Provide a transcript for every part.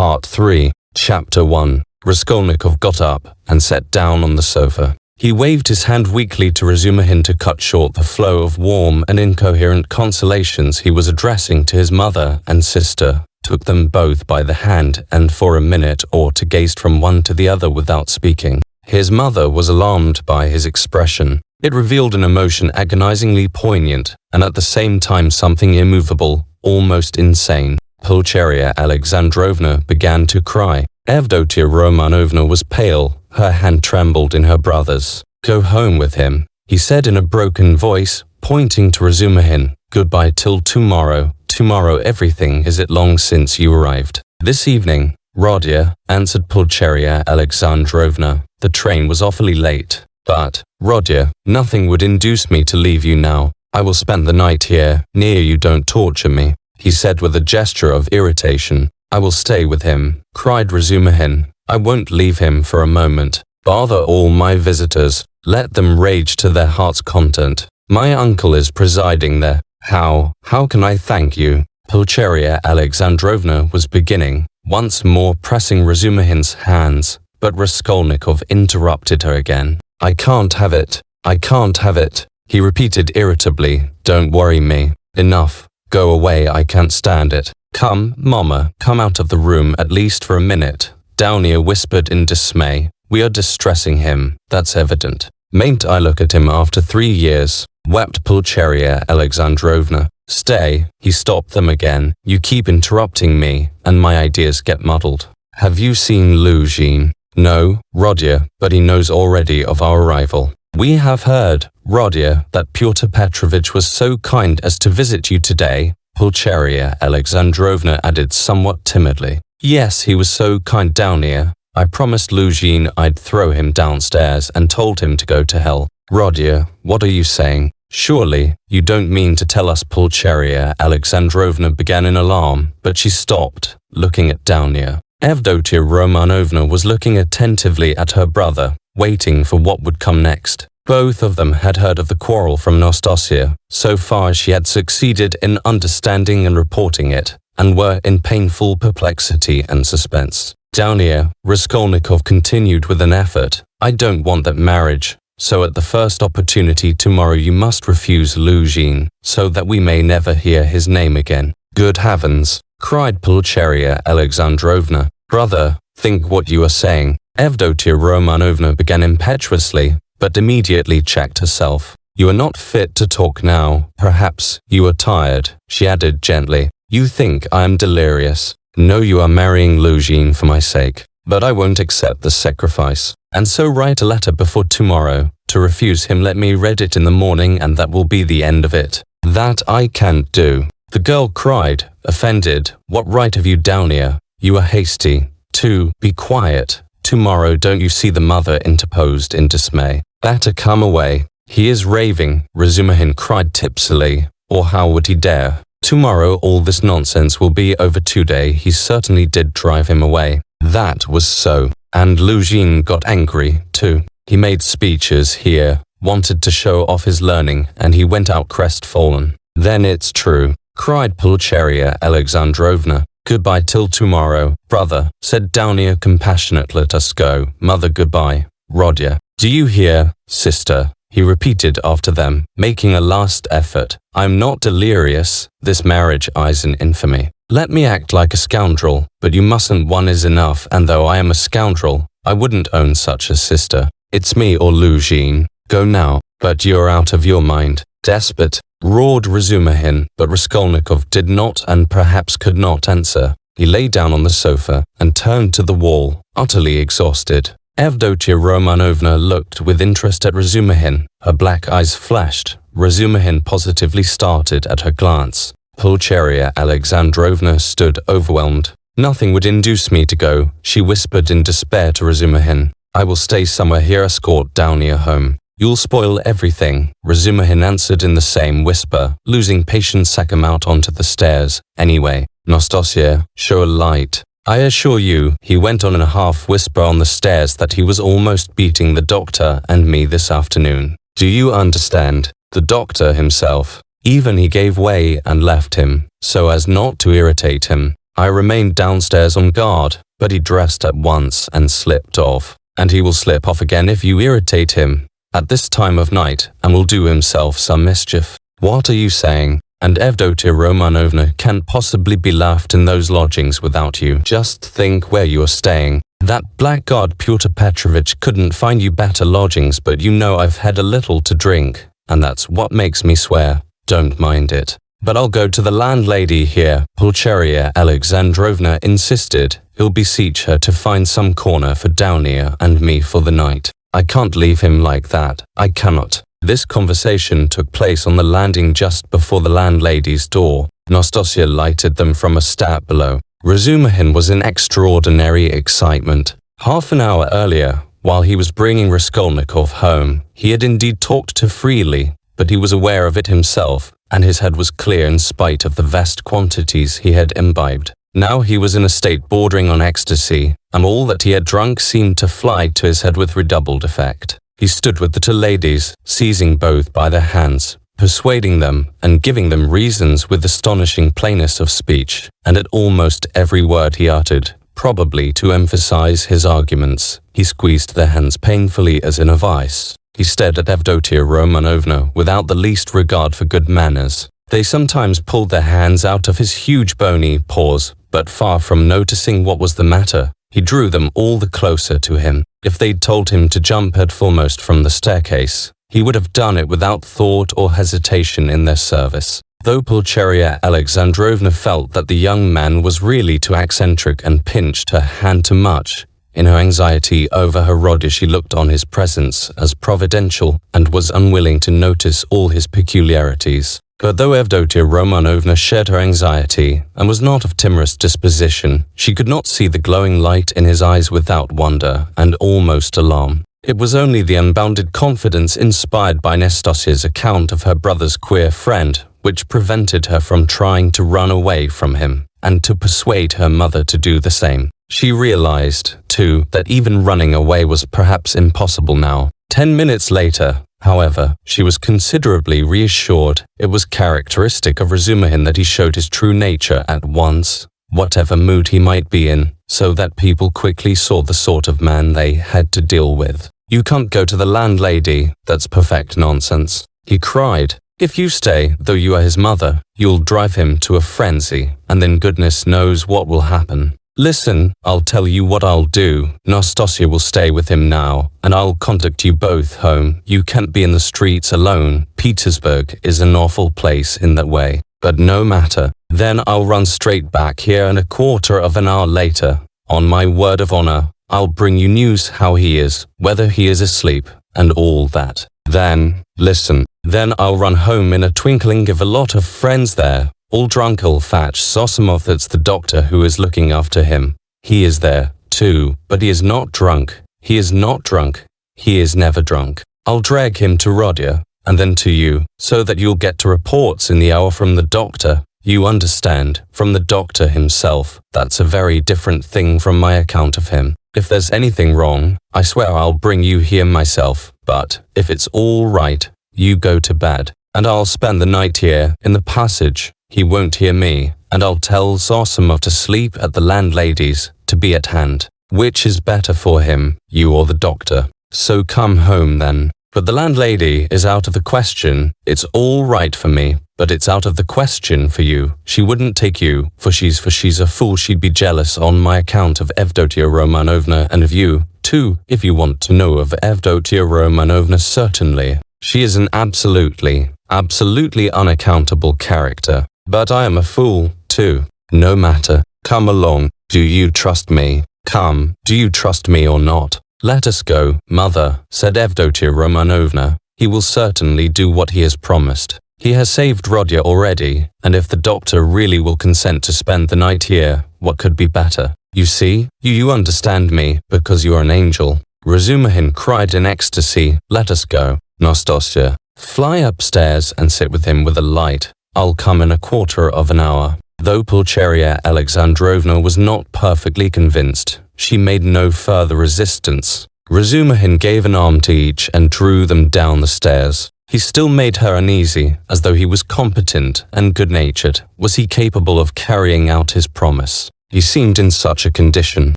Part 3, Chapter 1. Raskolnikov got up and sat down on the sofa. He waved his hand weakly to Razumihin to cut short the flow of warm and incoherent consolations he was addressing to his mother and sister, took them both by the hand and for a minute or two gazed from one to the other without speaking. His mother was alarmed by his expression. It revealed an emotion agonizingly poignant and at the same time something immovable, almost insane. Pulcheria Alexandrovna began to cry. Avdotia Romanovna was pale. Her hand trembled in her brother's. "Go home with him," he said in a broken voice, pointing to Razumihin. "Goodbye till tomorrow. Tomorrow everything is it long since you arrived." "This evening, Rodia," answered Pulcheria Alexandrovna. "The train was awfully late. But, Rodia, nothing would induce me to leave you now. I will spend the night here, near you. Don't torture me," he said with a gesture of irritation. "I will stay with him," cried Razumihin. "I won't leave him for a moment. Bother all my visitors. Let them rage to their heart's content. My uncle is presiding there. How can I thank you?" Pulcheria Alexandrovna was beginning, once more pressing Razumihin's hands, but Raskolnikov interrupted her again. "I can't have it. I can't have it," he repeated irritably. "Don't worry me. Enough. Go away, I can't stand it." "Come, Mama, come out of the room at least for a minute," Downia whispered in dismay. "We are distressing him, that's evident. Mayn't I look at him after 3 years?" wept Pulcheria Alexandrovna. "Stay," he stopped them again. "You keep interrupting me, and my ideas get muddled. Have you seen Luzhin?" "No, Rodia, but he knows already of our arrival." "We have heard, Rodia, that Pyotr Petrovitch was so kind as to visit you today," Pulcheria Alexandrovna added somewhat timidly. "Yes, he was so kind, Downia. I promised Luzhin I'd throw him downstairs and told him to go to hell." "Rodia, what are you saying? Surely, you don't mean to tell us?" Pulcheria Alexandrovna began in alarm, but she stopped, looking at Downia. Avdotia Romanovna was looking attentively at her brother, waiting for what would come next. Both of them had heard of the quarrel from Nastasia. So far she had succeeded in understanding and reporting it, and were in painful perplexity and suspense. "Downia," Raskolnikov continued with an effort, "I don't want that marriage, so at the first opportunity tomorrow you must refuse Luzhin, so that we may never hear his name again." "Good heavens!" cried Pulcheria Alexandrovna. "Brother, think what you are saying." Avdotia Romanovna began impetuously, but immediately checked herself. "You are not fit to talk now. Perhaps you are tired," she added gently. "You think I am delirious. No, you are marrying Luzhin for my sake, but I won't accept the sacrifice. And so write a letter before tomorrow. To refuse him, let me read it in the morning, and that will be the end of it." "That I can't do," the girl cried, offended. "What right have you, Downia? You are hasty, too. Be quiet. Tomorrow, don't you see?" the mother interposed in dismay. "Better come away. He is raving," Razumihin cried tipsily. "Or how would he dare? Tomorrow all this nonsense will be over. Today he certainly did drive him away." That was so. And Luzhin got angry, too. He made speeches here, wanted to show off his learning, and he went out crestfallen. "Then it's true," cried Pulcheria Alexandrovna. "Goodbye till tomorrow, brother," said Downia compassionately. "Let us go. Mother, goodbye. Rodia. Do you hear, sister?" he repeated after them, making a last effort. "I'm not delirious. This marriage is an infamy. Let me act like a scoundrel, but you mustn't. One is enough, and though I am a scoundrel, I wouldn't own such a sister. It's me or Luzhin. Go now." "But you're out of your mind. Despot," roared Razumihin, but Raskolnikov did not and perhaps could not answer. He lay down on the sofa and turned to the wall, utterly exhausted. Avdotia Romanovna looked with interest at Razumihin. Her black eyes flashed. Razumihin positively started at her glance. Pulcheria Alexandrovna stood overwhelmed. "Nothing would induce me to go," she whispered in despair to Razumihin. "I will stay somewhere here. Escort Downia home." "You'll spoil everything," Razumihin answered in the same whisper. Losing patience, sat him out onto the stairs. "Anyway, Nastasia, show a light. I assure you," he went on in a half-whisper on the stairs, "that he was almost beating the doctor and me this afternoon. Do you understand? The doctor himself. Even he gave way and left him, so as not to irritate him. I remained downstairs on guard, but he dressed at once and slipped off. And he will slip off again if you irritate him at this time of night, and will do himself some mischief. What are you saying? And Evdotia Romanovna can't possibly be left in those lodgings without you. Just think where you are staying. That blackguard Pyotr Petrovitch couldn't find you better lodgings, but you know I've had a little to drink, and that's what makes me swear. Don't mind it. But I'll go to the landlady here, Pulcheria Alexandrovna insisted. He'll beseech her to find some corner for Downia and me for the night. I can't leave him like that. I cannot. This conversation took place on the landing just before the landlady's door. Nastasia lighted them from a step below. Razumihin was in extraordinary excitement. Half an hour earlier, while he was bringing Raskolnikov home, he had indeed talked too freely, but he was aware of it himself, and his head was clear in spite of the vast quantities he had imbibed. Now he was in a state bordering on ecstasy, and all that he had drunk seemed to fly to his head with redoubled effect. He stood with the two ladies, seizing both by their hands, persuading them and giving them reasons with astonishing plainness of speech, and at almost every word he uttered, probably to emphasize his arguments, he squeezed their hands painfully as in a vice. He stared at Evdotia Romanovna without the least regard for good manners. They sometimes pulled their hands out of his huge bony paws, but far from noticing what was the matter, he drew them all the closer to him. If they'd told him to jump head foremost from the staircase, he would have done it without thought or hesitation in their service. Though Pulcheria Alexandrovna felt that the young man was really too eccentric and pinched her hand too much, in her anxiety over her Rodion she looked on his presence as providential and was unwilling to notice all his peculiarities. But though Evdotia Romanovna shared her anxiety and was not of timorous disposition, she could not see the glowing light in his eyes without wonder and almost alarm. It was only the unbounded confidence inspired by Nastasia's account of her brother's queer friend which prevented her from trying to run away from him and to persuade her mother to do the same. She realized, too, that even running away was perhaps impossible now. 10 minutes later, however, she was considerably reassured. It was characteristic of Razumihin that he showed his true nature at once, whatever mood he might be in, so that people quickly saw the sort of man they had to deal with. "You can't go to the landlady. That's perfect nonsense," he cried. "If you stay, though you are his mother, you'll drive him to a frenzy, and then goodness knows what will happen. Listen, I'll tell you what I'll do. Nastasia will stay with him now, and I'll conduct you both home. You can't be in the streets alone. Petersburg is an awful place in that way. But no matter. Then I'll run straight back here, and a quarter of an hour later, on my word of honor, I'll bring you news how he is, whether he is asleep, and all that. Then, listen, then I'll run home in a twinkling, give a lot of friends there. All drunk, I'll fetch Zosimov, that's the doctor who is looking after him. He is there, too, but he is not drunk. He is not drunk. He is never drunk. I'll drag him to Rodion, and then to you, so that you'll get to reports in the hour from the doctor. You understand, from the doctor himself. That's a very different thing from my account of him. If there's anything wrong, I swear I'll bring you here myself. But if it's all right, you go to bed, and I'll spend the night here in the passage. He won't hear me, and I'll tell Zosimov to sleep at the landlady's, to be at hand. Which is better for him, you or the doctor? So come home then. But the landlady is out of the question. It's all right for me, but it's out of the question for you. She wouldn't take you, for she's a fool. She'd be jealous on my account of Evdotia Romanovna, and of you, too, if you want to know of Evdotia Romanovna, certainly. She is an absolutely unaccountable character. But I am a fool, too. No matter. Come along. Do you trust me? Come, do you trust me or not? Let us go, mother, said Evdotia Romanovna. He will certainly do what he has promised. He has saved Rodion already, and if the doctor really will consent to spend the night here, what could be better? You see, you understand me, because you are an angel. Razumihin cried in ecstasy. Let us go. Nastasia, fly upstairs and sit with him with a light. I'll come in a quarter of an hour. Though Pulcheria Alexandrovna was not perfectly convinced, she made no further resistance. Razumihin gave an arm to each and drew them down the stairs. He still made her uneasy, as though he was competent and good-natured. Was he capable of carrying out his promise? He seemed in such a condition.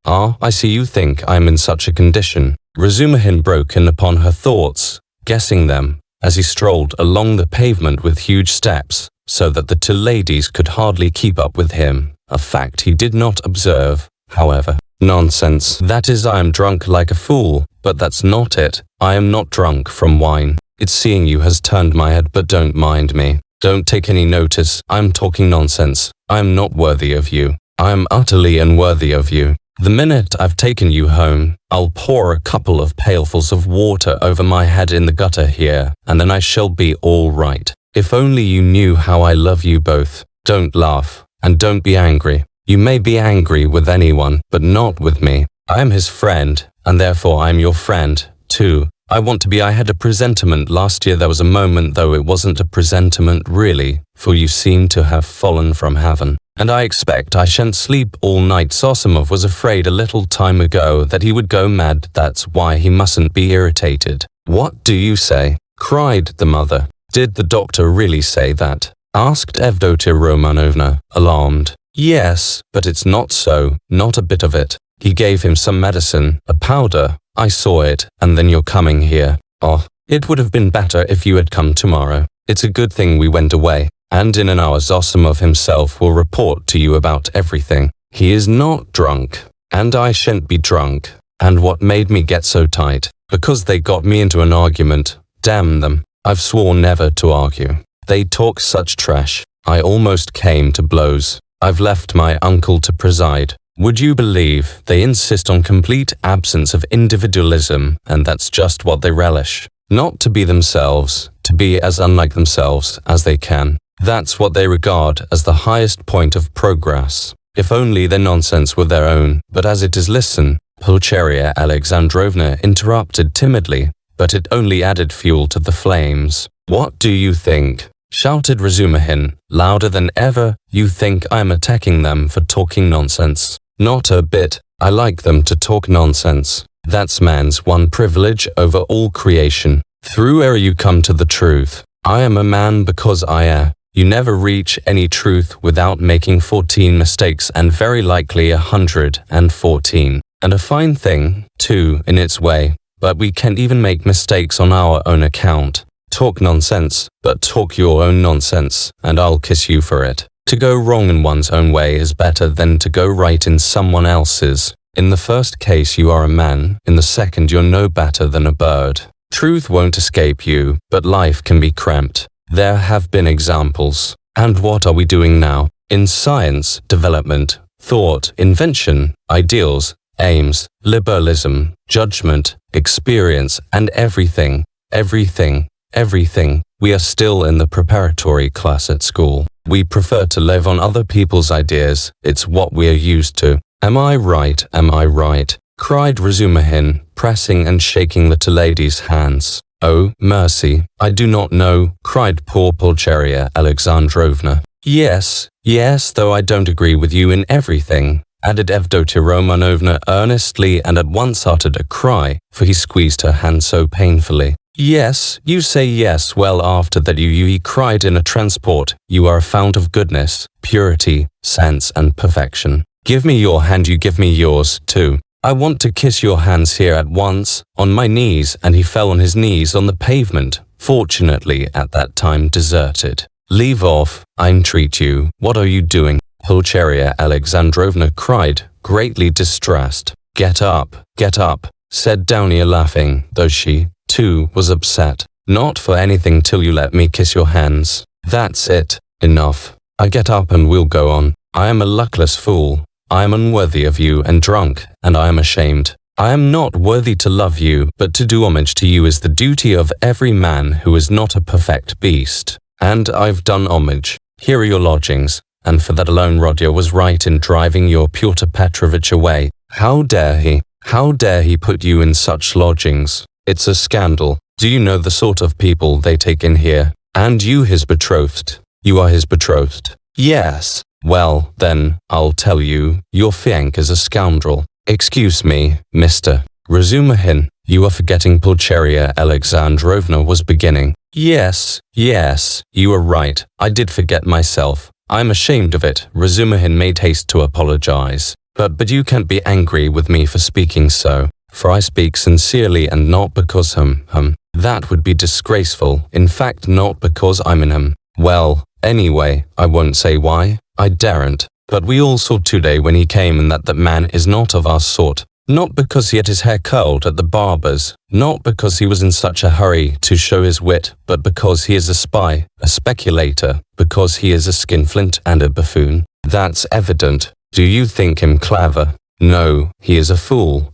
Ah, I see you think I am in such a condition. Razumihin broke in upon her thoughts, guessing them, as he strolled along the pavement with huge steps, so that the two ladies could hardly keep up with him, a fact he did not observe, however. Nonsense. That is, I am drunk like a fool, but that's not it. I am not drunk from wine. It's seeing you has turned my head, but don't mind me. Don't take any notice. I'm talking nonsense. I am not worthy of you. I am utterly unworthy of you. The minute I've taken you home, I'll pour a couple of pailfuls of water over my head in the gutter here, and then I shall be all right. If only you knew how I love you both. Don't laugh, and don't be angry. You may be angry with anyone, but not with me. I am his friend, and therefore I am your friend, too. I want to be. I had a presentiment last year. There was a moment, though it wasn't a presentiment really, for you seem to have fallen from heaven. And I expect I shan't sleep all night. Zosimov was afraid a little time ago that he would go mad. That's why he mustn't be irritated. What do you say? Cried the mother. Did the doctor really say that? Asked Evdotia Romanovna, alarmed. Yes, but it's not so, not a bit of it. He gave him some medicine, a powder. I saw it, and then you're coming here. Oh, it would have been better if you had come tomorrow. It's a good thing we went away, and in an hour Zosimov himself will report to you about everything. He is not drunk, and I shan't be drunk. And what made me get so tight? Because they got me into an argument. Damn them. I've sworn never to argue. They talk such trash. I almost came to blows. I've left my uncle to preside. Would you believe they insist on complete absence of individualism, and that's just what they relish. Not to be themselves, to be as unlike themselves as they can. That's what they regard as the highest point of progress. If only their nonsense were their own, but as it is, listen. Pulcheria Alexandrovna interrupted timidly, but it only added fuel to the flames. What do you think? Shouted Razumihin, louder than ever. You think I'm attacking them for talking nonsense? Not a bit. I like them to talk nonsense. That's man's one privilege over all creation. Through error you come to the truth. I am a man because I am. You never reach any truth without making 14 mistakes, and very likely 114. And a fine thing, too, in its way. But we can't even make mistakes on our own account. Talk nonsense, but talk your own nonsense, and I'll kiss you for it. To go wrong in one's own way is better than to go right in someone else's. In the first case you are a man, in the second you're no better than a bird. Truth won't escape you, but life can be cramped. There have been examples. And what are we doing now? In science, development, thought, invention, ideals, aims, liberalism, judgment, experience, and everything, we are still in the preparatory class at school. We prefer to live on other people's ideas. It's what we are used to. Am I right? Am I right? Cried Razumihin, pressing and shaking the two ladies' hands. Oh, mercy, I do not know, cried poor Pulcheria Alexandrovna. Yes, though I don't agree with you in everything, added Evdotia Romanovna earnestly, and at once uttered a cry, for he squeezed her hand so painfully. Yes, you say yes. Well, after that he cried in a transport. You are a fount of goodness, purity, sense, and perfection. Give me your hand, you give me yours, too. I want to kiss your hands here at once, on my knees, and he fell on his knees on the pavement, fortunately at that time deserted. Leave off, I entreat you. What are you doing? Pulcheria Alexandrovna cried, greatly distressed. Get up, said Downia laughing, though she, too, was upset. Not for anything till you let me kiss your hands. That's it. Enough. I get up and we'll go on. I am a luckless fool. I am unworthy of you and drunk, and I am ashamed. I am not worthy to love you, but to do homage to you is the duty of every man who is not a perfect beast. And I've done homage. Here are your lodgings, and for that alone Rodion was right in driving your Pyotr Petrovitch away. How dare he? How dare he put you in such lodgings? It's a scandal. Do you know the sort of people they take in here? And you his betrothed. You are his betrothed. Yes. Well, then, I'll tell you, your fiancé is a scoundrel. Excuse me, Mr. Razumihin, you are forgetting Pulcheria Alexandrovna was beginning. Yes, you are right. I did forget myself. I'm ashamed of it. Razumihin made haste to apologize. But you can't be angry with me for speaking so, for I speak sincerely and not because that would be disgraceful. In fact, not because I'm in well, anyway, I won't say why. I daren't. But we all saw today when he came and that man is not of our sort. Not because he had his hair curled at the barber's, not because he was in such a hurry to show his wit, but because he is a spy, a speculator, because he is a skinflint and a buffoon. That's evident. Do you think him clever? No, he is a fool.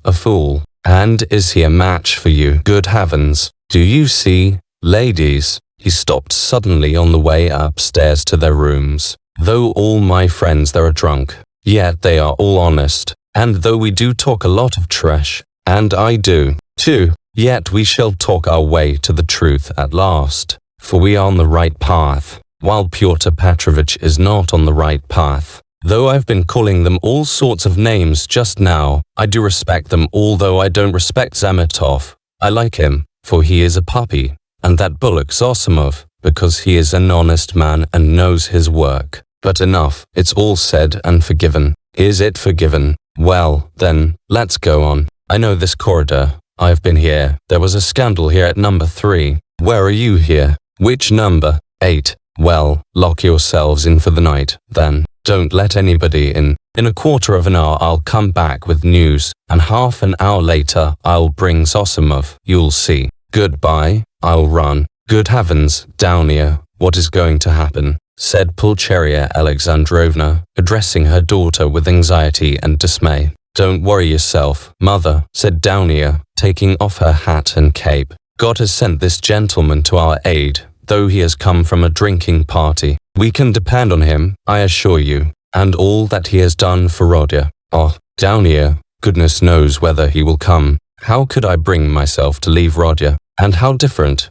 And is he a match for you? Good heavens. Do you see, ladies? He stopped suddenly on the way upstairs to their rooms. Though all my friends there are drunk, yet they are all honest. And though we do talk a lot of trash, and I do, too, yet we shall talk our way to the truth at last, for we are on the right path, while Pyotr Petrovitch is not on the right path. Though I've been calling them all sorts of names just now, I do respect them, although I don't respect Zametov. I like him, for he is a puppy, and that bullock Zosimov, because he is an honest man and knows his work. But enough, it's all said and forgiven. Is it forgiven? Well, then, let's go on. I know this corridor. I've been here. There was a scandal here at number 3. Where are you here? Which number? 8. Well, lock yourselves in for the night, then. Don't let anybody in. In a quarter of an hour I'll come back with news, and half an hour later I'll bring Zosimov. You'll see. Goodbye. I'll run. Good heavens, Downia, what is going to happen? Said Pulcheria Alexandrovna, addressing her daughter with anxiety and dismay. Don't worry yourself, mother, said Downia, taking off her hat and cape. God has sent this gentleman to our aid, though he has come from a drinking party. We can depend on him, I assure you, and all that he has done for Rodya. Oh, Downia, goodness knows whether he will come. How could I bring myself to leave Rodya? And how different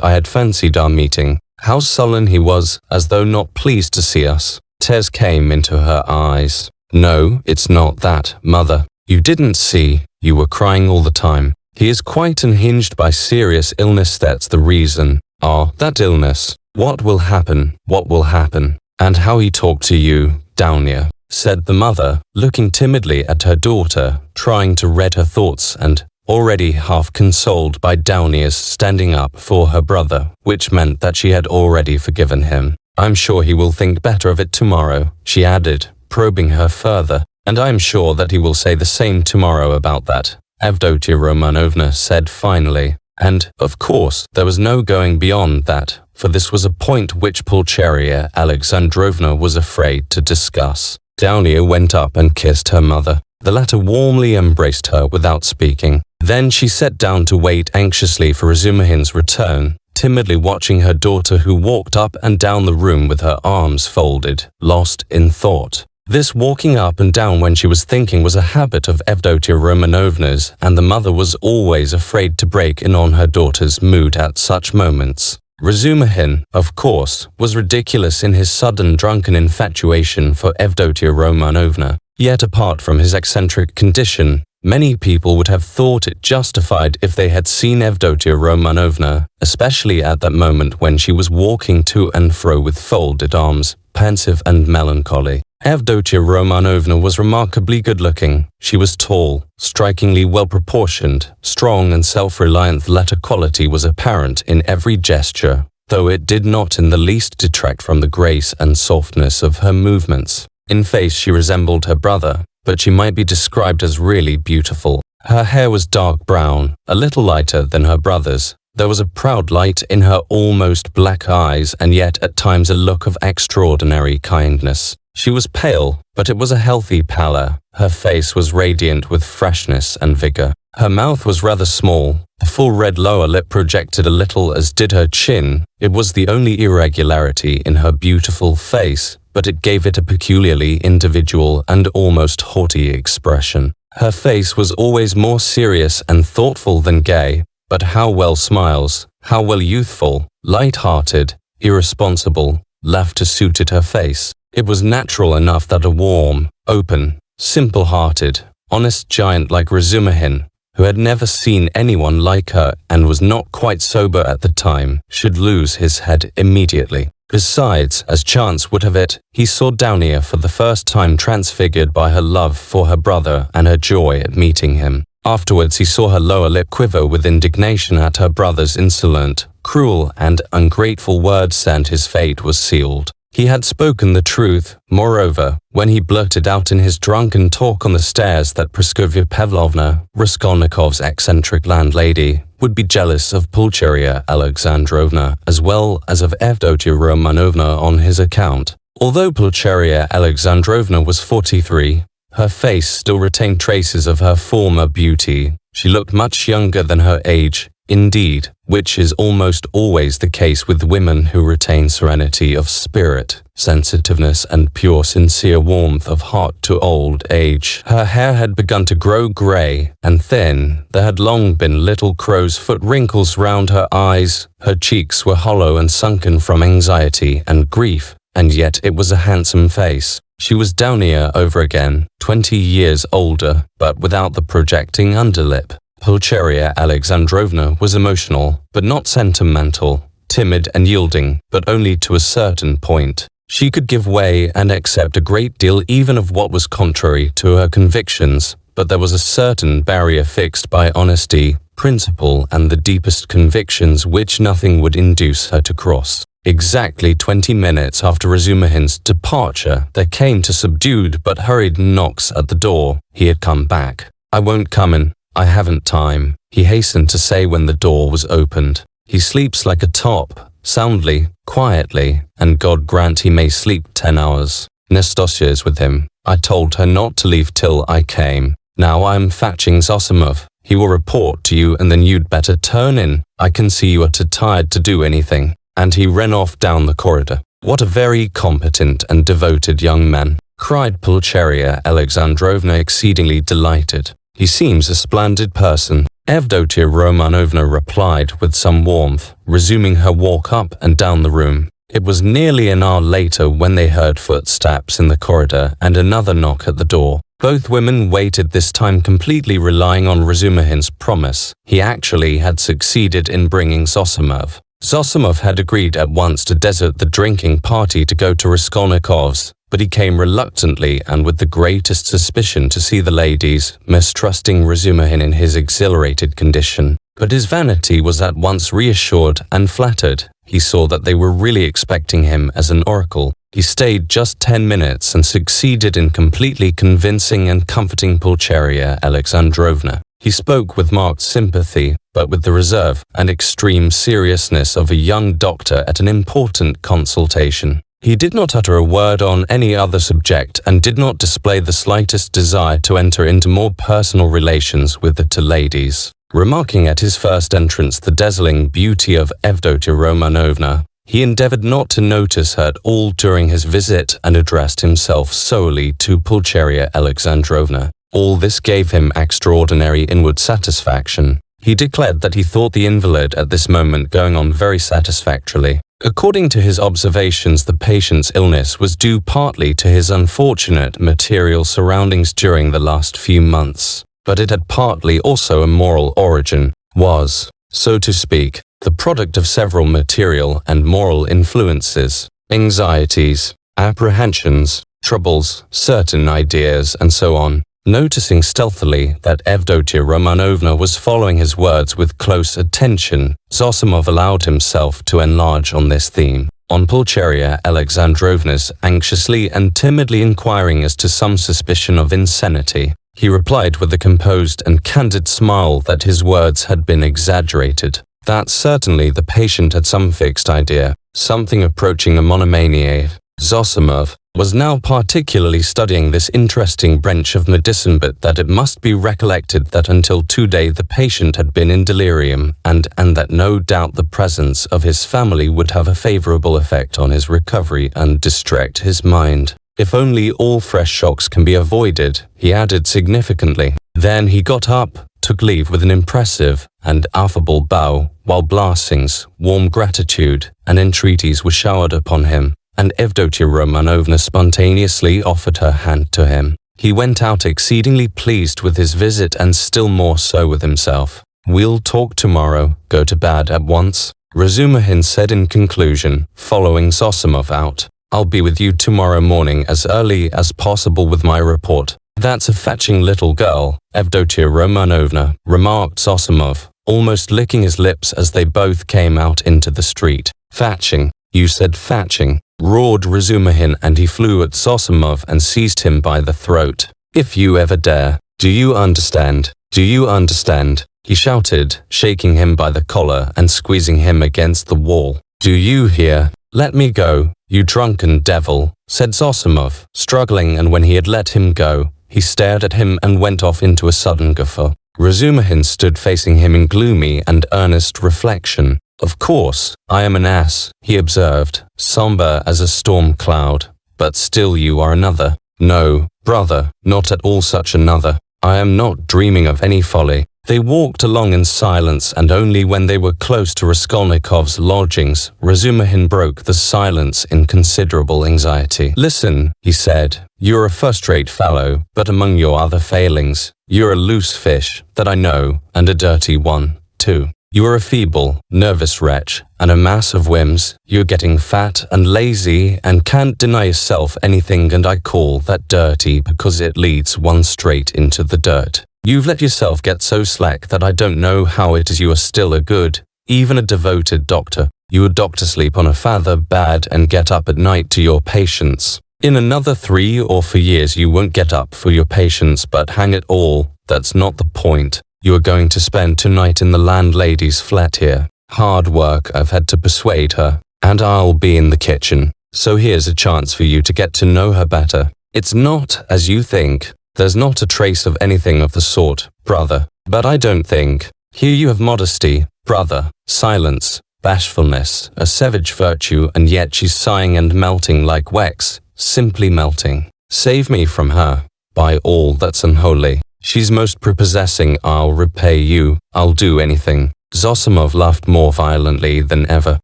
I had fancied our meeting. How sullen he was, as though not pleased to see us. Tears came into her eyes. No, it's not that, mother. You didn't see. You were crying all the time. He is quite unhinged by serious illness, that's the reason. Ah, that illness. What will happen? What will happen? And how he talked to you, Downia, said the mother, looking timidly at her daughter, trying to read her thoughts and already half consoled by Downia's standing up for her brother, which meant that she had already forgiven him. I'm sure he will think better of it tomorrow, she added, probing her further, and I'm sure that he will say the same tomorrow about that, Avdotia Romanovna said finally. And, of course, there was no going beyond that, for this was a point which Pulcheria Alexandrovna was afraid to discuss. Downia went up and kissed her mother. The latter warmly embraced her without speaking. Then she sat down to wait anxiously for Razumihin's return, timidly watching her daughter, who walked up and down the room with her arms folded, lost in thought. This walking up and down when she was thinking was a habit of Avdotia Romanovna's, and the mother was always afraid to break in on her daughter's mood at such moments. Razumihin, of course, was ridiculous in his sudden drunken infatuation for Avdotia Romanovna. Yet apart from his eccentric condition, many people would have thought it justified if they had seen Avdotia Romanovna, especially at that moment when she was walking to and fro with folded arms, pensive and melancholy. Avdotia Romanovna was remarkably good-looking. She was tall, strikingly well-proportioned, strong and self-reliant. The latter quality was apparent in every gesture, though it did not in the least detract from the grace and softness of her movements. In face she resembled her brother, but she might be described as really beautiful. Her hair was dark brown, a little lighter than her brother's. There was a proud light in her almost black eyes, and yet at times a look of extraordinary kindness. She was pale, but it was a healthy pallor. Her face was radiant with freshness and vigor. Her mouth was rather small. The full red lower lip projected a little, as did her chin. It was the only irregularity in her beautiful face, but it gave it a peculiarly individual and almost haughty expression. Her face was always more serious and thoughtful than gay, but how well smiles, how well youthful, light-hearted, irresponsible, laughter suited her face. It was natural enough that a warm, open, simple-hearted, honest giant like Razumihin, who had never seen anyone like her and was not quite sober at the time, should lose his head immediately. Besides, as chance would have it, he saw Dounia for the first time transfigured by her love for her brother and her joy at meeting him. Afterwards he saw her lower lip quiver with indignation at her brother's insolent, cruel, and ungrateful words, and his fate was sealed. He had spoken the truth, moreover, when he blurted out in his drunken talk on the stairs that Praskovya Pavlovna, Raskolnikov's eccentric landlady, would be jealous of Pulcheria Alexandrovna as well as of Avdotia Romanovna on his account. Although Pulcheria Alexandrovna was 43, her face still retained traces of her former beauty. She looked much younger than her age, indeed, which is almost always the case with women who retain serenity of spirit, sensitiveness, and pure sincere warmth of heart to old age. Her hair had begun to grow grey and thin. There had long been little crow's foot wrinkles round her eyes. Her cheeks were hollow and sunken from anxiety and grief, and yet it was a handsome face. She was Dounia over again, 20 years older, but without the projecting underlip. Pulcheria Alexandrovna was emotional, but not sentimental, timid and yielding, but only to a certain point. She could give way and accept a great deal even of what was contrary to her convictions, but there was a certain barrier fixed by honesty, principle, and the deepest convictions which nothing would induce her to cross. Exactly 20 minutes after Razumihin's departure, there came to subdued but hurried knocks at the door. He had come back. "I won't come in. I haven't time," he hastened to say when the door was opened. "He sleeps like a top, soundly, quietly, and God grant he may sleep 10 hours. Nastasia is with him. I told her not to leave till I came. Now I am fetching Zosimov. He will report to you and then you'd better turn in. I can see you are too tired to do anything." And he ran off down the corridor. "What a very competent and devoted young man," cried Pulcheria Alexandrovna, exceedingly delighted. "He seems a splendid person." Avdotia Romanovna replied with some warmth, resuming her walk up and down the room. It was nearly an hour later when they heard footsteps in the corridor and another knock at the door. Both women waited, this time completely relying on Razumihin's promise. He actually had succeeded in bringing Zosimov. Zosimov had agreed at once to desert the drinking party to go to Raskolnikov's, but he came reluctantly and with the greatest suspicion to see the ladies, mistrusting Razumihin in his exhilarated condition. But his vanity was at once reassured and flattered. He saw that they were really expecting him as an oracle. He stayed just 10 minutes and succeeded in completely convincing and comforting Pulcheria Alexandrovna. He spoke with marked sympathy, but with the reserve and extreme seriousness of a young doctor at an important consultation. He did not utter a word on any other subject and did not display the slightest desire to enter into more personal relations with the two ladies. Remarking at his first entrance the dazzling beauty of Avdotia Romanovna, he endeavored not to notice her at all during his visit and addressed himself solely to Pulcheria Alexandrovna. All this gave him extraordinary inward satisfaction. He declared that he thought the invalid at this moment going on very satisfactorily. According to his observations, the patient's illness was due partly to his unfortunate material surroundings during the last few months, but it had partly also a moral origin, was, so to speak, the product of several material and moral influences, anxieties, apprehensions, troubles, certain ideas, and so on. Noticing stealthily that Avdotia Romanovna was following his words with close attention, Zosimov allowed himself to enlarge on this theme, on Pulcheria Alexandrovna's anxiously and timidly inquiring as to some suspicion of insanity. He replied with a composed and candid smile that his words had been exaggerated, that certainly the patient had some fixed idea, something approaching a monomania. Zosimov was now particularly studying this interesting branch of medicine, but that it must be recollected that until today the patient had been in delirium, and that no doubt the presence of his family would have a favorable effect on his recovery and distract his mind. If only all fresh shocks can be avoided, he added significantly. Then he got up, took leave with an impressive and affable bow, while blessings, warm gratitude, and entreaties were showered upon him, and Avdotia Romanovna spontaneously offered her hand to him. He went out exceedingly pleased with his visit and still more so with himself. "We'll talk tomorrow. Go to bed at once," Razumihin said in conclusion, following Zosimov out. "I'll be with you tomorrow morning as early as possible with my report." "That's a fetching little girl, Evdotia Romanovna," remarked Zosimov, almost licking his lips as they both came out into the street. "Fetching? You said fetching," roared Razumihin, and he flew at Zosimov and seized him by the throat. "If you ever dare. Do you understand? Do you understand?" he shouted, shaking him by the collar and squeezing him against the wall. "Do you hear? Let me go, you drunken devil," said Zosimov, struggling, and when he had let him go, he stared at him and went off into a sudden guffaw. Razumihin stood facing him in gloomy and earnest reflection. "Of course, I am an ass," he observed, somber as a storm cloud, "but still you are another." "No, brother, not at all such another. I am not dreaming of any folly." They walked along in silence, and only when they were close to Raskolnikov's lodgings, Razumihin broke the silence in considerable anxiety. "Listen," he said, "you're a first-rate fellow, but among your other failings, you're a loose fish, that I know, and a dirty one, too. You are a feeble, nervous wretch, and a mass of whims. You're getting fat and lazy and can't deny yourself anything, and I call that dirty because it leads one straight into the dirt. You've let yourself get so slack that I don't know how it is you are still a good, even a devoted doctor. You would doctor sleep on a feather bed and get up at night to your patients. In another 3 or 4 years you won't get up for your patients, but hang it all, that's not the point. You are going to spend tonight in the landlady's flat here. Hard work, I've had to persuade her, and I'll be in the kitchen. So here's a chance for you to get to know her better. It's not as you think. There's not a trace of anything of the sort, brother. But I don't think. Here you have modesty, brother, silence, bashfulness, a savage virtue, and yet she's sighing and melting like wax, simply melting. Save me from her, by all that's unholy. She's most prepossessing. I'll repay you. I'll do anything." Zosimov laughed more violently than ever.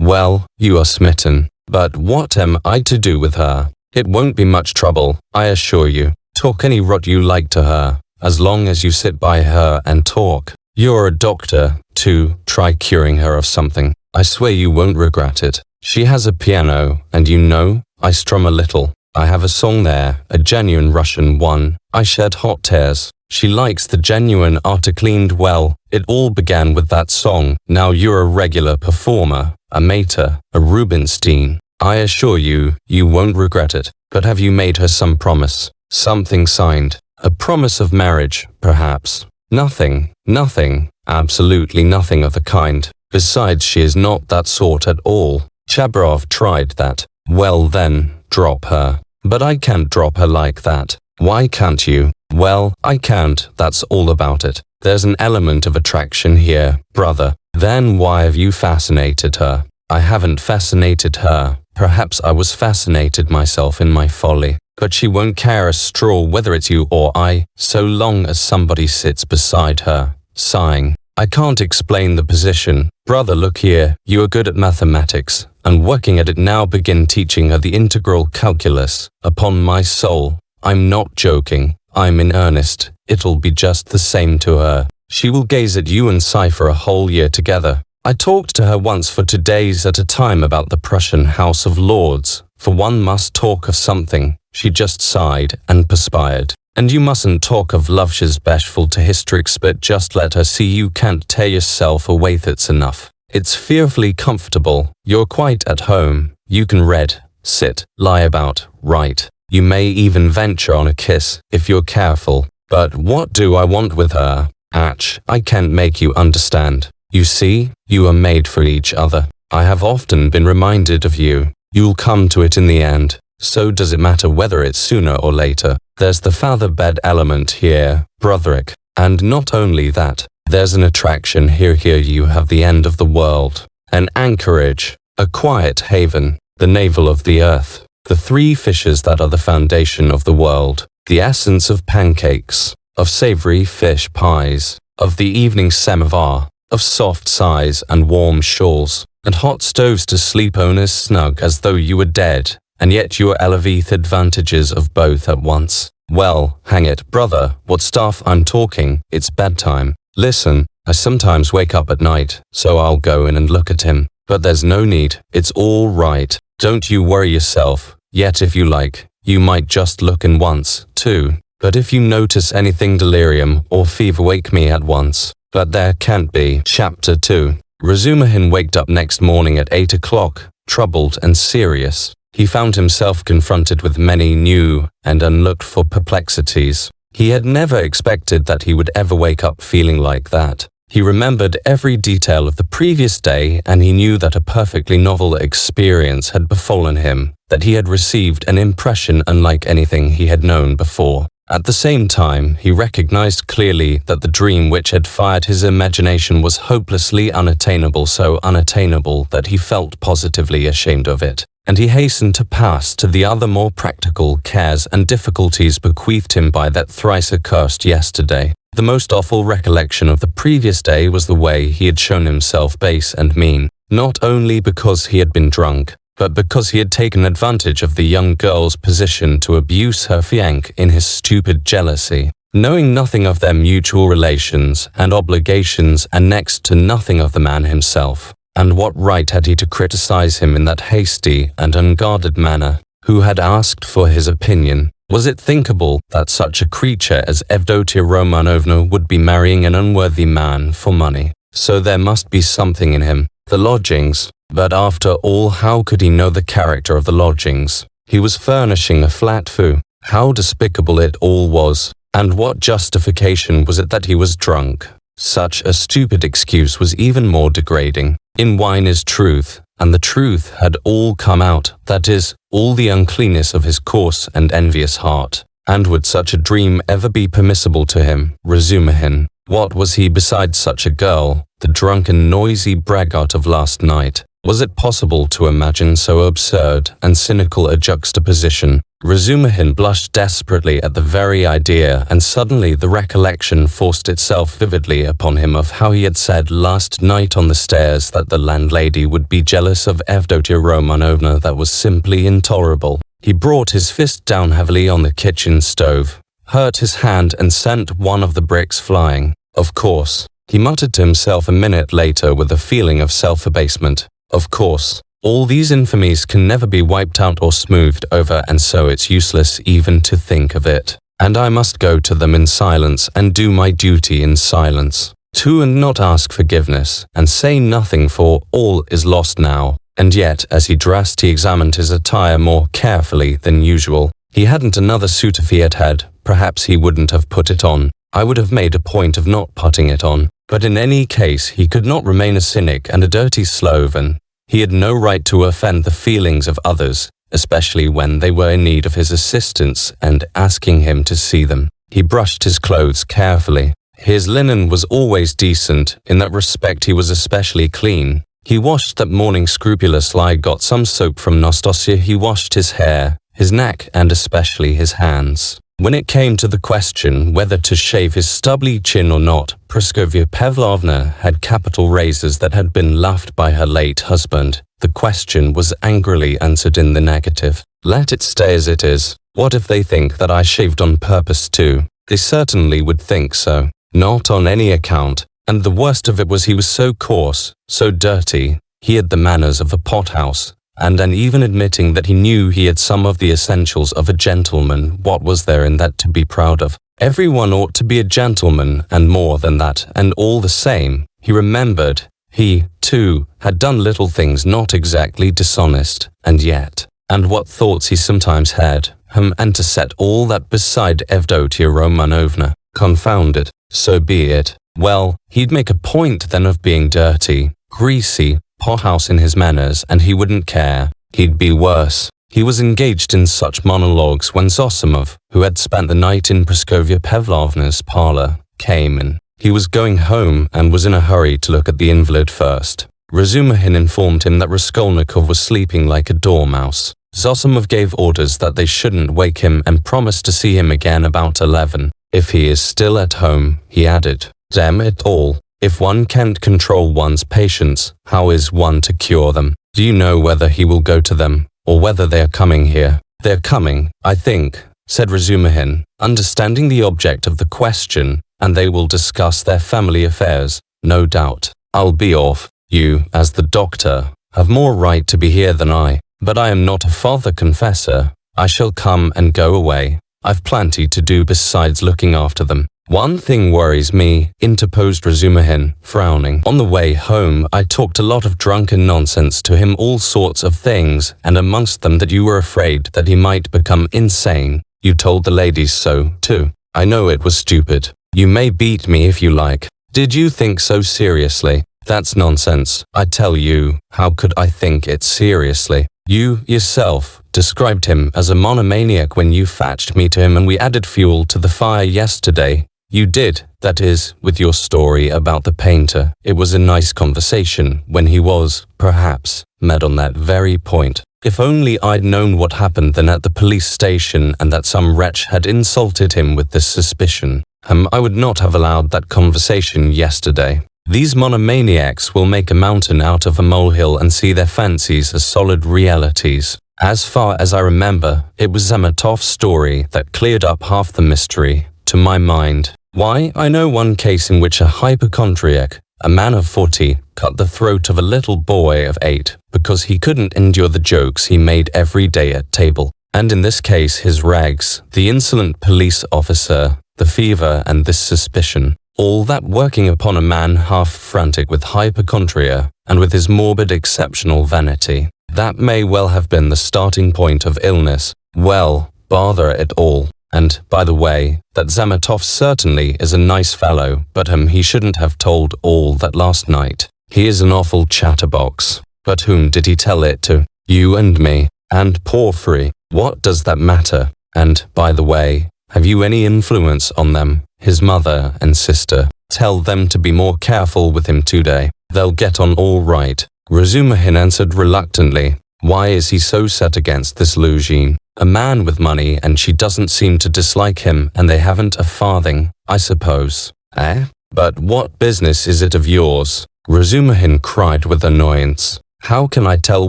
"Well, you are smitten. But what am I to do with her? It won't be much trouble, I assure you. Talk any rot you like to her, as long as you sit by her and talk. You're a doctor, too. Try curing her of something. I swear you won't regret it. She has a piano, and you know, I strum a little. I have a song there, a genuine Russian one. I shed hot tears. She likes the genuine art cleaned well. It all began with that song. Now you're a regular performer, a mater, a Rubinstein. I assure you, you won't regret it. But have you made her some promise? Something signed? A promise of marriage, perhaps?" "Nothing, nothing, absolutely nothing of the kind. Besides, she is not that sort at all. Chabarov tried that." "Well then, drop her." "But I can't drop her like that." "Why can't you?" "Well, I can't, that's all about it. There's an element of attraction here, brother." "Then why have you fascinated her?" "I haven't fascinated her. Perhaps I was fascinated myself in my folly. But she won't care a straw whether it's you or I, so long as somebody sits beside her, sighing. I can't explain the position. Brother, look here, you are good at mathematics, and working at it now, begin teaching her the integral calculus. Upon my soul, I'm not joking. I'm in earnest. It'll be just the same to her. She will gaze at you and sigh for a whole year together. I talked to her once for 2 days at a time about the Prussian House of Lords, for one must talk of something. She just sighed and perspired. And you mustn't talk of love, she's bashful to hysterics, but just let her see you can't tear yourself away, that's enough. It's fearfully comfortable. You're quite at home. You can read, sit, lie about, write. You may even venture on a kiss, if you're careful. But what do I want with her? Ach, I can't make you understand. You see, you are made for each other. I have often been reminded of you. You'll come to it in the end. So does it matter whether it's sooner or later? There's the feather-bed element here, Broderick. And not only that, there's an attraction here. Here you have the end of the world. An anchorage, a quiet haven, the navel of the earth. The 3 fishes that are the foundation of the world. The essence of pancakes, of savory fish pies, of the evening samovar, of soft sighs and warm shawls, and hot stoves to sleep on as snug as though you were dead. and yet you elevate advantages of both at once. Well, hang it, brother, what stuff I'm talking, it's bedtime. Listen, I sometimes wake up at night, so I'll go in and look at him. But there's no need, it's all right. Don't you worry yourself, yet if you like, you might just look in once, too. But if you notice anything delirium or fever, wake me at once. But there can't be. Chapter 2. Razumihin waked up next morning at 8 o'clock, troubled and serious. He found himself confronted with many new and unlooked-for perplexities. He had never expected that he would ever wake up feeling like that. He remembered every detail of the previous day, and he knew that a perfectly novel experience had befallen him, that he had received an impression unlike anything he had known before. At the same time, he recognized clearly that the dream which had fired his imagination was hopelessly unattainable, so unattainable that he felt positively ashamed of it. And he hastened to pass to the other more practical cares and difficulties bequeathed him by that thrice accursed yesterday. The most awful recollection of the previous day was the way he had shown himself base and mean, not only because he had been drunk, but because he had taken advantage of the young girl's position to abuse her fiancé in his stupid jealousy. Knowing nothing of their mutual relations and obligations, and next to nothing of the man himself, and what right had he to criticize him in that hasty and unguarded manner? Who had asked for his opinion? Was it thinkable that such a creature as Avdotia Romanovna would be marrying an unworthy man for money? So there must be something in him. The lodgings. But after all, how could he know the character of the lodgings? He was furnishing a flat for. How despicable it all was. And what justification was it that he was drunk? Such a stupid excuse was even more degrading. In wine is truth, and the truth had all come out, that is, all the uncleanness of his coarse and envious heart. And would such a dream ever be permissible to him, Razumihin? What was he besides such a girl, the drunken, noisy braggart of last night? Was it possible to imagine so absurd and cynical a juxtaposition? Razumihin blushed desperately at the very idea, and suddenly the recollection forced itself vividly upon him of how he had said last night on the stairs that the landlady would be jealous of Avdotia Romanovna. That was simply intolerable. He brought his fist down heavily on the kitchen stove, hurt his hand, and sent one of the bricks flying. Of course, he muttered to himself a minute later with a feeling of self-abasement. Of course, all these infamies can never be wiped out or smoothed over, and so it's useless even to think of it. And I must go to them in silence and do my duty in silence, too, and not ask forgiveness, and say nothing, for all is lost now. And yet, as he dressed, he examined his attire more carefully than usual. He hadn't another suit. If he had had, perhaps he wouldn't have put it on. I would have made a point of not putting it on. But in any case, he could not remain a cynic and a dirty sloven. He had no right to offend the feelings of others, especially when they were in need of his assistance and asking him to see them. He brushed his clothes carefully. His linen was always decent. In that respect he was especially clean. He washed that morning scrupulously, got some soap from Nastasia. He washed his hair, his neck, and especially his hands. When it came to the question whether to shave his stubbly chin or not, Praskovya Pavlovna had capital razors that had been left by her late husband. The question was angrily answered in the negative. Let it stay as it is. What if they think that I shaved on purpose too? They certainly would think so. Not on any account. And the worst of it was he was so coarse, so dirty. He had the manners of a pothouse. And even admitting that he knew he had some of the essentials of a gentleman, what was there in that to be proud of? Everyone ought to be a gentleman, and more than that, and all the same, he remembered, he, too, had done little things not exactly dishonest, and yet, and what thoughts he sometimes had, and to set all that beside Avdotia Romanovna. Confound it, so be it. Well, he'd make a point then of being dirty, greasy, pothouse in his manners, and he wouldn't care. He'd be worse. He was engaged in such monologues when Zosimov, who had spent the night in Praskovya Pavlovna's parlor, came in. He was going home and was in a hurry to look at the invalid first. Razumihin informed him that Raskolnikov was sleeping like a dormouse. Zosimov gave orders that they shouldn't wake him and promised to see him again about 11. If he is still at home, he added. Damn it all. If one can't control one's patients, how is one to cure them? Do you know whether he will go to them, or whether they are coming here. They're coming, I think, said Razumihin, understanding the object of the question, and they will discuss their family affairs, no doubt. I'll be off. You, as the doctor, have more right to be here than I, but I am not a father confessor. I shall come and go away. I've plenty to do besides looking after them. One thing worries me, interposed Razumihin, frowning. On the way home, I talked a lot of drunken nonsense to him, all sorts of things, and amongst them that you were afraid that he might become insane. You told the ladies so, too. I know it was stupid. You may beat me if you like. Did you think so seriously? That's nonsense. I tell you, how could I think it seriously? You, yourself, described him as a monomaniac when you fetched me to him and we added fuel to the fire yesterday. You did, that is, with your story about the painter. It was a nice conversation when he was, perhaps, mad on that very point. If only I'd known what happened then at the police station and that some wretch had insulted him with this suspicion. I would not have allowed that conversation yesterday. These monomaniacs will make a mountain out of a molehill and see their fancies as solid realities. As far as I remember, it was Zamatov's story that cleared up half the mystery, to my mind. Why, I know one case in which a hypochondriac, a man of 40, cut the throat of a little boy of 8 because he couldn't endure the jokes he made every day at table. And in this case his rags, the insolent police officer, the fever and this suspicion, all that working upon a man half frantic with hypochondria and with his morbid exceptional vanity. That may well have been the starting point of illness. Well, bother it all. And, by the way, that Zamatov certainly is a nice fellow, but he shouldn't have told all that last night. He is an awful chatterbox. But whom did he tell it to? You and me. And Porfiry. What does that matter? And, by the way, have you any influence on them, his mother and sister? Tell them to be more careful with him today. They'll get on all right. Razumihin answered reluctantly. Why is he so set against this Luzhin? A man with money, and she doesn't seem to dislike him, and they haven't a farthing, I suppose. Eh? But what business is it of yours? Razumihin cried with annoyance. How can I tell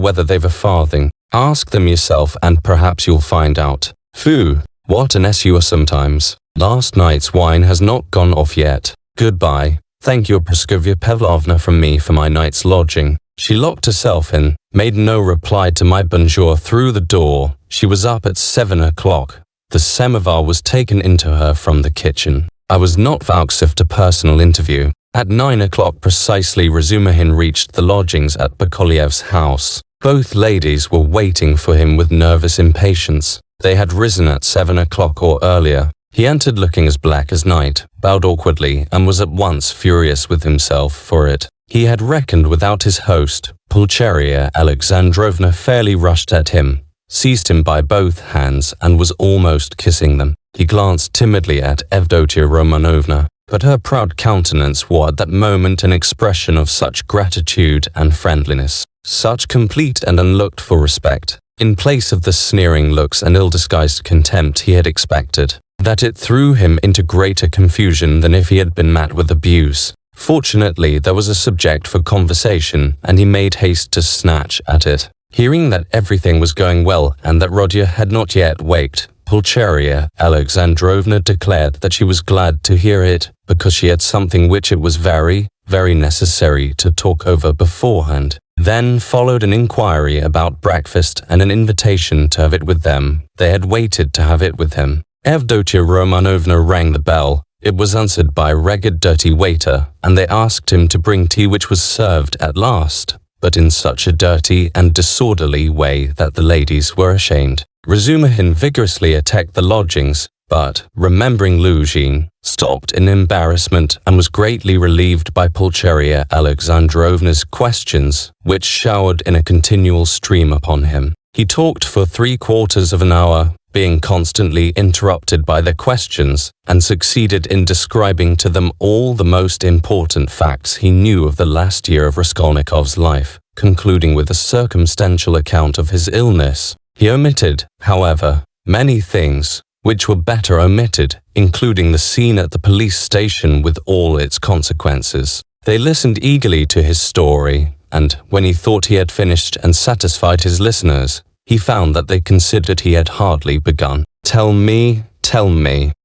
whether they've a farthing? Ask them yourself, and perhaps you'll find out. Phew, what an ass you are sometimes. Last night's wine has not gone off yet. Goodbye. Thank you, Praskovya Pavlovna, from me for my night's lodging. She locked herself in, made no reply to my bonjour through the door. She was up at 7 o'clock. The samovar was taken into her from the kitchen. I was not vouchsafed a personal interview. At 9 o'clock precisely, Razumihin reached the lodgings at Bakolyev's house. Both ladies were waiting for him with nervous impatience. They had risen at 7 o'clock or earlier. He entered looking as black as night, bowed awkwardly, and was at once furious with himself for it. He had reckoned without his host. Pulcheria Alexandrovna fairly rushed at him, seized him by both hands, and was almost kissing them. He glanced timidly at Avdotia Romanovna, but her proud countenance wore at that moment an expression of such gratitude and friendliness, such complete and unlooked for respect, in place of the sneering looks and ill-disguised contempt he had expected, that it threw him into greater confusion than if he had been met with abuse. Fortunately, there was a subject for conversation, and he made haste to snatch at it. Hearing that everything was going well and that Rodya had not yet waked, Pulcheria Alexandrovna declared that she was glad to hear it because she had something which it was very, very necessary to talk over beforehand. Then followed an inquiry about breakfast and an invitation to have it with them. They had waited to have it with him. Avdotia Romanovna rang the bell. It was answered by a ragged, dirty waiter, and they asked him to bring tea, which was served at last, but in such a dirty and disorderly way that the ladies were ashamed. Razumihin vigorously attacked the lodgings, but, remembering Luzhin, stopped in embarrassment and was greatly relieved by Pulcheria Alexandrovna's questions, which showered in a continual stream upon him. He talked for 3/4 of an hour, being constantly interrupted by their questions, and succeeded in describing to them all the most important facts he knew of the last year of Raskolnikov's life, concluding with a circumstantial account of his illness. He omitted, however, many things which were better omitted, including the scene at the police station with all its consequences. They listened eagerly to his story, and when he thought he had finished and satisfied his listeners, he found that they considered he had hardly begun. Tell me,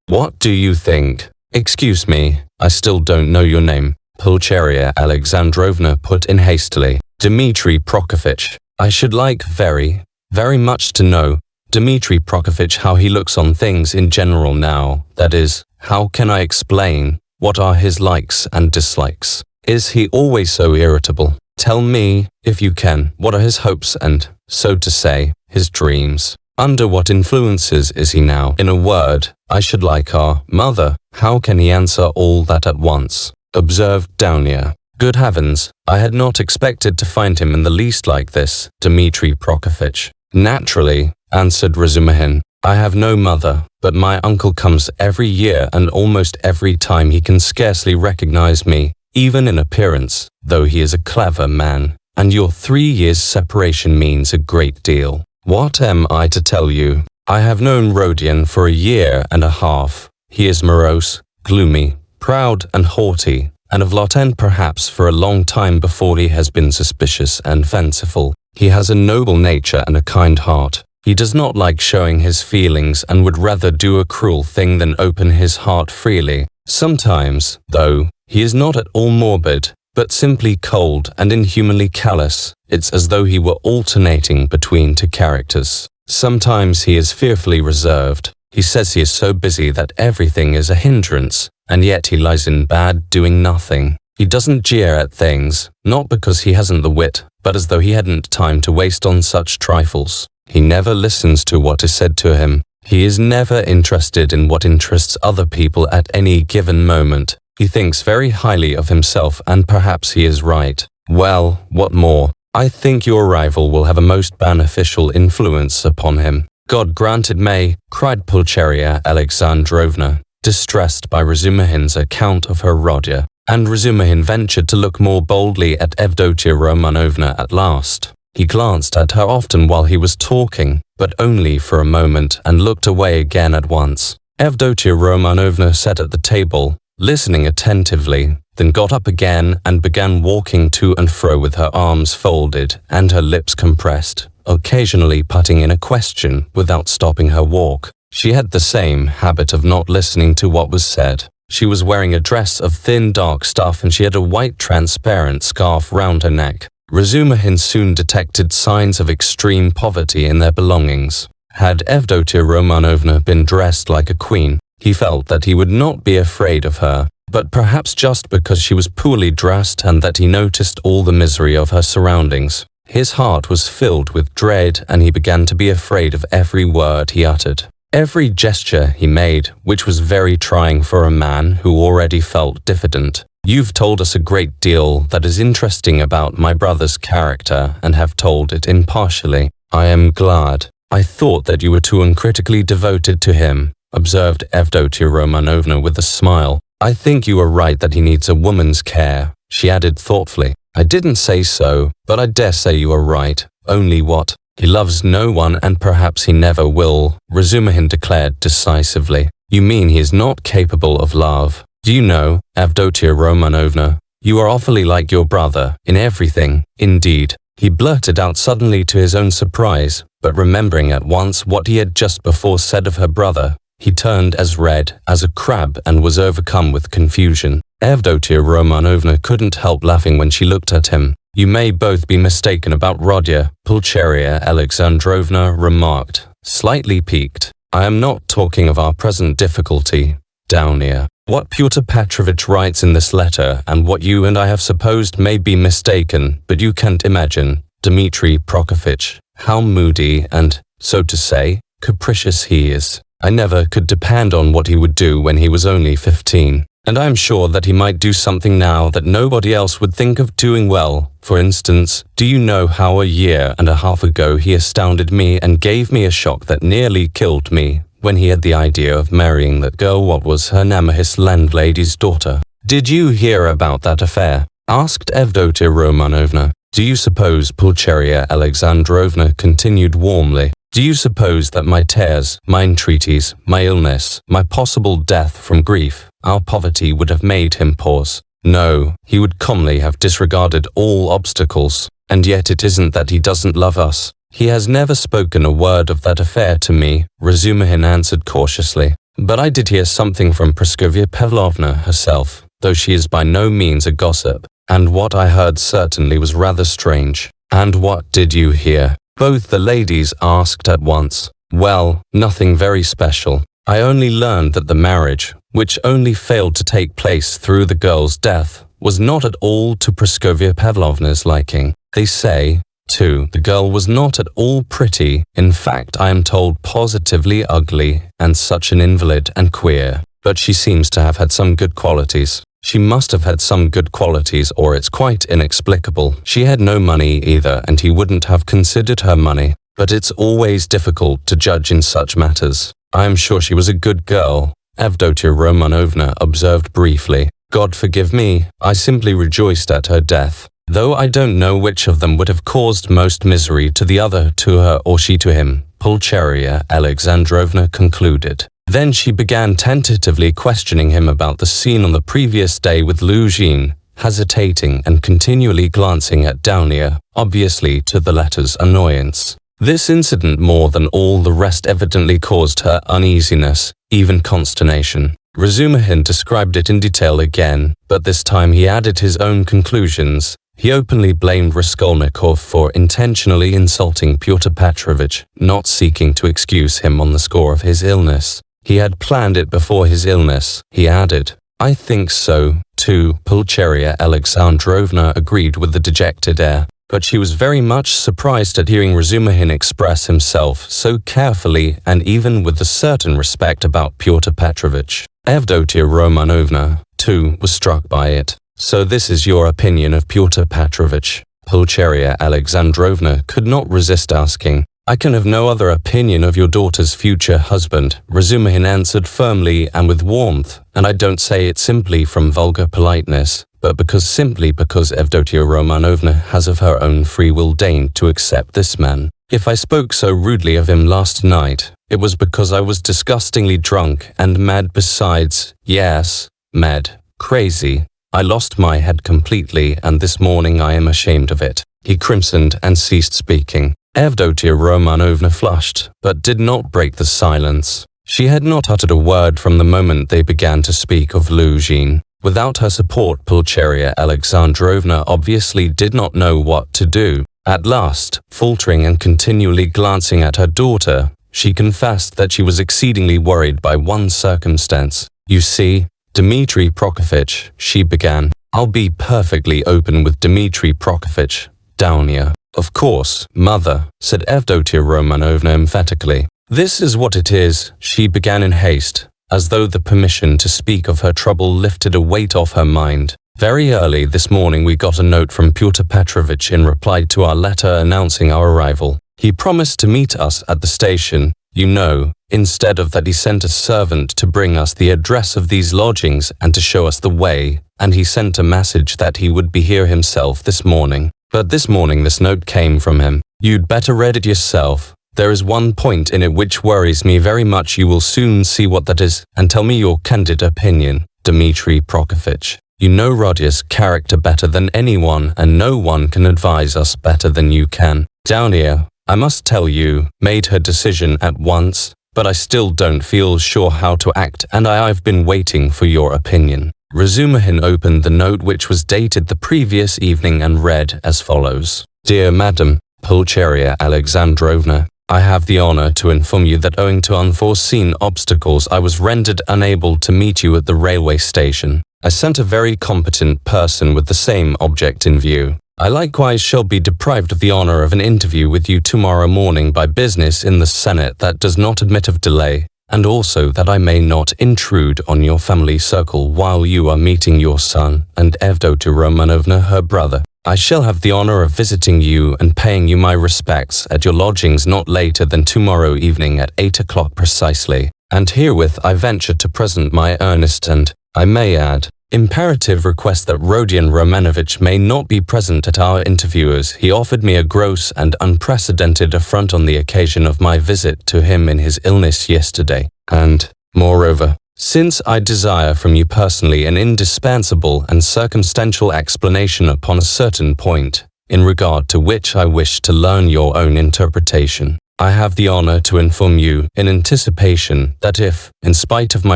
what do you think? Excuse me, I still don't know your name, Pulcheria Alexandrovna put in hastily. Dmitri Prokofitch. I should like very much to know, Dmitri Prokofitch, how he looks on things in general now. That is, how can I explain? What are his likes and dislikes? Is he always so irritable? Tell me, if you can, what are his hopes and, so to say, his dreams? Under what influences is he now? In a word, I should like our mother. How can he answer all that at once? Observed Downia. Good heavens, I had not expected to find him in the least like this, Dmitri Prokofitch. Naturally, answered Razumihin. I have no mother, but my uncle comes every year, and almost every time he can scarcely recognize me, even in appearance, though he is a clever man, and your 3 years' separation means a great deal. What am I to tell you? I have known Rodion for a year and a half. He is morose, gloomy, proud and haughty, and of Lotten perhaps for a long time before he has been suspicious and fanciful. He has a noble nature and a kind heart. He does not like showing his feelings and would rather do a cruel thing than open his heart freely. Sometimes, though, he is not at all morbid, but simply cold and inhumanly callous. It's as though he were alternating between two characters. Sometimes he is fearfully reserved. He says he is so busy that everything is a hindrance, and yet he lies in bed doing nothing. He doesn't jeer at things, not because he hasn't the wit, but as though he hadn't time to waste on such trifles. He never listens to what is said to him. He is never interested in what interests other people at any given moment. He thinks very highly of himself, and perhaps he is right. Well, what more? I think your arrival will have a most beneficial influence upon him. God grant it may, cried Pulcheria Alexandrovna, distressed by Razumihin's account of her Rodia, and Razumihin ventured to look more boldly at Avdotia Romanovna at last. He glanced at her often while he was talking, but only for a moment, and looked away again at once. Avdotia Romanovna sat at the table, listening attentively, then got up again and began walking to and fro with her arms folded and her lips compressed, occasionally putting in a question without stopping her walk. She had the same habit of not listening to what was said. She was wearing a dress of thin dark stuff, and she had a white transparent scarf round her neck. Razumihin soon detected signs of extreme poverty in their belongings. Had Avdotia Romanovna been dressed like a queen, he felt that he would not be afraid of her, but perhaps just because she was poorly dressed and that he noticed all the misery of her surroundings. His heart was filled with dread, and he began to be afraid of every word he uttered, every gesture he made, which was very trying for a man who already felt diffident. You've told us a great deal that is interesting about my brother's character, and have told it impartially. I am glad. I thought that you were too uncritically devoted to him, observed Avdotia Romanovna with a smile. I think you are right that he needs a woman's care, she added thoughtfully. I didn't say so, but I dare say you are right. Only what? He loves no one, and perhaps he never will, Razumihin declared decisively. You mean he is not capable of love? Do you know, Avdotia Romanovna, you are awfully like your brother, in everything, indeed, he blurted out suddenly to his own surprise, but remembering at once what he had just before said of her brother, he turned as red as a crab and was overcome with confusion. Avdotia Romanovna couldn't help laughing when she looked at him. You may both be mistaken about Rodia, Pulcheria Alexandrovna remarked, slightly piqued. I am not talking of our present difficulty, Downia. What Pyotr Petrovitch writes in this letter, and what you and I have supposed, may be mistaken, but you can't imagine, Dmitri Prokofitch, how moody and, so to say, capricious he is. I never could depend on what he would do when he was only 15, and I am sure that he might do something now that nobody else would think of doing well. For instance, do you know how a year and a half ago he astounded me and gave me a shock that nearly killed me, when he had the idea of marrying that girl, what was her name, his landlady's daughter? Did you hear about that affair? Asked Avdotia Romanovna. Do you suppose, Pulcheria Alexandrovna continued warmly, do you suppose that my tears, my entreaties, my illness, my possible death from grief, our poverty would have made him pause? No, he would calmly have disregarded all obstacles. And yet it isn't that he doesn't love us. "He has never spoken a word of that affair to me," Razumihin answered cautiously. "But I did hear something from Praskovya Pavlovna herself, though she is by no means a gossip, and what I heard certainly was rather strange." "And what did you hear?" both the ladies asked at once. "Well, nothing very special. I only learned that the marriage, which only failed to take place through the girl's death, was not at all to Praskovya Pavlovna's liking. They say, too, the girl was not at all pretty. In fact, I am told positively ugly, and such an invalid and queer. But she seems to have had some good qualities. She must have had some good qualities, or it's quite inexplicable. She had no money either, and he wouldn't have considered her money. But it's always difficult to judge in such matters. I am sure she was a good girl," Avdotia Romanovna observed briefly. "God forgive me, I simply rejoiced at her death, though I don't know which of them would have caused most misery to the other, to her or she to him," Pulcheria Alexandrovna concluded. Then she began tentatively questioning him about the scene on the previous day with Luzhin, hesitating and continually glancing at Daunia, obviously to the latter's annoyance. This incident more than all the rest evidently caused her uneasiness, even consternation. Razumihin described it in detail again, but this time he added his own conclusions. He openly blamed Raskolnikov for intentionally insulting Pyotr Petrovitch, not seeking to excuse him on the score of his illness. He had planned it before his illness, he added. "I think so, too," Pulcheria Alexandrovna agreed with a dejected air. But she was very much surprised at hearing Razumihin express himself so carefully and even with a certain respect about Pyotr Petrovitch. Avdotia Romanovna, too, was struck by it. "So this is your opinion of Pyotr Petrovitch?" Pulcheria Alexandrovna could not resist asking. "I can have no other opinion of your daughter's future husband," Razumihin answered firmly and with warmth, "and I don't say it simply from vulgar politeness, but simply because Avdotia Romanovna has of her own free will deigned to accept this man. If I spoke so rudely of him last night, it was because I was disgustingly drunk and mad besides. Yes, mad, crazy. I lost my head completely, and this morning I am ashamed of it." He crimsoned and ceased speaking. Avdotia Romanovna flushed, but did not break the silence. She had not uttered a word from the moment they began to speak of Luzhin. Without her support, Pulcheria Alexandrovna obviously did not know what to do. At last, faltering and continually glancing at her daughter, she confessed that she was exceedingly worried by one circumstance. "You see, Dmitri Prokofitch," she began. "I'll be perfectly open with Dmitri Prokofitch, Daunia." "Of course, mother," said Avdotia Romanovna emphatically. "This is what it is," she began in haste, as though the permission to speak of her trouble lifted a weight off her mind. "Very early this morning we got a note from Pyotr Petrovitch in reply to our letter announcing our arrival. He promised to meet us at the station. You know, instead of that he sent a servant to bring us the address of these lodgings and to show us the way, and he sent a message that he would be here himself this morning. But this morning this note came from him. You'd better read it yourself. There is one point in it which worries me very much. You will soon see what that is, and tell me your candid opinion. Dmitri Prokofitch. You know Rodia's character better than anyone, and no one can advise us better than you can. Daunia, I must tell you, made her decision at once, but I still don't feel sure how to act, and I've been waiting for your opinion." Razumihin opened the note, which was dated the previous evening, and read as follows. "Dear Madam, Pulcheria Alexandrovna, I have the honor to inform you that owing to unforeseen obstacles I was rendered unable to meet you at the railway station. I sent a very competent person with the same object in view. I likewise shall be deprived of the honor of an interview with you tomorrow morning by business in the Senate that does not admit of delay, and also that I may not intrude on your family circle while you are meeting your son and Avdotia Romanovna, her brother. I shall have the honor of visiting you and paying you my respects at your lodgings not later than tomorrow evening at 8 o'clock precisely. And herewith I venture to present my earnest and, I may add, imperative request that Rodion Romanovich may not be present at our interview, as he offered me a gross and unprecedented affront on the occasion of my visit to him in his illness yesterday. And, moreover, since I desire from you personally an indispensable and circumstantial explanation upon a certain point, in regard to which I wish to learn your own interpretation. I have the honor to inform you in anticipation that if, in spite of my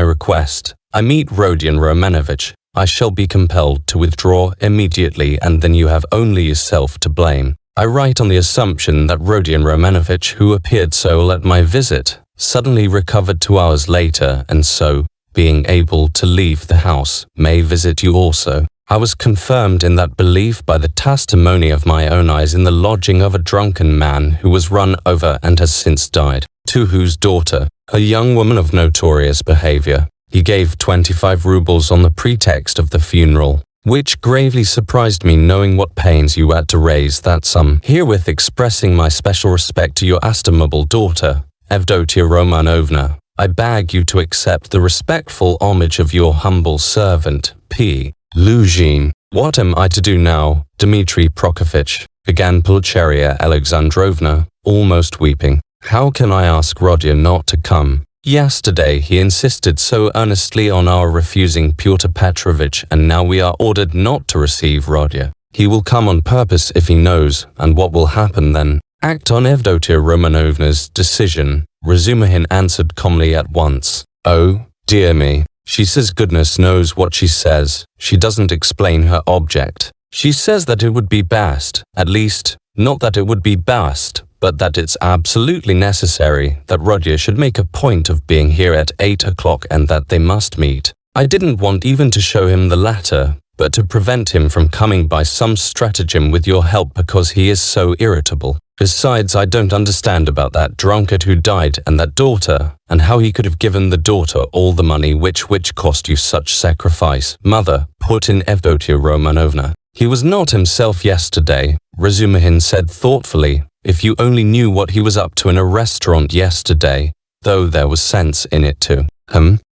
request, I meet Rodion Romanovich, I shall be compelled to withdraw immediately, and then you have only yourself to blame. I write on the assumption that Rodion Romanovich, who appeared so ill at my visit, suddenly recovered 2 hours later, and so, being able to leave the house, may visit you also. I was confirmed in that belief by the testimony of my own eyes in the lodging of a drunken man who was run over and has since died, to whose daughter, a young woman of notorious behavior, he gave 25 rubles on the pretext of the funeral, which gravely surprised me, knowing what pains you had to raise that sum. Herewith expressing my special respect to your estimable daughter, Evdotia Romanovna, I beg you to accept the respectful homage of your humble servant, P. Luzhin. What am I to do now, Dmitri Prokofitch? Began Pulcheria Alexandrovna, almost weeping. How can I ask Rodion not to come? Yesterday he insisted so earnestly on our refusing Pyotr Petrovitch, and now we are ordered not to receive Rodion. He will come on purpose if he knows, and what will happen then? Act on Evdotia Romanovna's decision, Razumihin answered calmly at once. Oh, dear me. She says goodness knows what she says. She doesn't explain her object. She says that it would be best, at least, not that it would be best, but that it's absolutely necessary that Rodion should make a point of being here at 8 o'clock and that they must meet. I didn't want even to show him the letter, but to prevent him from coming by some stratagem with your help because he is so irritable. Besides, I don't understand about that drunkard who died and that daughter, and how he could have given the daughter all the money which cost you such sacrifice. Mother, put in Evdotia Romanovna. He was not himself yesterday, Razumihin said thoughtfully. If you only knew what he was up to in a restaurant yesterday, though there was sense in it too.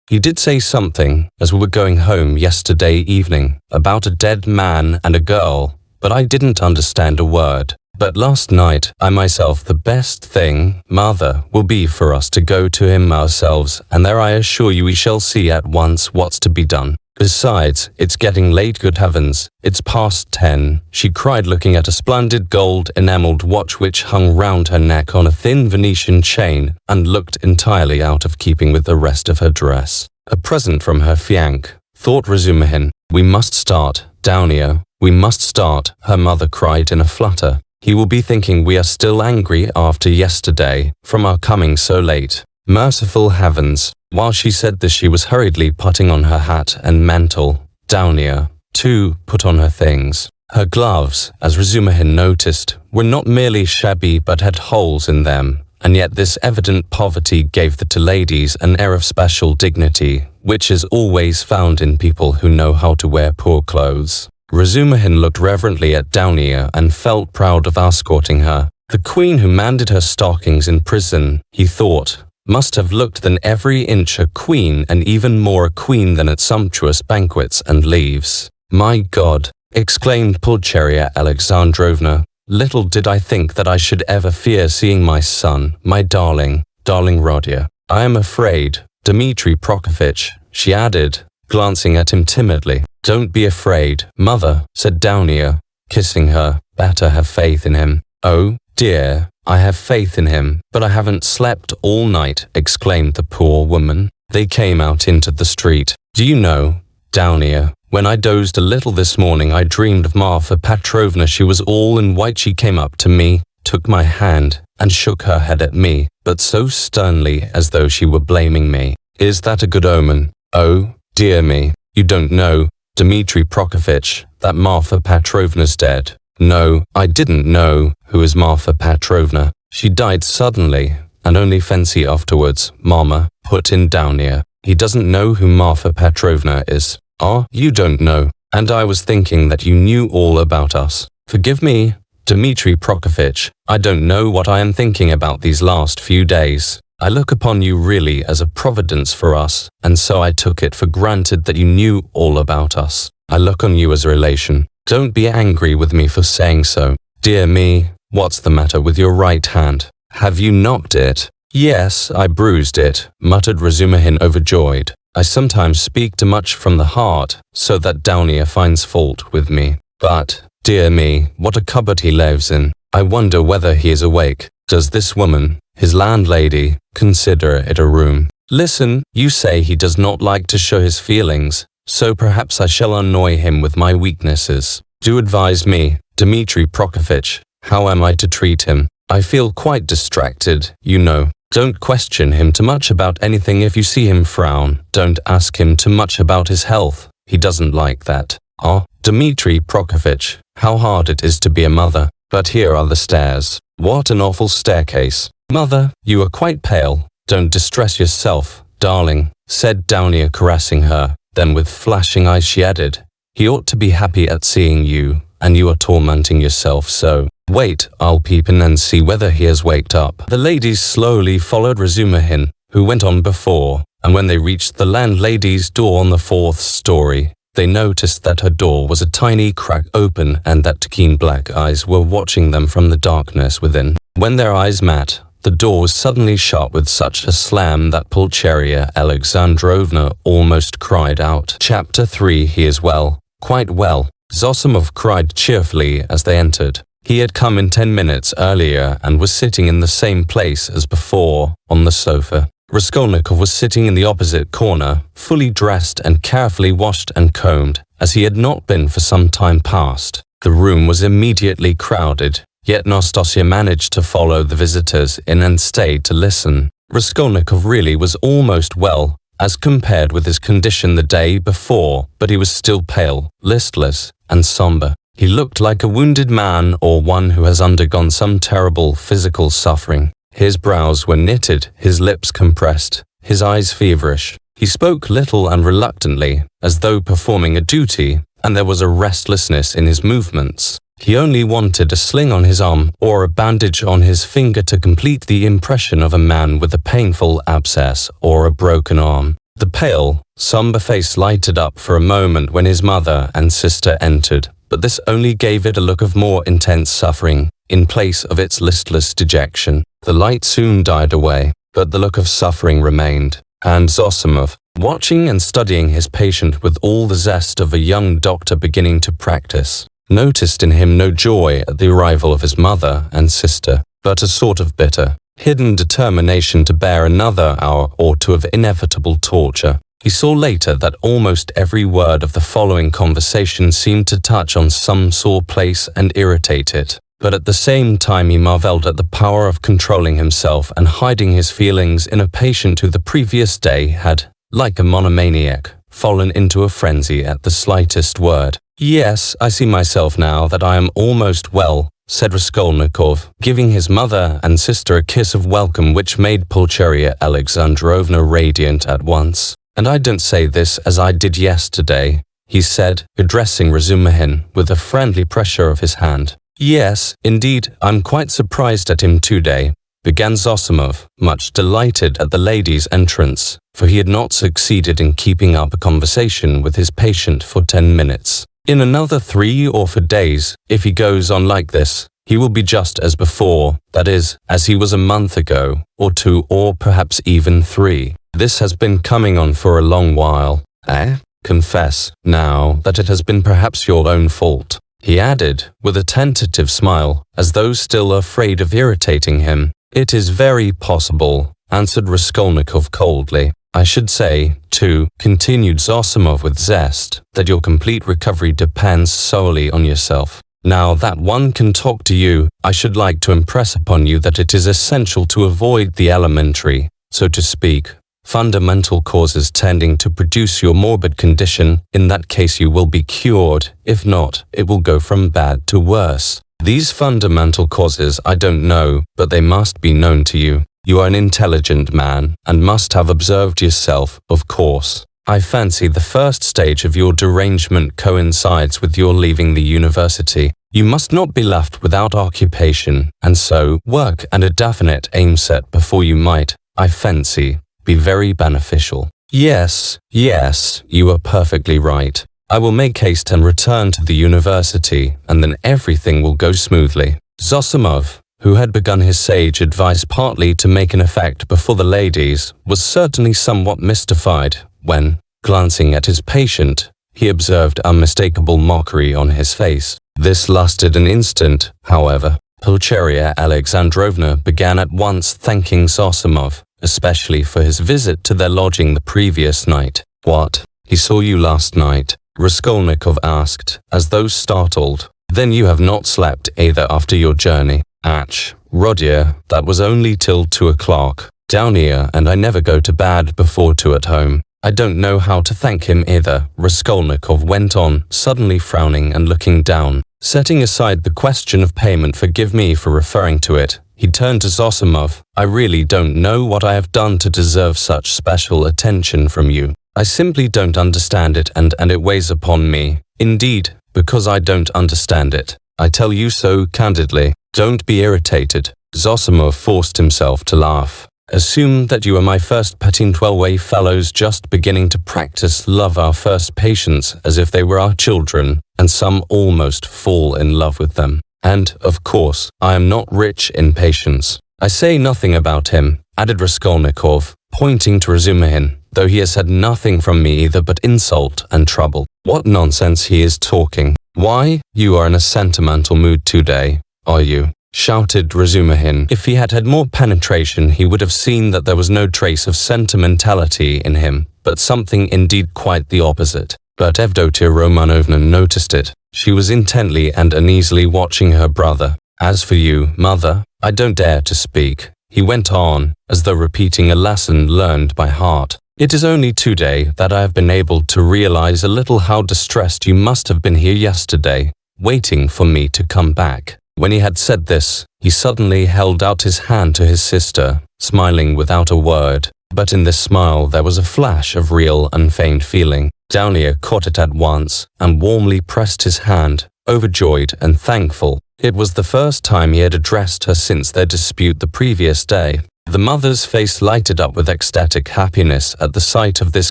He did say something, as we were going home yesterday evening, about a dead man and a girl, but I didn't understand a word. But last night, I myself, the best thing, Mother, will be for us to go to him ourselves, and there I assure you we shall see at once what's to be done. Besides, it's getting late, good heavens. It's past 10, she cried, looking at a splendid gold enameled watch which hung round her neck on a thin Venetian chain and looked entirely out of keeping with the rest of her dress. A present from her fiancé, thought Razumihin. We must start, Downio, we must start, her mother cried in a flutter. He will be thinking we are still angry after yesterday, from our coming so late. Merciful heavens! While she said this she was hurriedly putting on her hat and mantle. Downio, too, put on her things. Her gloves, as Razumihin noticed, were not merely shabby but had holes in them, and yet this evident poverty gave the two ladies an air of special dignity, which is always found in people who know how to wear poor clothes. Razumihin looked reverently at Downio and felt proud of escorting her. The queen who mended her stockings in prison, he thought, must have looked than every inch a queen, and even more a queen than at sumptuous banquets and leaves. My God, exclaimed Pulcheria Alexandrovna, little did I think that I should ever fear seeing my son, my darling Rodion. I am afraid, Dmitri Prokofitch, she added, glancing at him timidly. Don't be afraid, Mother, said Downio, kissing her. Better have faith in him. Oh, dear, I have faith in him, but I haven't slept all night, exclaimed the poor woman. They came out into the street. Do you know, Downio, when I dozed a little this morning I dreamed of Marfa Petrovna. She was all in white. She came up to me, took my hand, and shook her head at me, but so sternly as though she were blaming me. Is that a good omen? Oh, dear me, you don't know, Dmitri Prokofitch, that Marfa Petrovna's dead. No, I didn't know. Who is Marfa Petrovna? She died suddenly, and only fancy afterwards, Mama, put in Downio. He doesn't know who Marfa Petrovna is. Ah, you don't know, and I was thinking that you knew all about us. Forgive me, Dmitri Prokofitch, I don't know what I am thinking about these last few days. I look upon you really as a providence for us, and so I took it for granted that you knew all about us. I look on you as a relation. Don't be angry with me for saying so. Dear me, what's the matter with your right hand? Have you knocked it? Yes, I bruised it, muttered Razumihin overjoyed. I sometimes speak too much from the heart, so that Downio finds fault with me. But, dear me, what a cupboard he lives in. I wonder whether he is awake. Does this woman, his landlady, consider it a room? Listen, you say he does not like to show his feelings, so perhaps I shall annoy him with my weaknesses. Do advise me, Dmitri Prokofitch, how am I to treat him? I feel quite distracted, you know. Don't question him too much about anything if you see him frown. Don't ask him too much about his health. He doesn't like that. Ah, Dmitri Prokofitch, how hard it is to be a mother. But here are the stairs. What an awful staircase. Mother, you are quite pale. Don't distress yourself, darling, said Downia, caressing her. Then with flashing eyes she added, he ought to be happy at seeing you, and you are tormenting yourself so. Wait, I'll peep in and see whether he has waked up. The ladies slowly followed Razumihin, who went on before, and when they reached the landlady's door on the 4th story, they noticed that her door was a tiny crack open and that keen black eyes were watching them from the darkness within. When their eyes met, the door was suddenly shut with such a slam that Pulcheria Alexandrovna almost cried out. Chapter 3. He is well, quite well, Zosimov cried cheerfully as they entered. He had come in 10 minutes earlier and was sitting in the same place as before, on the sofa. Raskolnikov was sitting in the opposite corner, fully dressed and carefully washed and combed, as he had not been for some time past. The room was immediately crowded, yet Nastasia managed to follow the visitors in and stayed to listen. Raskolnikov really was almost well, as compared with his condition the day before, but he was still pale, listless, and somber. He looked like a wounded man or one who has undergone some terrible physical suffering. His brows were knitted, his lips compressed, his eyes feverish. He spoke little and reluctantly, as though performing a duty, and there was a restlessness in his movements. He only wanted a sling on his arm or a bandage on his finger to complete the impression of a man with a painful abscess or a broken arm. The pale, somber face lighted up for a moment when his mother and sister entered, but this only gave it a look of more intense suffering, in place of its listless dejection. The light soon died away, but the look of suffering remained, and Zosimov, watching and studying his patient with all the zest of a young doctor beginning to practice, noticed in him no joy at the arrival of his mother and sister, but a sort of bitter, hidden determination to bear another hour or two of inevitable torture. He saw later that almost every word of the following conversation seemed to touch on some sore place and irritate it, but at the same time he marveled at the power of controlling himself and hiding his feelings in a patient who the previous day had, like a monomaniac, fallen into a frenzy at the slightest word. Yes, I see myself now that I am almost well, said Raskolnikov, giving his mother and sister a kiss of welcome which made Pulcheria Alexandrovna radiant at once. And I don't say this as I did yesterday, he said, addressing Razumihin with a friendly pressure of his hand. Yes, indeed, I'm quite surprised at him today, began Zosimov, much delighted at the lady's entrance, for he had not succeeded in keeping up a conversation with his patient for 10 minutes. In another 3 or 4 days, if he goes on like this, he will be just as before, that is, as he was a month ago, or 2 or perhaps even 3. This has been coming on for a long while, eh? Confess, now, that it has been perhaps your own fault, he added, with a tentative smile, as though still afraid of irritating him. It is very possible, answered Raskolnikov coldly. I should say, too, continued Zosimov with zest, that your complete recovery depends solely on yourself. Now that one can talk to you, I should like to impress upon you that it is essential to avoid the elementary, so to speak, fundamental causes tending to produce your morbid condition. In that case you will be cured. If not, it will go from bad to worse. These fundamental causes I don't know, but they must be known to you. You are an intelligent man, and must have observed yourself, of course. I fancy the first stage of your derangement coincides with your leaving the university. You must not be left without occupation, and so work and a definite aim set before you might, I fancy, be very beneficial. Yes, you are perfectly right. I will make haste and return to the university, and then everything will go smoothly. Zosimov, who had begun his sage advice partly to make an effect before the ladies, was certainly somewhat mystified when, glancing at his patient, he observed unmistakable mockery on his face. This lasted an instant, however. Pulcheria Alexandrovna began at once thanking Zosimov, especially for his visit to their lodging the previous night. "What? He saw you last night?" Raskolnikov asked, as though startled. "Then you have not slept either after your journey." "Ach, Rodion, that was only till 2 o'clock. Down here, and I never go to bed before 2 at home. I don't know how to thank him either," Raskolnikov went on, suddenly frowning and looking down. Setting aside the question of payment, forgive me for referring to it, he turned to Zosimov. "I really don't know what I have done to deserve such special attention from you. I simply don't understand it, and it weighs upon me. Indeed, because I don't understand it. I tell you so candidly. Don't be irritated." Zosimov forced himself to laugh. "Assume that you are my first Patin 12 fellows just beginning to practice love our first patients as if they were our children, and some almost fall in love with them. And, of course, I am not rich in patience. I say nothing about him," added Raskolnikov, pointing to Razumihin, "though he has had nothing from me either but insult and trouble. What nonsense he is talking. Why, you are in a sentimental mood today, are you?" shouted Razumihin. If he had had more penetration, he would have seen that there was no trace of sentimentality in him, but something indeed quite the opposite. But Evdotia Romanovna noticed it. She was intently and uneasily watching her brother. "As for you, mother, I don't dare to speak," he went on, as though repeating a lesson learned by heart. "It is only today that I have been able to realize a little how distressed you must have been here yesterday, waiting for me to come back." When he had said this, he suddenly held out his hand to his sister, smiling without a word. But in this smile there was a flash of real unfeigned feeling. Downier caught it at once, and warmly pressed his hand, overjoyed and thankful. It was the first time he had addressed her since their dispute the previous day. The mother's face lighted up with ecstatic happiness at the sight of this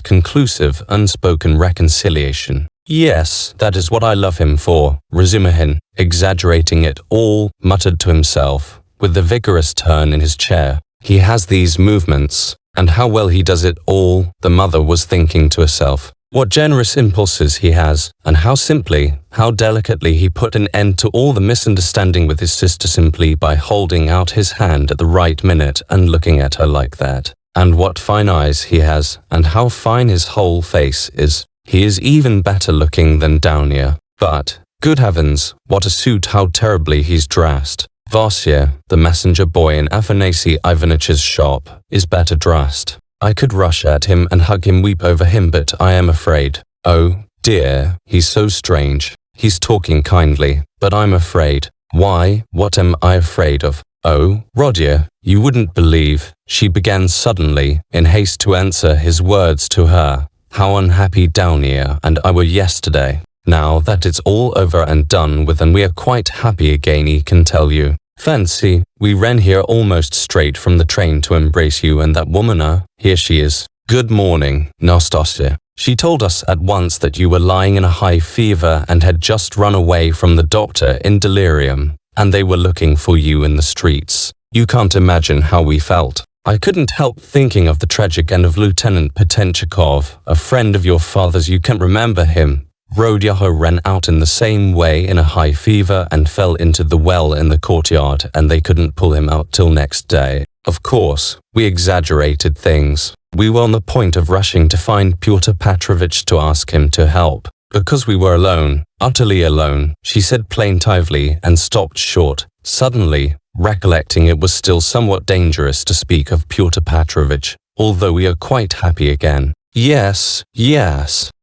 conclusive, unspoken reconciliation. "Yes, that is what I love him for," Razumihin, exaggerating it all, muttered to himself, with a vigorous turn in his chair. "He has these movements, and how well he does it all," the mother was thinking to herself. "What generous impulses he has, and how simply, how delicately he put an end to all the misunderstanding with his sister simply by holding out his hand at the right minute and looking at her like that. And what fine eyes he has, and how fine his whole face is. He is even better looking than Downier. But, good heavens, what a suit, how terribly he's dressed. Vasya, the messenger boy in Afanasy Ivanitch's shop, is better dressed. I could rush at him and hug him, weep over him, but I am afraid. Oh, dear, he's so strange. He's talking kindly, but I'm afraid. Why, what am I afraid of? Oh, Rodion, you wouldn't believe," she began suddenly, in haste to answer his words to her, "how unhappy Downier and I were yesterday. Now that it's all over and done with and we are quite happy again, I can tell you. Fancy, we ran here almost straight from the train to embrace you, and that woman, here she is. Good morning, Nastasya. She told us at once that you were lying in a high fever and had just run away from the doctor in delirium, and they were looking for you in the streets. You can't imagine how we felt. I couldn't help thinking of the tragic end of Lieutenant Petenchikov, a friend of your father's. You can't remember him. Rodion ran out in the same way in a high fever and fell into the well in the courtyard, and they couldn't pull him out till next day. Of course, we exaggerated things. We were on the point of rushing to find Pyotr Petrovitch to ask him to help. Because we were alone, utterly alone," she said plaintively, and stopped short, suddenly, recollecting it was still somewhat dangerous to speak of Pyotr Petrovitch, although we are quite happy again. Yes,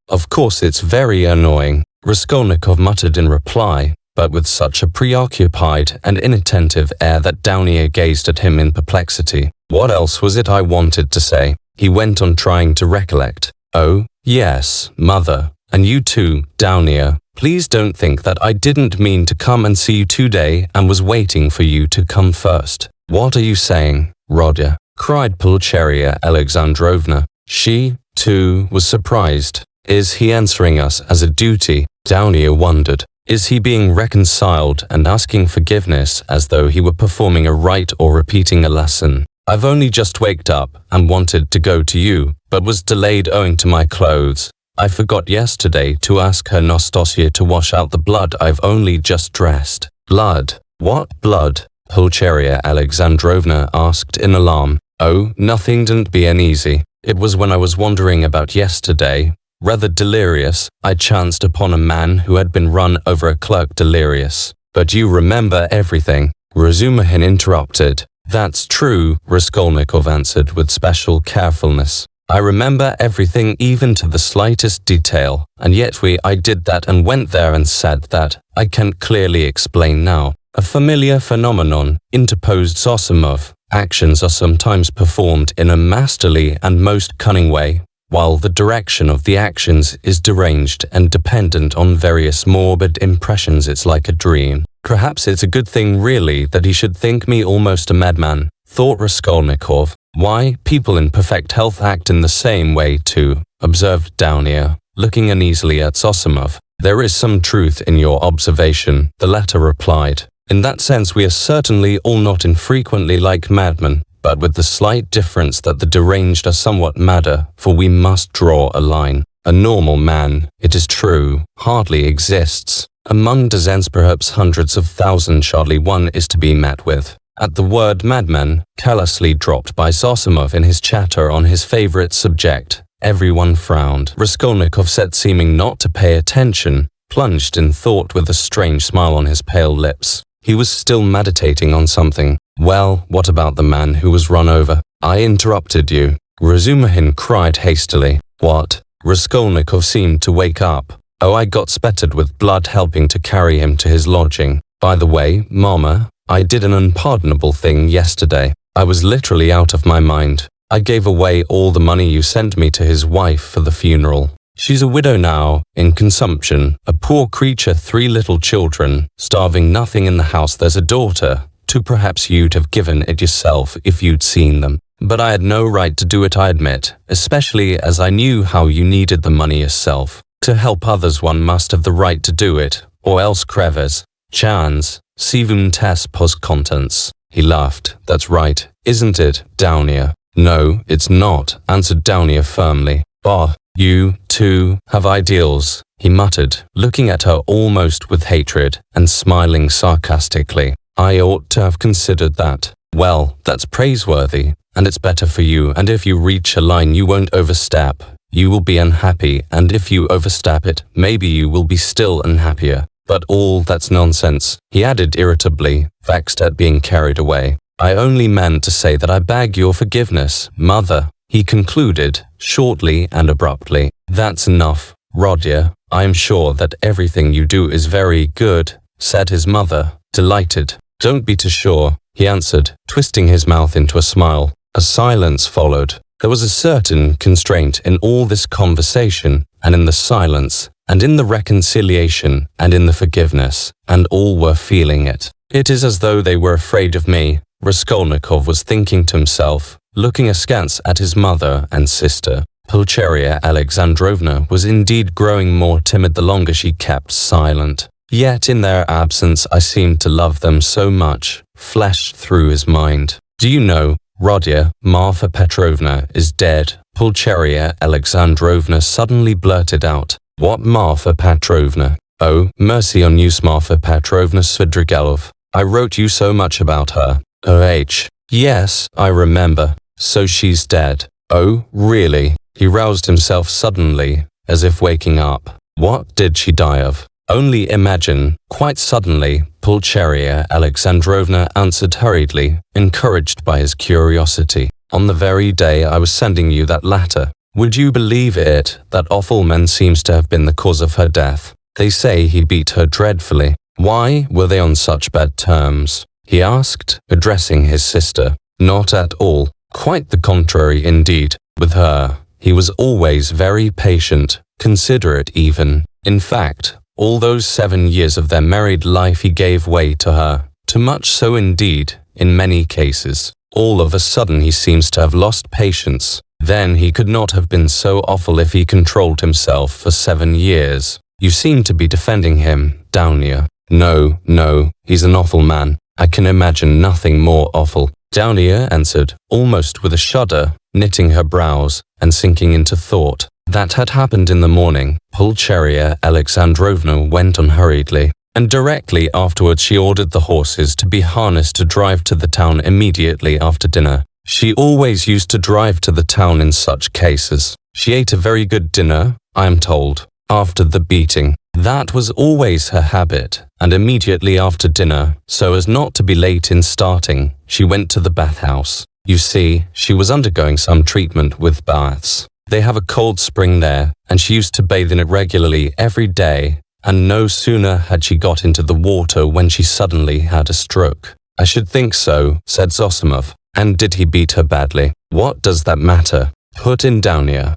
of course it's very annoying," Raskolnikov muttered in reply, but with such a preoccupied and inattentive air that Downier gazed at him in perplexity. "What else was it I wanted to say?" he went on, trying to recollect. "Oh, yes, mother, and you too, Downier. Please don't think that I didn't mean to come and see you today and was waiting for you to come first." "What are you saying, Rodion?" cried Pulcheria Alexandrovna. She, too, was surprised. Is he answering us as a duty? Downier wondered. Is he being reconciled and asking forgiveness as though he were performing a rite or repeating a lesson? "I've only just waked up and wanted to go to you, but was delayed owing to my clothes. I forgot yesterday to ask her Nastasia to wash out the blood I've only just dressed. Blood? What blood? Pulcheria Alexandrovna asked in alarm. Oh, nothing, don't be uneasy. It was when I was wandering about yesterday, rather delirious, I chanced upon a man who had been run over a clerk delirious. But you remember everything, Razumihin interrupted. That's true, Raskolnikov answered with special carefulness. I remember everything even to the slightest detail, and yet I did that and went there and said that. I can't clearly explain now. A familiar phenomenon, interposed Zosimov. Actions are sometimes performed in a masterly and most cunning way, while the direction of the actions is deranged and dependent on various morbid impressions. It's like a dream. Perhaps it's a good thing really that he should think me almost a madman, thought Raskolnikov. Why, people in perfect health act in the same way too, observed Downier, looking uneasily at Zosimov. There is some truth in your observation, the latter replied. In that sense we are certainly all not infrequently like madmen, but with the slight difference that the deranged are somewhat madder, for we must draw a line. A normal man, it is true, hardly exists. Among dozens, perhaps hundreds of thousands, hardly one is to be met with. At the word madman, carelessly dropped by Zosimov in his chatter on his favorite subject, everyone frowned. Raskolnikov sat seeming not to pay attention, plunged in thought with a strange smile on his pale lips. He was still meditating on something. Well, what about the man who was run over? I interrupted you. Razumihin cried hastily. What? Raskolnikov seemed to wake up. Oh, I got spattered with blood helping to carry him to his lodging. By the way, Mama, I did an unpardonable thing yesterday. I was literally out of my mind. I gave away all the money you sent me to his wife for the funeral. She's a widow now, in consumption, a poor creature, 3 little children, starving, nothing in the house. There's a daughter, 2. Perhaps you'd have given it yourself if you'd seen them. But I had no right to do it, I admit, especially as I knew how you needed the money yourself. To help others one must have the right to do it, or else creves, chance, sivum tes post contents. He laughed. That's right, isn't it, Downier? No, it's not, answered Downier firmly. Bah. You, too, have ideals, he muttered, looking at her almost with hatred and smiling sarcastically. I ought to have considered that. Well, that's praiseworthy, and it's better for you, and if you reach a line you won't overstep. You will be unhappy, and if you overstep it, maybe you will be still unhappier. But all that's nonsense, he added irritably, vexed at being carried away. I only meant to say that I beg your forgiveness, Mother. He concluded, shortly and abruptly. That's enough, Rodion. I am sure that everything you do is very good, said his mother, delighted. Don't be too sure, he answered, twisting his mouth into a smile. A silence followed. There was a certain constraint in all this conversation, and in the silence, and in the reconciliation, and in the forgiveness, and all were feeling it. It is as though they were afraid of me, Raskolnikov was thinking to himself, looking askance at his mother and sister. Pulcheria Alexandrovna was indeed growing more timid the longer she kept silent. Yet in their absence I seemed to love them so much, flashed through his mind. Do you know, Rodion, Marfa Petrovna is dead. Pulcheria Alexandrovna suddenly blurted out. What Marfa Petrovna? Oh, mercy on you, Marfa Petrovna Svidrigailov. I wrote you so much about her. O.H. Yes, I remember. So she's dead. Oh, really? He roused himself suddenly, as if waking up. What did she die of? Only imagine. Quite suddenly, Pulcheria Alexandrovna answered hurriedly, encouraged by his curiosity. On the very day I was sending you that letter. Would you believe it, that awful man seems to have been the cause of her death. They say he beat her dreadfully. Why were they on such bad terms? He asked, addressing his sister. Not at all. Quite the contrary indeed. With her, he was always very patient, considerate even. In fact, all those 7 years of their married life he gave way to her. Too much so indeed, in many cases. All of a sudden he seems to have lost patience. Then he could not have been so awful if he controlled himself for 7 years. You seem to be defending him, Downier. No, he's an awful man. I can imagine nothing more awful. Downier answered, almost with a shudder, knitting her brows and sinking into thought. that had happened in the morning, Pulcheria Alexandrovna went on hurriedly, and directly afterwards she ordered the horses to be harnessed to drive to the town immediately after dinner. She always used to drive to the town in such cases. She ate a very good dinner, I am told, after the beating. That was always her habit, and immediately after dinner, so as not to be late in starting, she went to the bathhouse. You see, she was undergoing some treatment with baths. They have a cold spring there, and she used to bathe in it regularly every day, and no sooner had she got into the water when she suddenly had a stroke. I should think so, said Zosimov. And did he beat her badly? What does that matter? Put in Downia.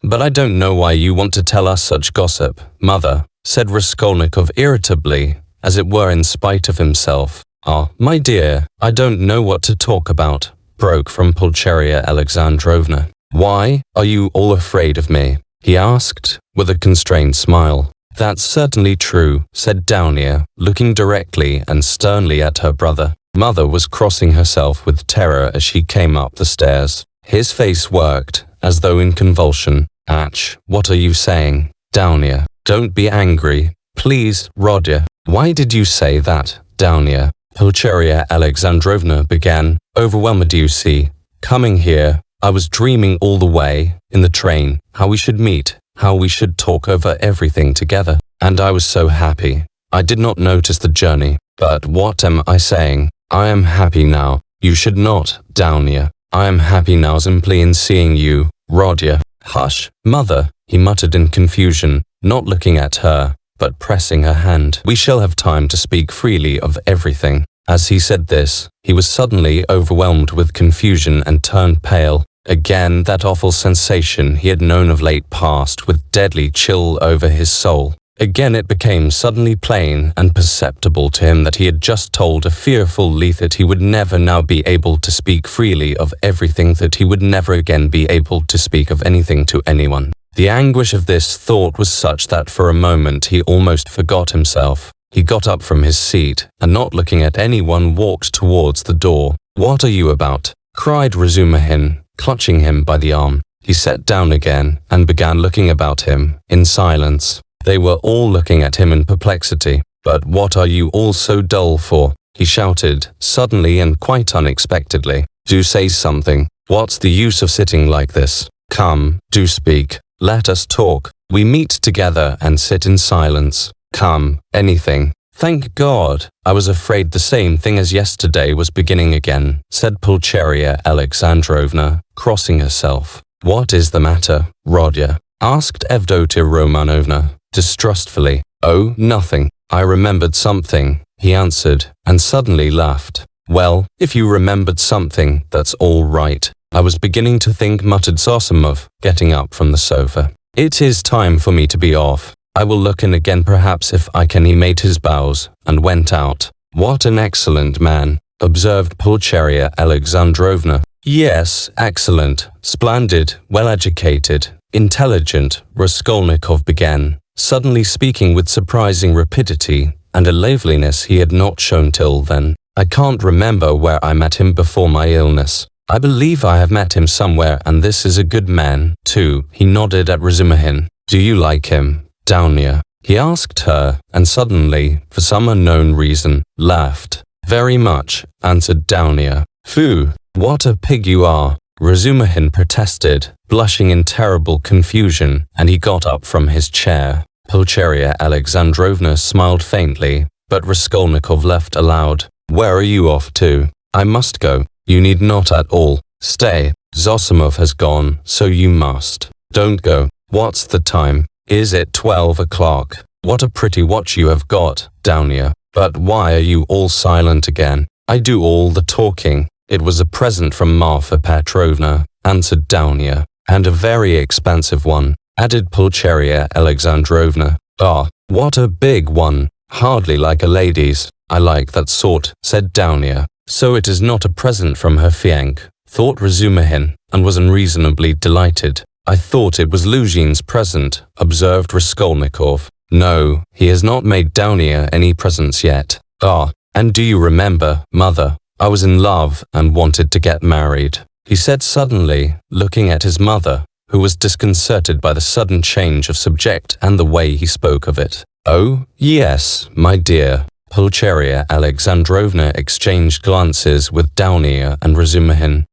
But I don't know why you want to tell us such gossip, mother, said Raskolnikov irritably, as it were in spite of himself. Ah, my dear, I don't know what to talk about, broke from Pulcheria Alexandrovna. Why are you all afraid of me? He asked, with a constrained smile. That's certainly true, said Downia, looking directly and sternly at her brother. Mother was crossing herself with terror as she came up the stairs. His face worked, as though in convulsion. Ach, what are you saying? Downia, don't be angry. Please, Rodya. Why did you say that, Downia? Pulcheria Alexandrovna began, overwhelmed. You see, coming here, I was dreaming all the way, in the train, how we should meet, how we should talk over everything together. And I was so happy. I did not notice the journey. But what am I saying? I am happy now. You should not, Downia. I am happy now simply in seeing you, Rodya. Hush, mother, he muttered in confusion, not looking at her, but pressing her hand. We shall have time to speak freely of everything. As he said this, he was suddenly overwhelmed with confusion and turned pale. Again that awful sensation he had known of late passed with deadly chill over his soul. Again it became suddenly plain and perceptible to him that he had just told a fearful lie, that he would never now be able to speak freely of everything, that he would never again be able to speak of anything to anyone. The anguish of this thought was such that for a moment he almost forgot himself. He got up from his seat, and not looking at anyone walked towards the door. What are you about? Cried Razumihin, clutching him by the arm. He sat down again and began looking about him, in silence. They were all looking at him in perplexity. But what are you all so dull for? He shouted, suddenly and quite unexpectedly. Do say something. What's the use of sitting like this? Come, do speak. Let us talk. We meet together and sit in silence. Come, anything. Thank God. I was afraid the same thing as yesterday was beginning again, said Pulcheria Alexandrovna, crossing herself. What is the matter, Rodya? Asked Evdotia Romanovna, distrustfully. Oh, nothing. I remembered something, he answered, and suddenly laughed. Well, if you remembered something, that's all right. I was beginning to think, muttered Zosimov, getting up from the sofa. It is time for me to be off. I will look in again perhaps if I can. He made his bows, and went out. What an excellent man, observed Pulcheria Alexandrovna. Yes, excellent, splendid, well-educated, intelligent, Raskolnikov began, suddenly speaking with surprising rapidity and a liveliness he had not shown till then. I can't remember where I met him before my illness. I believe I have met him somewhere, and this is a good man, too. He nodded at Razumihin. Do you like him, Downia? He asked her, and suddenly, for some unknown reason, laughed. Very much, answered Downia. Phoo, what a pig you are, Razumihin protested, blushing in terrible confusion, and he got up from his chair. Pulcheria Alexandrovna smiled faintly, but Raskolnikov laughed aloud. Where are you off to? I must go. You need not at all. Stay. Zosimov has gone, so you must. Don't go. What's the time? Is it 12 o'clock? What a pretty watch you have got, Downia. But why are you all silent again? I do all the talking. It was a present from Marfa Petrovna, answered Downia. And a very expensive one, added Pulcheria Alexandrovna. Ah, what a big one. Hardly like a lady's. I like that sort, said Downia. So it is not a present from her fiancé, thought Razumihin, and was unreasonably delighted. I thought it was Luzhin's present, observed Raskolnikov. No, he has not made Downia any presents yet. Ah, and do you remember, mother, I was in love and wanted to get married, he said suddenly, looking at his mother, who was disconcerted by the sudden change of subject and the way he spoke of it. "Oh, yes, my dear." Pulcheria Alexandrovna exchanged glances with Downia and Razumihin.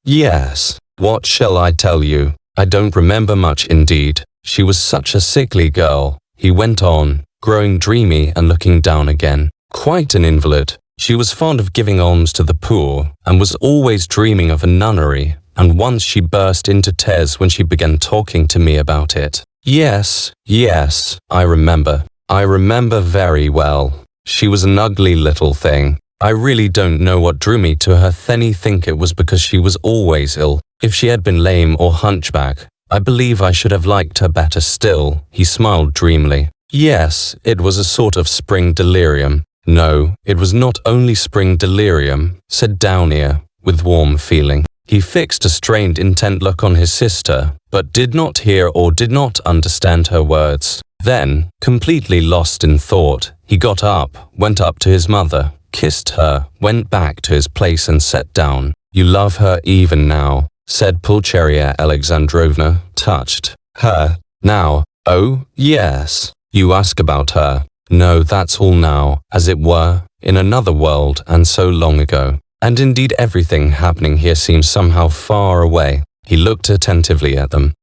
Yes. What shall I tell you? I don't remember much indeed. She was such a sickly girl," he went on, growing dreamy and looking down again. "Quite an invalid. She was fond of giving alms to the poor, and was always dreaming of a nunnery, and once she burst into tears when she began talking to me about it. Yes, I remember very well. She was an ugly little thing. I really don't know what drew me to her. Then think it was because she was always ill. If she had been lame or hunchback, I believe I should have liked her better still." He smiled dreamily. "Yes, it was a sort of spring delirium." "No, it was not only spring delirium," said Downia, with warm feeling. He fixed a strained, intent look on his sister, but did not hear or did not understand her words. Then, completely lost in thought, he got up, went up to his mother, kissed her, went back to his place and sat down. "You love her even now," said Pulcheria Alexandrovna, touched. "Her? Now? Oh, yes. You ask about her. No, that's all now, as it were, in another world and so long ago. And indeed everything happening here seems somehow far away." He looked attentively at them.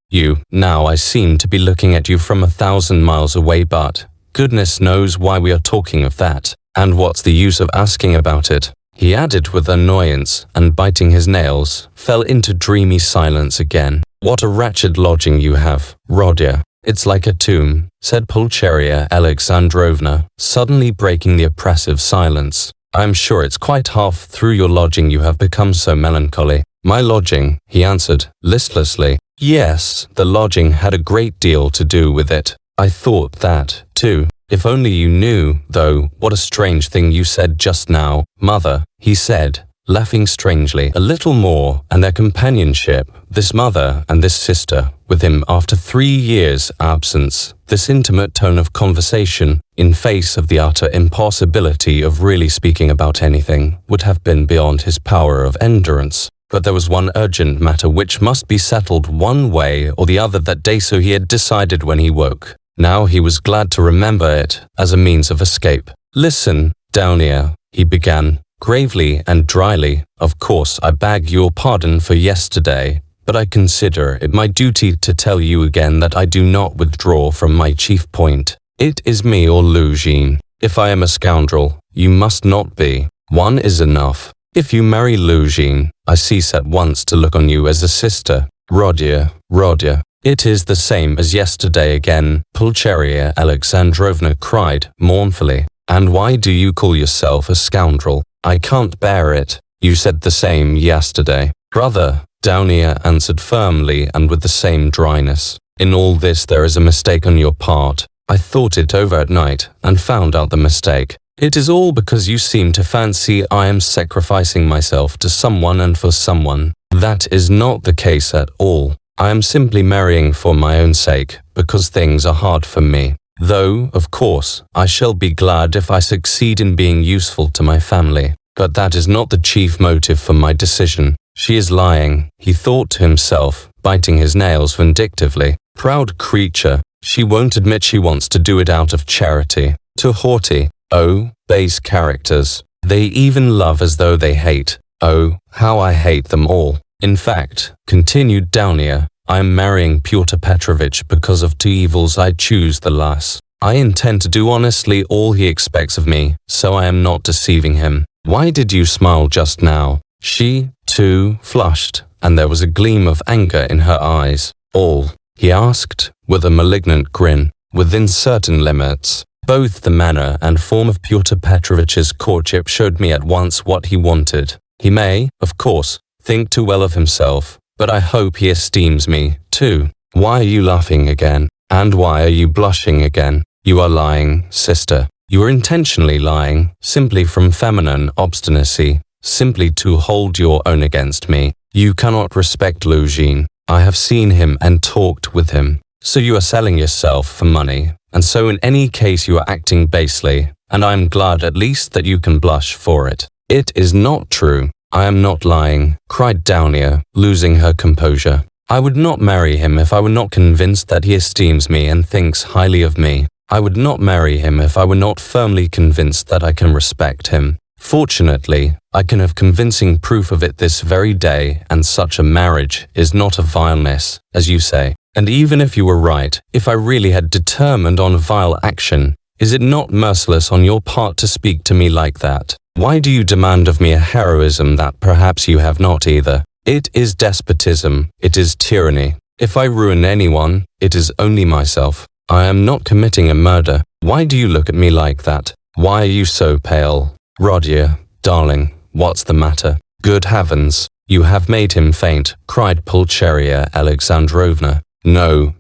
Now I seem to be looking at you from 1,000 miles away, but goodness knows why we are talking of that. And what's the use of asking about it?" He added with annoyance, and biting his nails, fell into dreamy silence again. "What a wretched lodging you have, Rodia. It's like a tomb," said Pulcheria Alexandrovna, suddenly breaking the oppressive silence. "I am sure it's quite half through your lodging you have become so melancholy." "My lodging," he answered, listlessly. "Yes, the lodging had a great deal to do with it. I thought that, too. If only you knew, though, what a strange thing you said just now, Mother," he said, laughing strangely. A little more, and their companionship, this mother and this sister, with him after 3 years' absence, this intimate tone of conversation, in face of the utter impossibility of really speaking about anything, would have been beyond his power of endurance. But there was one urgent matter which must be settled one way or the other that day, so he had decided when he woke. Now he was glad to remember it as a means of escape. "Listen, Downia," he began, gravely and dryly. "Of course I beg your pardon for yesterday, but I consider it my duty to tell you again that I do not withdraw from my chief point. It is me or Luzhin. If I am a scoundrel, you must not be. One is enough. If you marry Luzhin, I cease at once to look on you as a sister. Rodia. It is the same as yesterday again," Pulcheria Alexandrovna cried mournfully. "And why do you call yourself a scoundrel? I can't bear it. You said the same yesterday." "Brother," Downia answered firmly and with the same dryness, "in all this there is a mistake on your part. I thought it over at night and found out the mistake. It is all because you seem to fancy I am sacrificing myself to someone and for someone. That is not the case at all. I am simply marrying for my own sake, because things are hard for me. Though, of course, I shall be glad if I succeed in being useful to my family. But that is not the chief motive for my decision. She is lying," he thought to himself, biting his nails vindictively. "Proud creature. She won't admit she wants to do it out of charity. Too haughty. Oh, base characters. They even love as though they hate. Oh, how I hate them all. In fact," continued Downia, "I am marrying Pyotr Petrovitch because of two evils I choose the less. I intend to do honestly all he expects of me, so I am not deceiving him. Why did you smile just now?" She, too, flushed, and there was a gleam of anger in her eyes. "All?" he asked, with a malignant grin. "Within certain limits. Both the manner and form of Pyotr Petrovitch's courtship showed me at once what he wanted. He may, of course, think too well of himself, but I hope he esteems me, too. Why are you laughing again? And why are you blushing again? You are lying, sister. You are intentionally lying, simply from feminine obstinacy, simply to hold your own against me. You cannot respect Luzhin. I have seen him and talked with him. So you are selling yourself for money, and so in any case you are acting basely, and I am glad at least that you can blush for it." "It is not true. I am not lying," cried Downia, losing her composure. I would not marry him if I were not convinced that he esteems me and thinks highly of me. I would not marry him if I were not firmly convinced that I can respect him. Fortunately, I can have convincing proof of it this very day, and such a marriage is not a vileness, as you say. And even if you were right, if I really had determined on vile action, is it not merciless on your part to speak to me like that? Why do you demand of me a heroism that perhaps you have not either? It is despotism, it is tyranny. If I ruin anyone, it is only myself. I am not committing a murder. Why do you look at me like that? Why are you so pale? Rodion, darling, what's the matter? Good heavens, you have made him faint, cried Pulcheria Alexandrovna. No,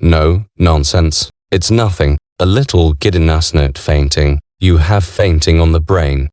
nonsense. It's nothing. A little giddiness fainting. You have fainting on the brain.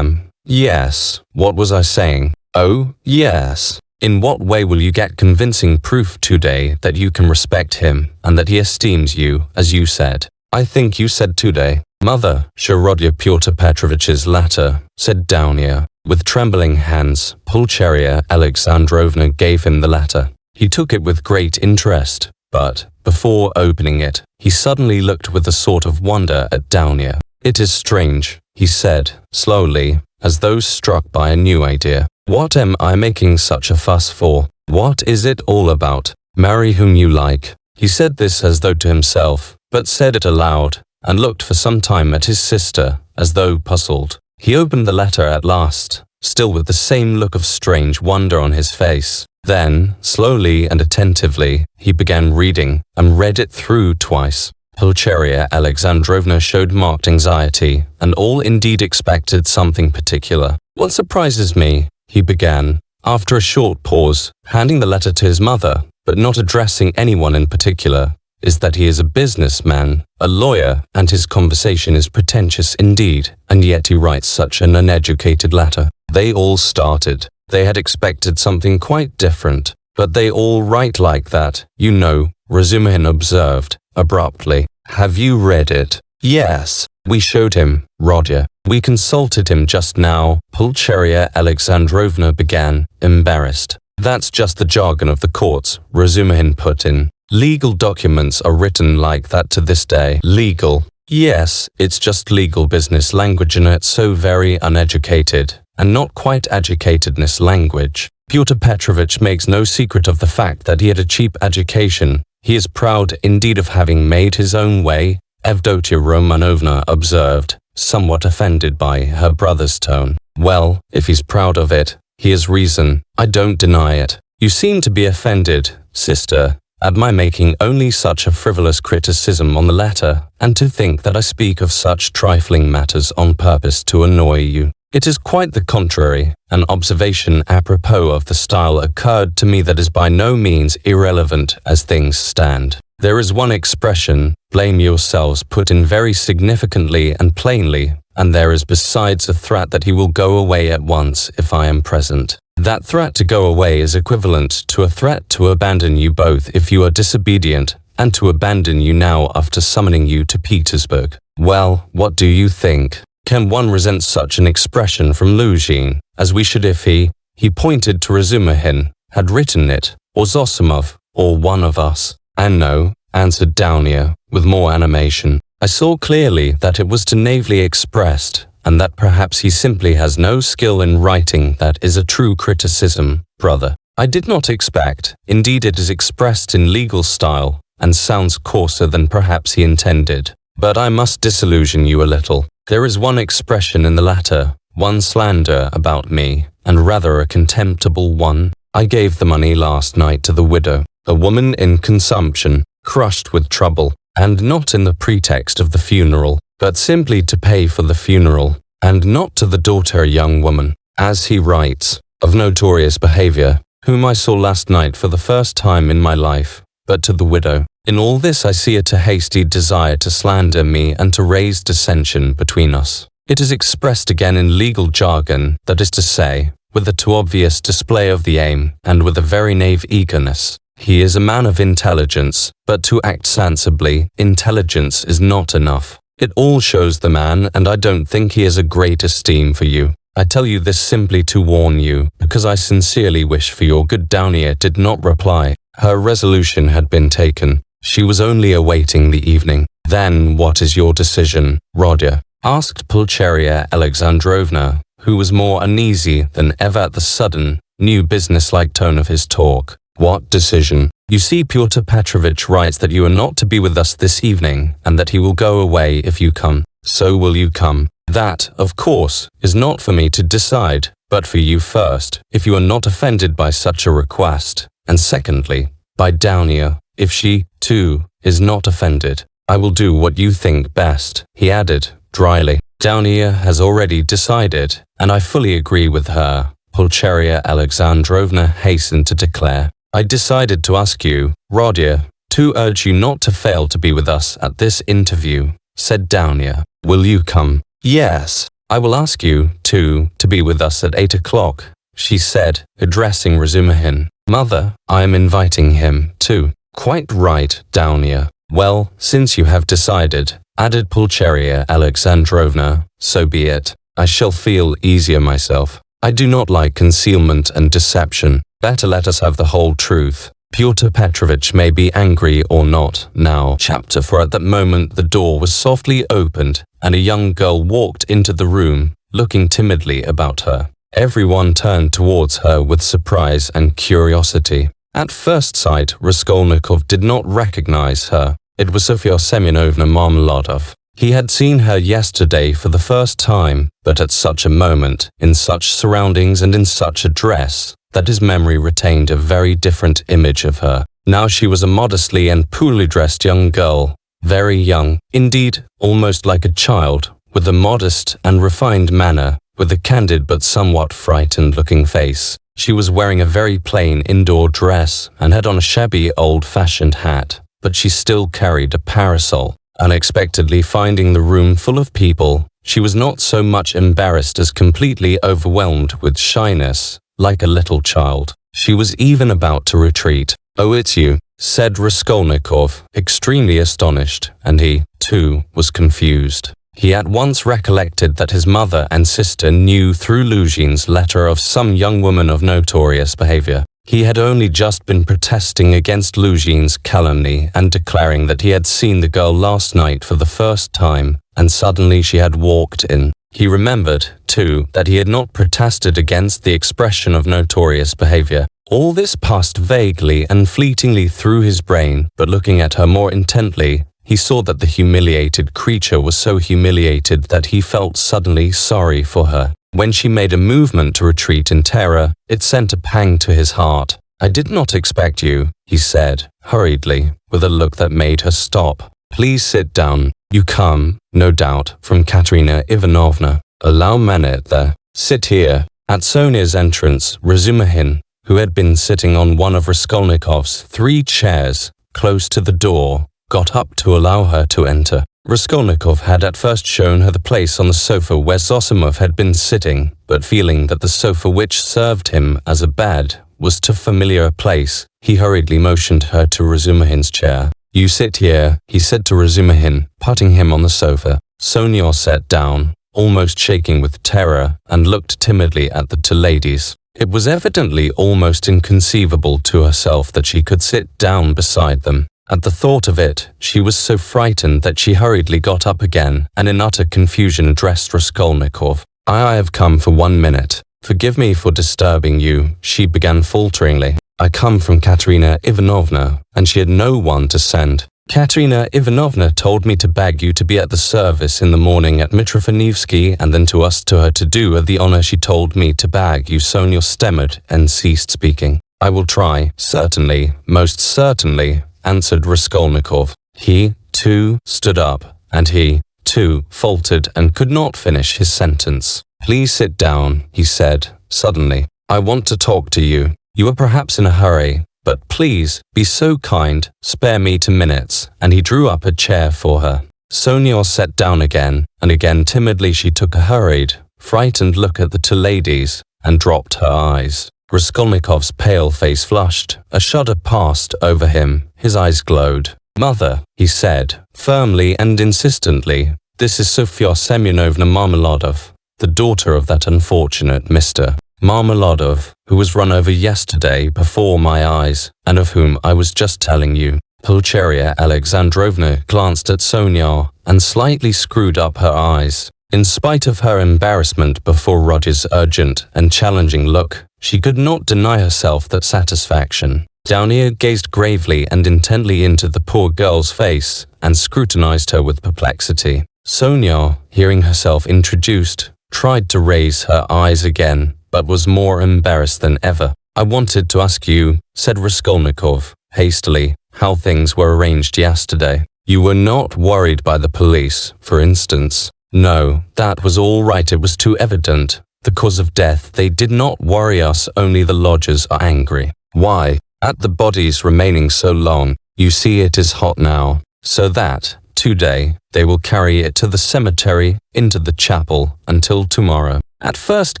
Yes. What was I saying? Oh, yes. In what way will you get convincing proof today that you can respect him and that he esteems you, as you said? I think you said today. Mother, Rodion Pyotr Petrovich's letter, said Dounia. With trembling hands, Pulcheria Alexandrovna gave him the letter. He took it with great interest, but, before opening it, he suddenly looked with a sort of wonder at Dounia. It is strange, he said, slowly, as though struck by a new idea. What am I making such a fuss for? What is it all about? Marry whom you like. He said this as though to himself, but said it aloud, and looked for some time at his sister, as though puzzled. He opened the letter at last, still with the same look of strange wonder on his face. Then, slowly and attentively, he began reading, and read it through twice. Pulcheria Alexandrovna showed marked anxiety, and all indeed expected something particular. What surprises me, he began, after a short pause, handing the letter to his mother, but not addressing anyone in particular, is that he is a businessman, a lawyer, and his conversation is pretentious indeed, and yet he writes such an uneducated letter. They all started. They had expected something quite different, but they all write like that, you know, Razumihin observed, abruptly. Have you read it? Yes. We showed him, Rodion. We consulted him just now, Pulcheria Alexandrovna began, embarrassed. That's just the jargon of the courts, Razumihin put in. Legal documents are written like that to this day. Legal. Yes, it's just legal business language and it's so very uneducated, and not quite educatedness language. Pyotr Petrovich makes no secret of the fact that he had a cheap education. He is proud indeed of having made his own way, Avdotia Romanovna observed, somewhat offended by her brother's tone. Well, if he's proud of it, he has reason. I don't deny it. You seem to be offended, sister, at my making only such a frivolous criticism on the letter, and to think that I speak of such trifling matters on purpose to annoy you. It is quite the contrary. An observation apropos of the style occurred to me that is by no means irrelevant as things stand. There is one expression, blame yourselves, put in very significantly and plainly, and there is besides a threat that he will go away at once if I am present. That threat to go away is equivalent to a threat to abandon you both if you are disobedient, and to abandon you now after summoning you to Petersburg. Well, what do you think? Can one resent such an expression from Luzhin, as we should if he pointed to Razumihin, had written it, or Zosimov, or one of us? And no, answered Dounia, with more animation. I saw clearly that it was too naively expressed, and that perhaps he simply has no skill in writing that is a true criticism, brother. I did not expect, indeed it is expressed in legal style, and sounds coarser than perhaps he intended. But I must disillusion you a little. There is one expression in the letter, one slander about me, and rather a contemptible one. I gave the money last night to the widow, a woman in consumption, crushed with trouble, and not in the pretext of the funeral, but simply to pay for the funeral, and not to the daughter, a young woman, as he writes, of notorious behavior, whom I saw last night for the first time in my life, but to the widow. In all this I see it a hasty desire to slander me and to raise dissension between us. It is expressed again in legal jargon, that is to say, with a too obvious display of the aim, and with a very naive eagerness. He is a man of intelligence, but to act sensibly, intelligence is not enough. It all shows the man, and I don't think he has a great esteem for you. I tell you this simply to warn you, because I sincerely wish for your good. Dounia did not reply. Her resolution had been taken. She was only awaiting the evening. "Then what is your decision, Rodion?" asked Pulcheria Alexandrovna, who was more uneasy than ever at the sudden, new businesslike tone of his talk. "What decision? You see, Pyotr Petrovitch writes that you are not to be with us this evening, and that he will go away if you come. So will you come? That, of course, is not for me to decide, but for you first, if you are not offended by such a request, and secondly, by Downia, if she, too, is not offended. I will do what you think best," he added, dryly. "Downia has already decided, and I fully agree with her," Pulcheria Alexandrovna hastened to declare. "I decided to ask you, Rodion, to urge you not to fail to be with us at this interview," said Downia. "Will you come?" "Yes, I will ask you, too, to be with us at 8 o'clock, she said, addressing Razumihin. "Mother, I am inviting him, too." "Quite right, Downia. Well, since you have decided," added Pulcheria Alexandrovna, "so be it. I shall feel easier myself. I do not like concealment and deception. Better let us have the whole truth. Pyotr Petrovitch may be angry or not now." Chapter 4. At that moment the door was softly opened, and a young girl walked into the room, looking timidly about her. Everyone turned towards her with surprise and curiosity. At first sight, Raskolnikov did not recognize her. It was Sofya Semyonovna Marmeladov. He had seen her yesterday for the first time, but at such a moment, in such surroundings and in such a dress, that his memory retained a very different image of her. Now she was a modestly and poorly dressed young girl, very young, indeed, almost like a child, with a modest and refined manner, with a candid but somewhat frightened-looking face. She was wearing a very plain indoor dress and had on a shabby old-fashioned hat, but she still carried a parasol. Unexpectedly finding the room full of people, she was not so much embarrassed as completely overwhelmed with shyness, like a little child. She was even about to retreat. "Oh, it's you," said Raskolnikov, extremely astonished, and he, too, was confused. He at once recollected that his mother and sister knew through Luzhin's letter of some young woman of notorious behavior. He had only just been protesting against Luzhin's calumny and declaring that he had seen the girl last night for the first time, and suddenly she had walked in. He remembered, too, that he had not protested against the expression of notorious behavior. All this passed vaguely and fleetingly through his brain, but looking at her more intently, he saw that the humiliated creature was so humiliated that he felt suddenly sorry for her. When she made a movement to retreat in terror, it sent a pang to his heart. "I did not expect you," he said, hurriedly, with a look that made her stop. "Please sit down. You come, no doubt, from Katerina Ivanovna. Allow minute there. Sit here." At Sonia's entrance, Razumihin, who had been sitting on one of Raskolnikov's 3 chairs, close to the door, got up to allow her to enter. Raskolnikov had at first shown her the place on the sofa where Zosimov had been sitting, but feeling that the sofa which served him as a bed was too familiar a place, he hurriedly motioned her to Razumihin's chair. "You sit here," he said to Razumihin, patting him on the sofa. Sonia sat down, almost shaking with terror, and looked timidly at the 2 ladies. It was evidently almost inconceivable to herself that she could sit down beside them. At the thought of it, she was so frightened that she hurriedly got up again and in utter confusion addressed Raskolnikov. I have come for 1 minute. Forgive me for disturbing you," she began falteringly. "I come from Katerina Ivanovna, and she had no one to send. Katerina Ivanovna told me to beg you to be at the service in the morning at Mitrofanivsky, and then to ask to her to do her the honor she told me to beg you." Sonia stammered and ceased speaking. "I will try, certainly, most certainly," answered Raskolnikov. He, too, stood up, and he, too, faltered and could not finish his sentence. "Please sit down," he said, suddenly. "I want to talk to you. You are perhaps in a hurry, but please, be so kind, spare me 2 minutes," and he drew up a chair for her. Sonia sat down again, and again timidly she took a hurried, frightened look at the 2 ladies, and dropped her eyes. Raskolnikov's pale face flushed, a shudder passed over him, his eyes glowed. "Mother," he said, firmly and insistently, "this is Sofya Semyonovna Marmeladov, the daughter of that unfortunate Mr. Marmeladov, who was run over yesterday before my eyes, and of whom I was just telling you." Pulcheria Alexandrovna glanced at Sonia and slightly screwed up her eyes. In spite of her embarrassment before Roger's urgent and challenging look, she could not deny herself that satisfaction. Downia gazed gravely and intently into the poor girl's face and scrutinized her with perplexity. Sonia, hearing herself introduced, tried to raise her eyes again, but was more embarrassed than ever. "I wanted to ask you," said Raskolnikov, hastily, "how things were arranged yesterday. You were not worried by the police, for instance." "No, that was all right. It was too evident. The cause of death, they did not worry us, only the lodgers are angry." "Why?" "At the body's remaining so long. You see it is hot now. So that, today, they will carry it to the cemetery, into the chapel, until tomorrow." At first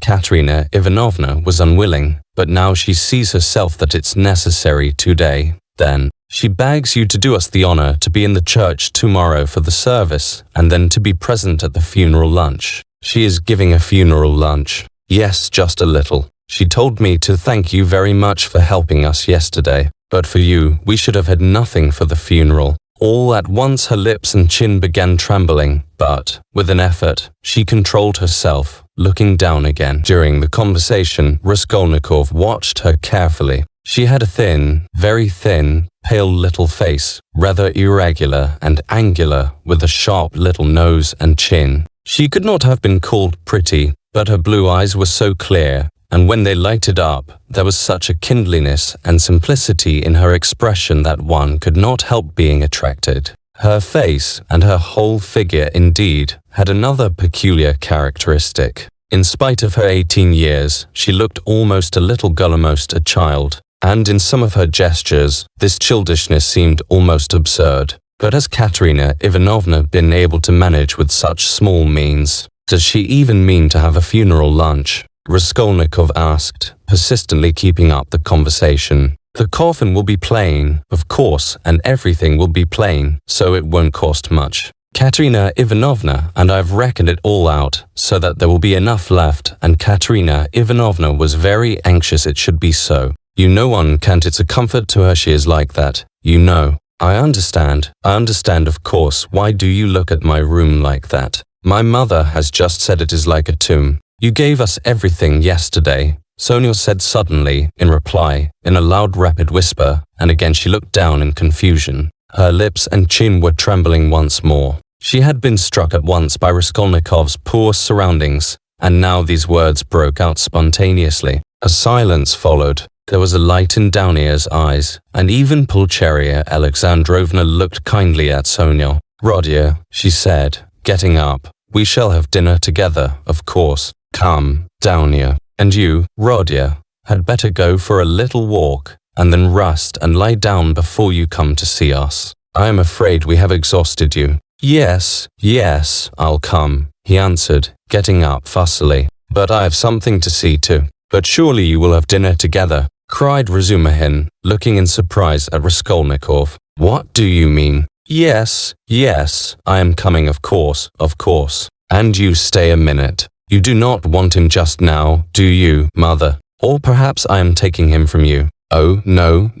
Katerina Ivanovna was unwilling, but now she sees herself that it's necessary today. Then, "She begs you to do us the honor to be in the church tomorrow for the service, and then to be present at the funeral lunch." "She is giving a funeral lunch?" "Yes, just a little. She told me to thank you very much for helping us yesterday. But for you, we should have had nothing for the funeral." All at once her lips and chin began trembling, but, with an effort, she controlled herself, looking down again. During the conversation, Raskolnikov watched her carefully. She had a thin, very thin, pale little face, rather irregular and angular, with a sharp little nose and chin. She could not have been called pretty, but her blue eyes were so clear, and when they lighted up, there was such a kindliness and simplicity in her expression that one could not help being attracted. Her face, and her whole figure indeed, had another peculiar characteristic. In spite of her 18 years, she looked almost a little girl, almost a child, and in some of her gestures, this childishness seemed almost absurd. But has Katerina Ivanovna been able to manage with such small means? Does she even mean to have a funeral lunch? Raskolnikov asked, persistently keeping up the conversation. "The coffin will be plain, of course, and everything will be plain, so it won't cost much. Katerina Ivanovna and I've reckoned it all out, so that there will be enough left, and Katerina Ivanovna was very anxious it should be so. You know one can't, it's a comfort to her she is like that, you know." I understand of course. Why do you look at my room like that? My mother has just said it is like a tomb. You gave us everything yesterday," Sonia said suddenly, in reply, in a loud rapid whisper, and again she looked down in confusion. Her lips and chin were trembling once more. She had been struck at once by Raskolnikov's poor surroundings, and now these words broke out spontaneously. A silence followed. There was a light in Downia's eyes, and even Pulcheria Alexandrovna looked kindly at Sonia. "Rodia," she said, getting up, "we shall have dinner together, of course. Come, Downia. And you, Rodia, had better go for a little walk, and then rest and lie down before you come to see us. I am afraid we have exhausted you." Yes, I'll come," he answered, getting up fussily. "But I have something to see to." "But surely you will have dinner together," cried Razumihin, looking in surprise at Raskolnikov. "What do you mean?" Yes, I am coming, of course. And you stay a minute. You do not want him just now, do you, mother? Or perhaps I am taking him from you." "Oh, no.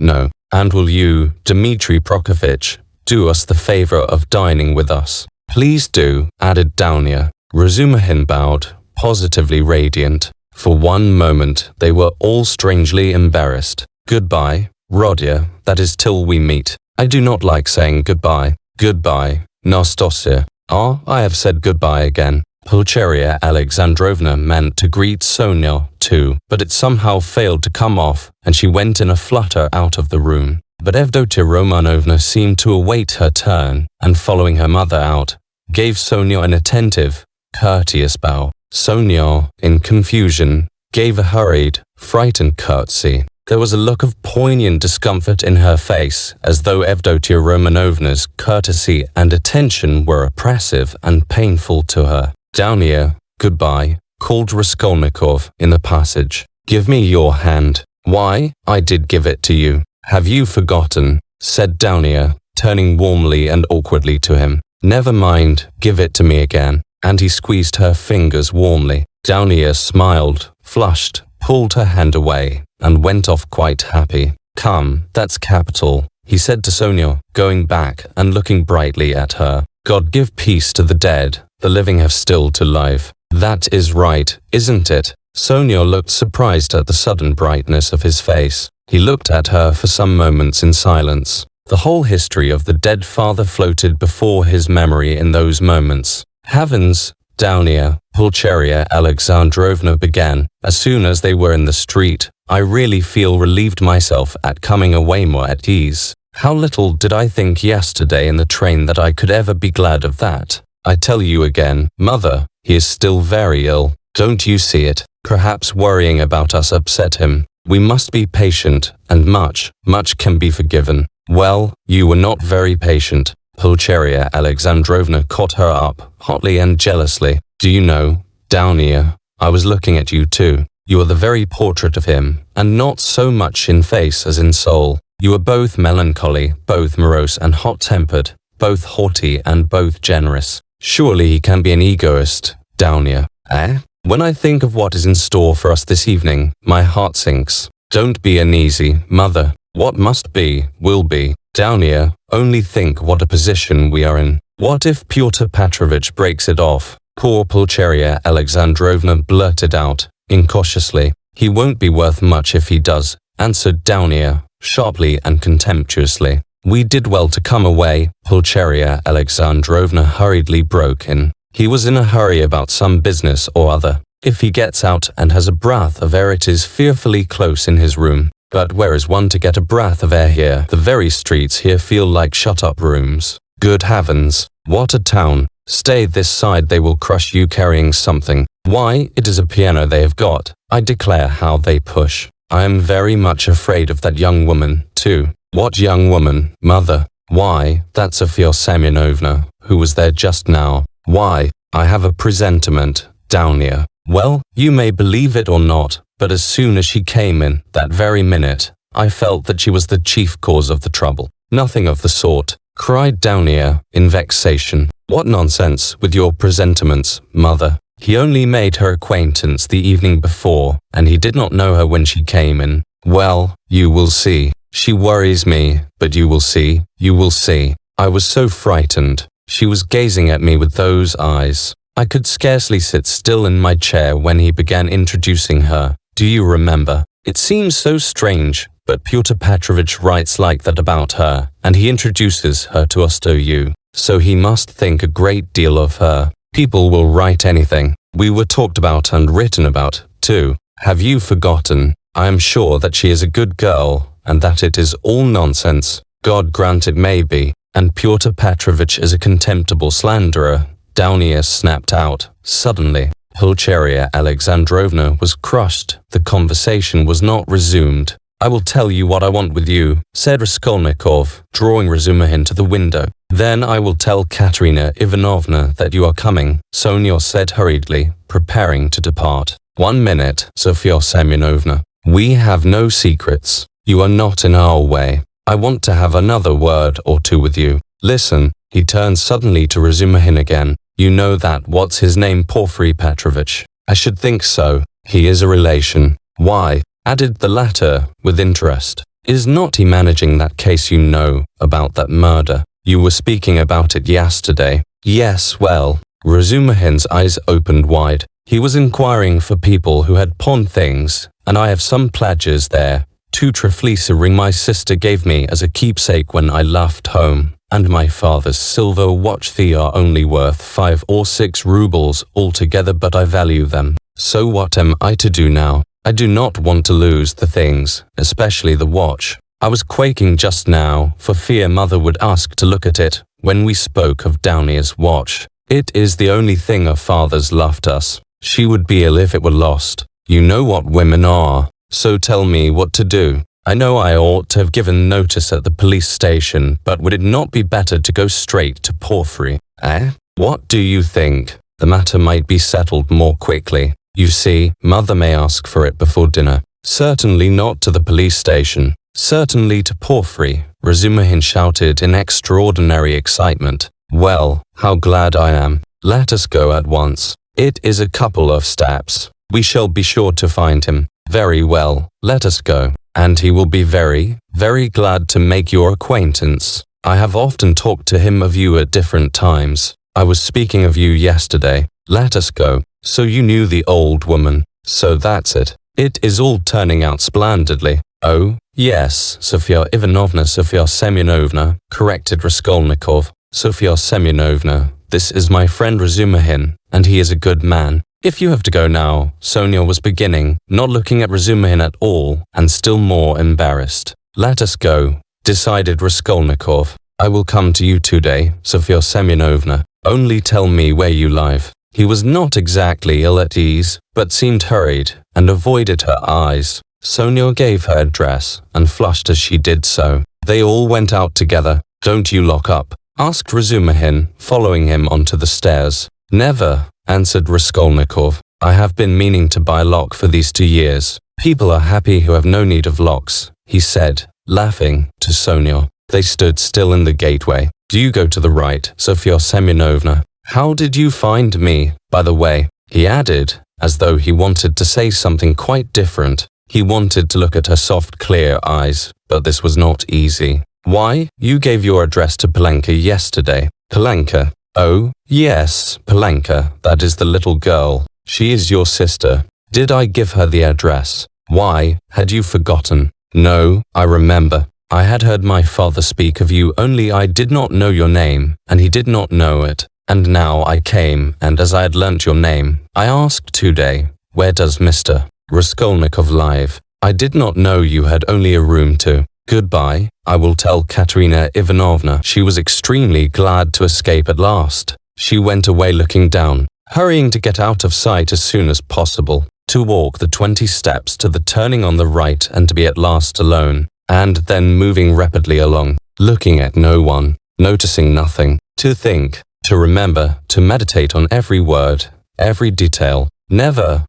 And will you, Dmitri Prokofitch, do us the favor of dining with us?" "Please do," added Downia. Razumihin bowed, positively radiant. For one moment, they were all strangely embarrassed. "Goodbye, Rodia, that is till we meet." "I do not like saying goodbye." "Goodbye, Nastasia." "Ah, I have said goodbye again." Pulcheria Alexandrovna meant to greet Sonia too, but it somehow failed to come off, and she went in a flutter out of the room. But Avdotia Romanovna seemed to await her turn, and following her mother out, gave Sonia an attentive, courteous bow. Sonia, in confusion, gave a hurried, frightened curtsy. There was a look of poignant discomfort in her face, as though Avdotia Romanovna's courtesy and attention were oppressive and painful to her. "Downia, goodbye," called Raskolnikov in the passage. "Give me your hand." "Why, I did give it to you." "Have you forgotten?" said Downia, turning warmly and awkwardly to him. "Never mind, give it to me again." And he squeezed her fingers warmly. Downia smiled, flushed, pulled her hand away, and went off quite happy. "Come, that's capital," he said to Sonia, going back and looking brightly at her. "God give peace to the dead, the living have still to life. That is right, isn't it?" Sonia looked surprised at the sudden brightness of his face. He looked at her for some moments in silence. The whole history of the dead father floated before his memory in those moments. "Heavens, Downia," Pulcheria Alexandrovna began, as soon as they were in the street, "I really feel relieved myself at coming away more at ease. How little did I think yesterday in the train that I could ever be glad of that. I tell you again, Mother, he is still very ill. Don't you see it? Perhaps worrying about us upset him. We must be patient, and much can be forgiven." "Well, you were not very patient." Pulcheria Alexandrovna caught her up, hotly and jealously. "Do you know, Downia, I was looking at you too. You are the very portrait of him, and not so much in face as in soul. You are both melancholy, both morose and hot-tempered, both haughty and both generous. Surely he can be an egoist, Downia, eh? When I think of what is in store for us this evening, my heart sinks. Don't be uneasy, Mother. What must be, will be. Downia, only think what a position we are in. What if Pyotr Petrovitch breaks it off?" Poor Pulcheria Alexandrovna blurted out, incautiously. "He won't be worth much if he does," answered Downia, sharply and contemptuously. "We did well to come away," Pulcheria Alexandrovna hurriedly broke in. "He was in a hurry about some business or other. If he gets out and has a breath of air, it is fearfully close in his room. But where is one to get a breath of air here? The very streets here feel like shut-up rooms. Good heavens, what a town! Stay this side, they will crush you carrying something. Why, it is a piano they have got. I declare how they push. I am very much afraid of that young woman, too." "What young woman, Mother?" "Why, that's Sofya Semyonovna, who was there just now. Why, I have a presentiment, Downia. Well, you may believe it or not, but as soon as she came in, that very minute, I felt that she was the chief cause of the trouble." "Nothing of the sort," cried Downia, in vexation. "What nonsense with your presentiments, Mother. He only made her acquaintance the evening before, and he did not know her when she came in. Well, you will see. She worries me, but you will see, you will see. I was so frightened. She was gazing at me with those eyes. I could scarcely sit still in my chair when he began introducing her. Do you remember? It seems so strange, but Pyotr Petrovitch writes like that about her, and he introduces her to us to you. So he must think a great deal of her. People will write anything. We were talked about and written about, too. Have you forgotten? I am sure that she is a good girl, and that it is all nonsense. God grant it may be. And Pyotr Petrovitch is a contemptible slanderer," Downia snapped out, suddenly. Pulcheria Alexandrovna was crushed. The conversation was not resumed. "I will tell you what I want with you," said Raskolnikov, drawing Razumihin to the window. "Then I will tell Katerina Ivanovna that you are coming," Sonia said hurriedly, preparing to depart. "1 minute, Sofya Semyonovna. We have no secrets. You are not in our way. I want to have another word or two with you. Listen." He turned suddenly to Razumihin again. "You know that what's his name, Porfiry Petrovitch?" "I should think so. He is a relation." "Why?" added the latter, with interest. "Is not he managing that case you know, about that murder? You were speaking about it yesterday." "Yes, well." Razumihin's eyes opened wide. "He was inquiring for people who had pawned things, and I have some pledges there. 2 triflisa ring my sister gave me as a keepsake when I left home, and my father's silver watch. They are only worth 5 or 6 rubles altogether, but I value them. So what am I to do now? I do not want to lose the things, especially the watch. I was quaking just now, for fear Mother would ask to look at it, when we spoke of Downia's watch. It is the only thing of Father's left us. She would be ill if it were lost. You know what women are. So tell me what to do. I know I ought to have given notice at the police station, but would it not be better to go straight to Porfiry? Eh? What do you think? The matter might be settled more quickly. You see, Mother may ask for it before dinner. Certainly not to the police station. Certainly to Porfiry, Razumihin shouted in extraordinary excitement. Well, how glad I am. Let us go at once. It is a couple of steps. We shall be sure to find him. Very well, let us go. And he will be very, very glad to make your acquaintance. I have often talked to him of you at different times. I was speaking of you yesterday. Let us go. So you knew the old woman. So that's it. It is all turning out splendidly. Oh, yes, Sofya Semyonovna, corrected Raskolnikov. Sofya Semyonovna, this is my friend Razumihin, and he is a good man. If you have to go now, Sonia was beginning, not looking at Razumihin at all, and still more embarrassed. Let us go, decided Raskolnikov. I will come to you today, Sofya Semyonovna. Only tell me where you live. He was not exactly ill at ease, but seemed hurried, and avoided her eyes. Sonia gave her address, and flushed as she did so. They all went out together. Don't you lock up? Asked Razumihin, following him onto the stairs. Never, answered Raskolnikov. I have been meaning to buy a lock for these 2 years. People are happy who have no need of locks, he said, laughing, to Sonia. They stood still in the gateway. Do you go to the right, Sofya Semyonovna? How did you find me, by the way? He added, as though he wanted to say something quite different. He wanted to look at her soft, clear eyes, but this was not easy. Why, you gave your address to Polenka yesterday. Polenka? Oh, yes, Polenka, that is the little girl. She is your sister. Did I give her the address? Why, had you forgotten? No, I remember. I had heard my father speak of you, only I did not know your name, and he did not know it. And now I came, and as I had learnt your name, I asked today, where does Mr. Raskolnikov live? I did not know you had only a room to. Goodbye, I will tell Katerina Ivanovna. She was extremely glad to escape at last. She went away looking down, hurrying to get out of sight as soon as possible, to walk the 20 steps to the turning on the right and to be at last alone, and then moving rapidly along, looking at no one, noticing nothing, to think, to remember, to meditate on every word, every detail. Never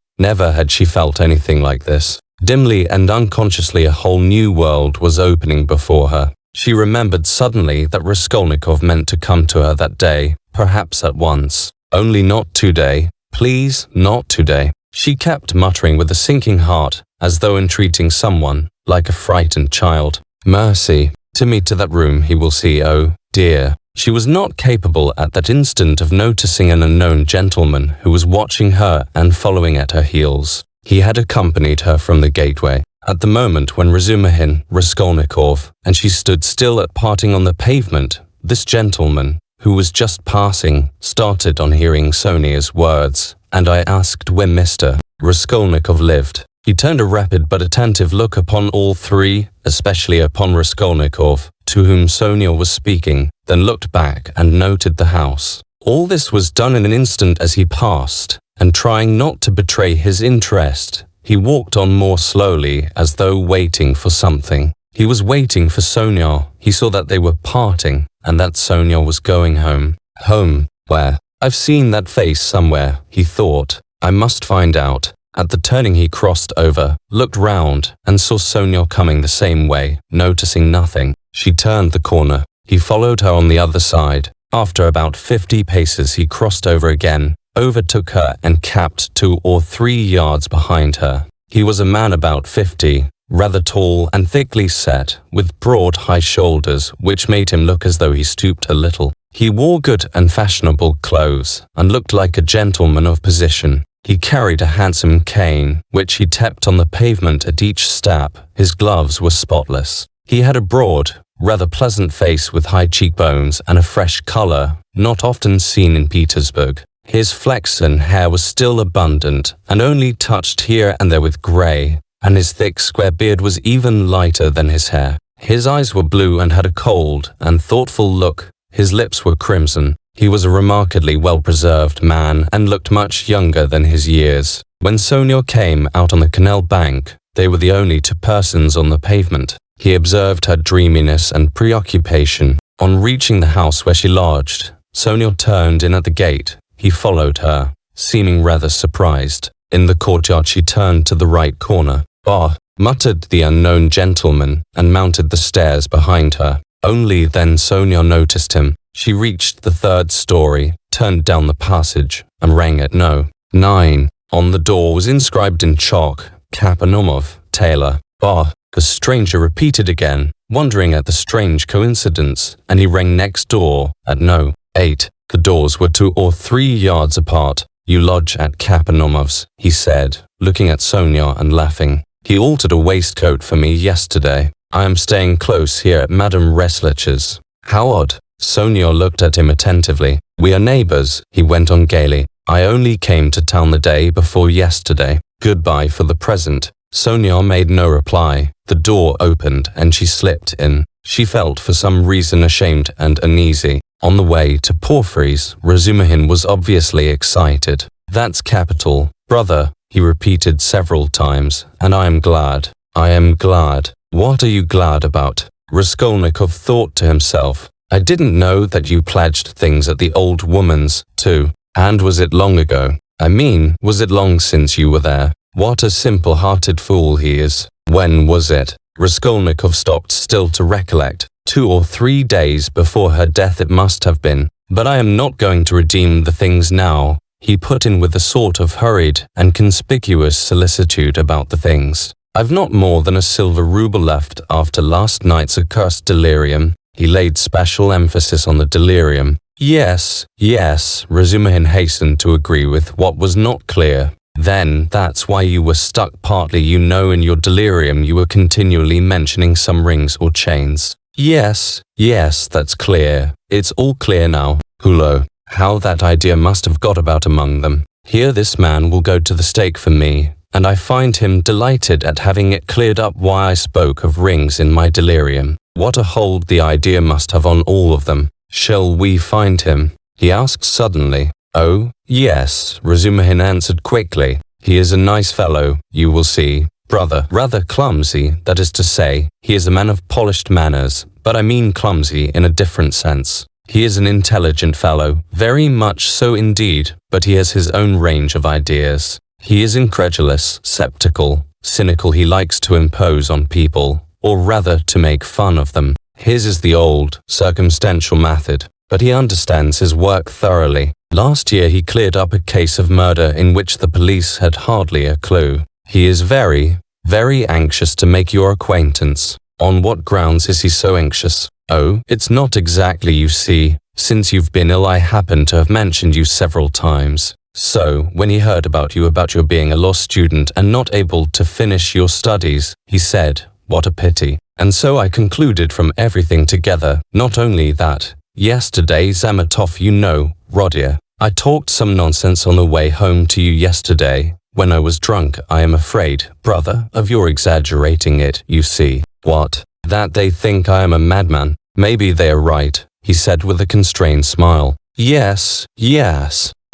had she felt anything like this. Dimly and unconsciously a whole new world was opening before her. She remembered suddenly that Raskolnikov meant to come to her that day, perhaps at once. Only not today. Please, not today. She kept muttering with a sinking heart, as though entreating someone, like a frightened child. Mercy, to me to that room he will see, oh, dear. She was not capable at that instant of noticing an unknown gentleman who was watching her and following at her heels. He had accompanied her from the gateway. At the moment when Razumihin, Raskolnikov, and she stood still at parting on the pavement, this gentleman, who was just passing, started on hearing Sonia's words, and I asked where Mr. Raskolnikov lived. He turned a rapid but attentive look upon all three, especially upon Raskolnikov, to whom Sonia was speaking, then looked back and noted the house. All this was done in an instant as he passed, and trying not to betray his interest, he walked on more slowly as though waiting for something. He was waiting for Sonia. He saw that they were parting, and that Sonia was going home. Home? Where? I've seen that face somewhere, he thought. I must find out. At the turning he crossed over, looked round, and saw Sonia coming the same way, noticing nothing. She turned the corner. He followed her on the other side. After about 50 paces he crossed over again, overtook her and capped 2 or 3 yards behind her. He was a man about 50, rather tall and thickly set, with broad high shoulders which made him look as though he stooped a little. He wore good and fashionable clothes, and looked like a gentleman of position. He carried a handsome cane, which he tapped on the pavement at each step. His gloves were spotless. He had a broad, rather pleasant face with high cheekbones and a fresh color, not often seen in Petersburg. His flaxen hair was still abundant, and only touched here and there with grey, and his thick square beard was even lighter than his hair. His eyes were blue and had a cold and thoughtful look. His lips were crimson. He was a remarkably well-preserved man and looked much younger than his years. When Sonia came out on the canal bank, they were the only 2 persons on the pavement. He observed her dreaminess and preoccupation. On reaching the house where she lodged, Sonia turned in at the gate. He followed her, seeming rather surprised. In the courtyard she turned to the right corner. "Ah," muttered the unknown gentleman, and mounted the stairs behind her. Only then Sonia noticed him. She reached the 3rd story, turned down the passage, and rang at No. 9. On the door was inscribed in chalk, Kapanomov, tailor. Ah, the stranger repeated again, wondering at the strange coincidence, and he rang next door, at No. 8. The doors were 2 or 3 yards apart. You lodge at Kapanomov's, he said, looking at Sonia and laughing. He altered a waistcoat for me yesterday. I am staying close here at Madame Reslich's. How odd. Sonia looked at him attentively. We are neighbors, he went on gaily. I only came to town the day before yesterday. Goodbye for the present. Sonia made no reply. The door opened and she slipped in. She felt for some reason ashamed and uneasy. On the way to Porfiry's, Razumihin was obviously excited. That's capital, brother, he repeated several times, and I am glad. I am glad. What are you glad about? Raskolnikov thought to himself. I didn't know that you pledged things at the old woman's, too. And was it long ago? I mean, was it long since you were there? What a simple-hearted fool he is. When was it? Raskolnikov stopped still to recollect. 2 or 3 days before her death it must have been. But I am not going to redeem the things now, he put in with a sort of hurried and conspicuous solicitude about the things. I've not more than a silver ruble left after last night's accursed delirium. He laid special emphasis on the delirium. Yes, Razumihin hastened to agree with what was not clear. Then that's why you were stuck partly, you know, in your delirium you were continually mentioning some rings or chains. Yes, that's clear. It's all clear now. Hullo, how that idea must have got about among them. Here this man will go to the stake for me, and I find him delighted at having it cleared up why I spoke of rings in my delirium. What a hold the idea must have on all of them. Shall we find him? He asked suddenly. Oh, yes, Razumihin answered quickly. He is a nice fellow, you will see. Brother, rather clumsy, that is to say, he is a man of polished manners, but I mean clumsy in a different sense. He is an intelligent fellow, very much so indeed, but he has his own range of ideas. He is incredulous, sceptical, cynical. He likes to impose on people, or rather to make fun of them. His is the old, circumstantial method, but he understands his work thoroughly. Last year he cleared up a case of murder in which the police had hardly a clue. He is very, very anxious to make your acquaintance. On what grounds is he so anxious? Oh, it's not exactly, you see. Since you've been ill I happen to have mentioned you several times. So, when he heard about your being a law student and not able to finish your studies, he said, what a pity. And so I concluded from everything together, not only that. Yesterday Zametov, you know, Rodion. I talked some nonsense on the way home to you yesterday. When I was drunk, I am afraid, brother, of your exaggerating it, you see. What? That they think I am a madman. Maybe they are right, he said with a constrained smile. Yes,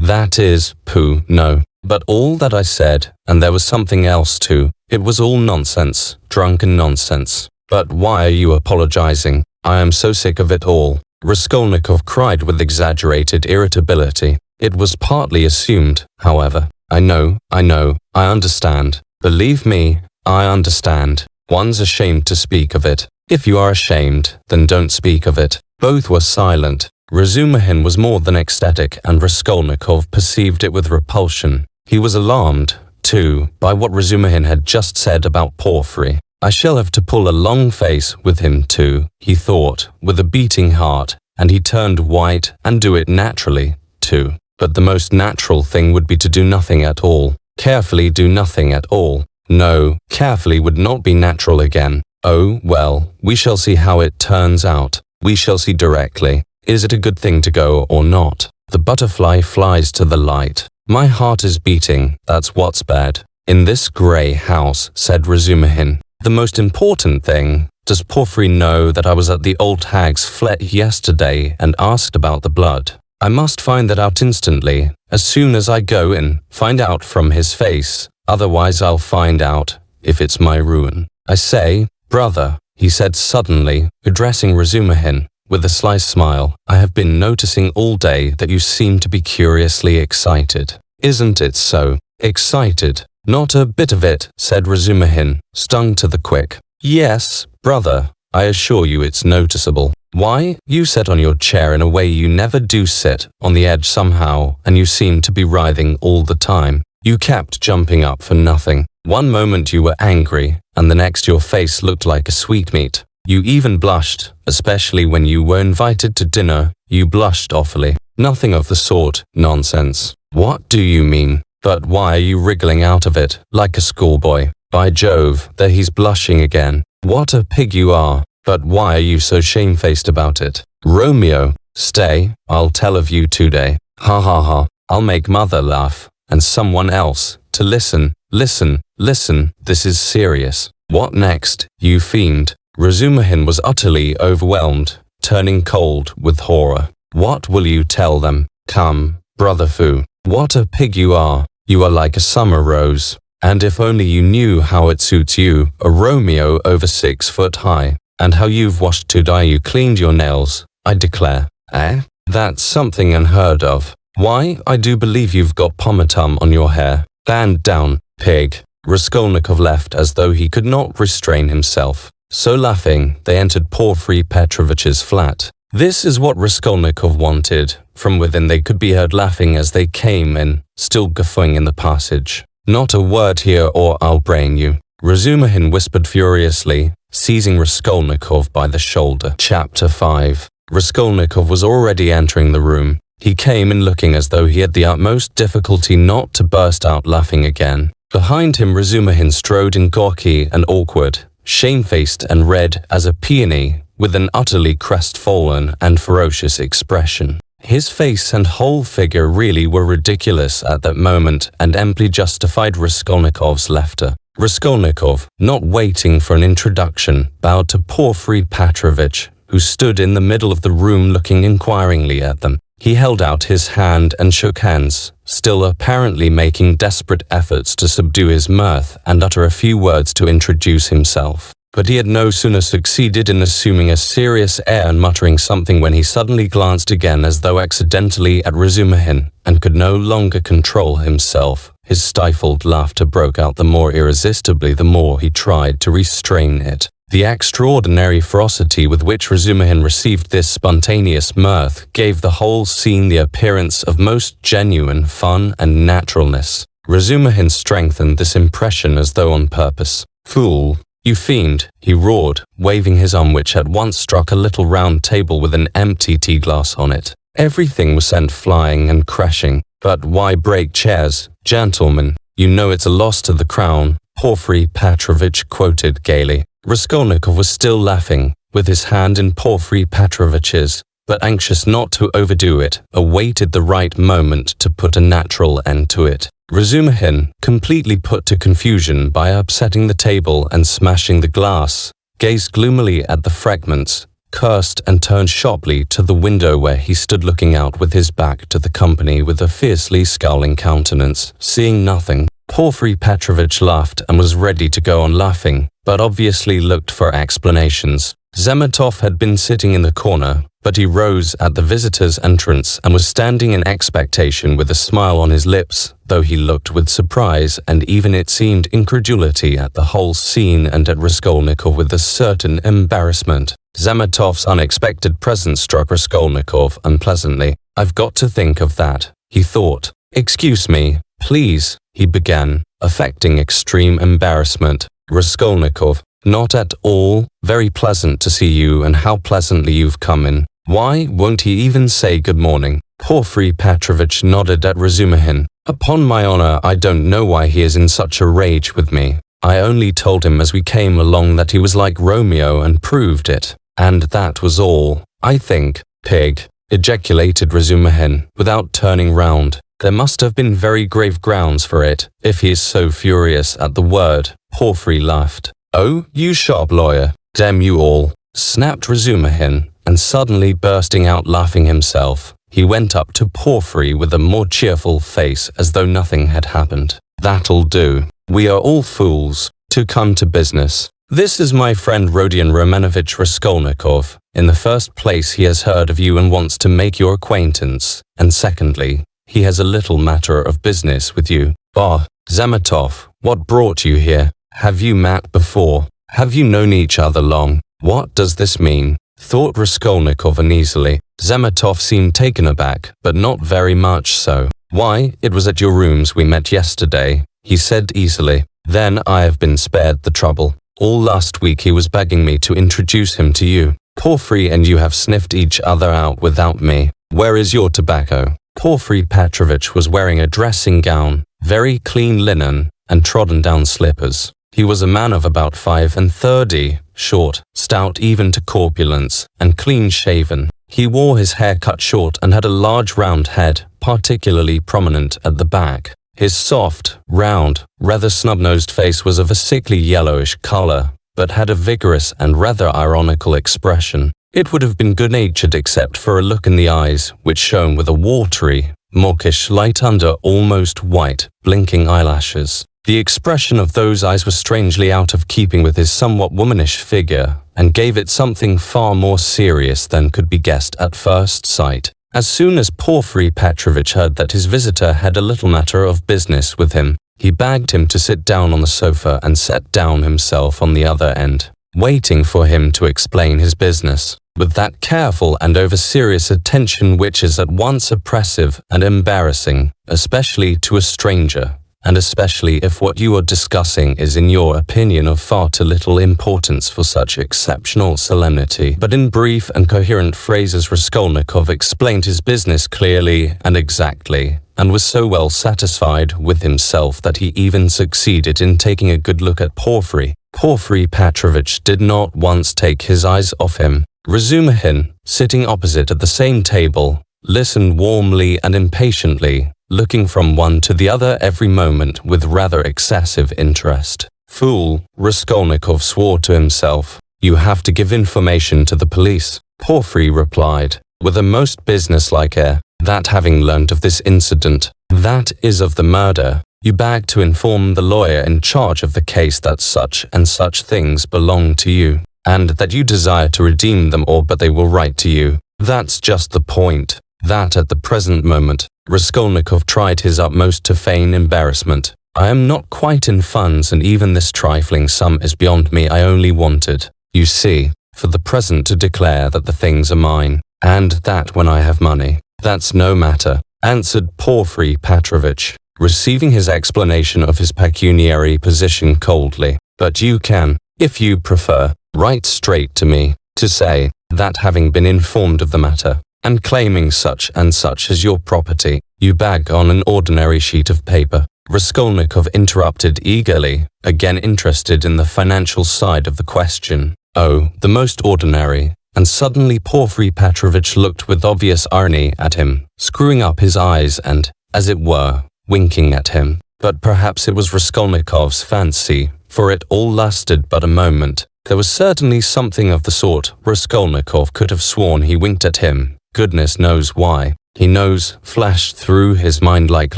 that is, pooh, no. But all that I said, and there was something else too, it was all nonsense, drunken nonsense. But why are you apologizing? I am so sick of it all. Raskolnikov cried with exaggerated irritability. It was partly assumed, however. I know, I understand. Believe me, I understand. One's ashamed to speak of it. If you are ashamed, then don't speak of it. Both were silent. Razumihin was more than ecstatic, and Raskolnikov perceived it with repulsion. He was alarmed, too, by what Razumihin had just said about Porfiry. I shall have to pull a long face with him too, he thought, with a beating heart, and he turned white and do it naturally, too. But the most natural thing would be to do nothing at all. Carefully do nothing at all. No, carefully would not be natural again. Oh, well, we shall see how it turns out. We shall see directly. Is it a good thing to go or not? The butterfly flies to the light. My heart is beating, that's what's bad. In this grey house, said Razumihin. The most important thing, does Porfiry know that I was at the old hag's flat yesterday and asked about the blood? I must find that out instantly, as soon as I go in, find out from his face, otherwise I'll find out, if it's my ruin. I say, brother, he said suddenly, addressing Razumihin, with a sly smile, I have been noticing all day that you seem to be curiously excited. Isn't it so? Excited? Not a bit of it, said Razumihin, stung to the quick. Yes, brother, I assure you it's noticeable. Why, you sit on your chair in a way you never do sit, on the edge somehow, and you seem to be writhing all the time. You kept jumping up for nothing. One moment you were angry, and the next your face looked like a sweetmeat. You even blushed, especially when you were invited to dinner. You blushed awfully. Nothing of the sort. Nonsense. What do you mean? But why are you wriggling out of it, like a schoolboy? By Jove, there he's blushing again. What a pig you are. But why are you so shamefaced about it? Romeo, stay, I'll tell of you today. Ha ha ha, I'll make mother laugh, and someone else, to listen. Listen, listen, this is serious. What next, you fiend? Razumihin was utterly overwhelmed, turning cold with horror. What will you tell them? Come, brother Fu. What a pig you are. You are like a summer rose. And if only you knew how it suits you, a Romeo over 6 foot high. And how you've washed to dye you cleaned your nails, I declare. Eh? That's something unheard of. Why, I do believe you've got pomatum on your hair. Stand down, pig. Raskolnikov left as though he could not restrain himself. So laughing, they entered Porfiry Petrovitch's flat. This is what Raskolnikov wanted. From within they could be heard laughing as they came in, still guffawing in the passage. Not a word here or I'll brain you, Razumihin whispered furiously, seizing Raskolnikov by the shoulder. Chapter 5. Raskolnikov was already entering the room. He came in looking as though he had the utmost difficulty not to burst out laughing again. Behind him Razumihin strode in gawky and awkward, shamefaced and red as a peony, with an utterly crestfallen and ferocious expression. His face and whole figure really were ridiculous at that moment and amply justified Raskolnikov's laughter. Raskolnikov, not waiting for an introduction, bowed to Porfiry Petrovitch, who stood in the middle of the room looking inquiringly at them. He held out his hand and shook hands, still apparently making desperate efforts to subdue his mirth and utter a few words to introduce himself. But he had no sooner succeeded in assuming a serious air and muttering something when he suddenly glanced again as though accidentally at Razumihin and could no longer control himself. His stifled laughter broke out the more irresistibly the more he tried to restrain it. The extraordinary ferocity with which Razumihin received this spontaneous mirth gave the whole scene the appearance of most genuine fun and naturalness. Razumihin strengthened this impression as though on purpose. Fool! You fiend, he roared, waving his arm which at once struck a little round table with an empty tea glass on it. Everything was sent flying and crashing. But why break chairs, gentlemen? You know it's a loss to the crown, Porfiry Petrovitch quoted gaily. Raskolnikov was still laughing, with his hand in Porfiry Petrovitch's, but anxious not to overdo it, awaited the right moment to put a natural end to it. Razumihin, completely put to confusion by upsetting the table and smashing the glass, gazed gloomily at the fragments, cursed and turned sharply to the window where he stood looking out with his back to the company with a fiercely scowling countenance. Seeing nothing, Porfiry Petrovitch laughed and was ready to go on laughing, but obviously looked for explanations. Zemetov had been sitting in the corner, but he rose at the visitor's entrance and was standing in expectation with a smile on his lips, though he looked with surprise and even it seemed incredulity at the whole scene and at Raskolnikov with a certain embarrassment. Zemetov's unexpected presence struck Raskolnikov unpleasantly. I've got to think of that, he thought. Excuse me, please, he began, affecting extreme embarrassment. Raskolnikov, not at all. Very pleasant to see you and how pleasantly you've come in. Why won't he even say good morning? Porfiry Petrovitch nodded at Razumihin. Upon my honor, I don't know why he is in such a rage with me. I only told him as we came along that he was like Romeo and proved it. And that was all, I think. Pig, ejaculated Razumihin, without turning round. There must have been very grave grounds for it, if he is so furious at the word. Porfiry laughed. Oh, you sharp lawyer, damn you all, snapped Razumihin, and suddenly bursting out laughing himself, he went up to Porfiry with a more cheerful face as though nothing had happened. That'll do. We are all fools. To come to business. This is my friend Rodion Raskolnikov. In the first place, he has heard of you and wants to make your acquaintance, and secondly, he has a little matter of business with you. Bah, Zemetov, what brought you here? Have you met before? Have you known each other long? What does this mean? Thought Raskolnikov uneasily. Zemetov seemed taken aback, but not very much so. Why, it was at your rooms we met yesterday. he said easily. Then I have been spared the trouble. All last week he was begging me to introduce him to you. Porfiry and you have sniffed each other out without me. Where is your tobacco? Porfiry Petrovitch was wearing a dressing gown, very clean linen, and trodden-down slippers. He was a man of about 35, short, stout even to corpulence, and clean-shaven. He wore his hair cut short and had a large round head, particularly prominent at the back. His soft, round, rather snub-nosed face was of a sickly yellowish color, but had a vigorous and rather ironical expression. It would have been good-natured except for a look in the eyes, which shone with a watery, mawkish light under almost white, blinking eyelashes. The expression of those eyes was strangely out of keeping with his somewhat womanish figure, and gave it something far more serious than could be guessed at first sight. As soon as Porfiry Petrovitch heard that his visitor had a little matter of business with him, he begged him to sit down on the sofa and sat down himself on the other end, waiting for him to explain his business, with that careful and over-serious attention which is at once oppressive and embarrassing, especially to a stranger, and especially if what you are discussing is in your opinion of far too little importance for such exceptional solemnity. But in brief and coherent phrases Raskolnikov explained his business clearly and exactly, and was so well satisfied with himself that he even succeeded in taking a good look at Porfiry. Porfiry Petrovitch did not once take his eyes off him. Razumihin, sitting opposite at the same table, listened warmly and impatiently, looking from one to the other every moment with rather excessive interest. Fool, Raskolnikov swore to himself. You have to give information to the police. Porfiry replied, with a most businesslike air, that having learnt of this incident, that is of the murder, you beg to inform the lawyer in charge of the case that such and such things belong to you, and that you desire to redeem them or but they will write to you. That's just the point. That at the present moment, Raskolnikov tried his utmost to feign embarrassment. I am not quite in funds and even this trifling sum is beyond me. I only wanted, you see, for the present to declare that the things are mine, and that when I have money, that's no matter, answered Porfiry Petrovitch, receiving his explanation of his pecuniary position coldly. But you can, if you prefer, write straight to me, to say, that having been informed of the matter, and claiming such and such as your property, you beg on an ordinary sheet of paper. Raskolnikov interrupted eagerly, again interested in the financial side of the question. Oh, the most ordinary. And suddenly Porfiry Petrovitch looked with obvious irony at him, screwing up his eyes and, as it were, winking at him. But perhaps it was Raskolnikov's fancy, for it all lasted but a moment. There was certainly something of the sort. Raskolnikov could have sworn he winked at him. Goodness knows why. He knows, flashed through his mind like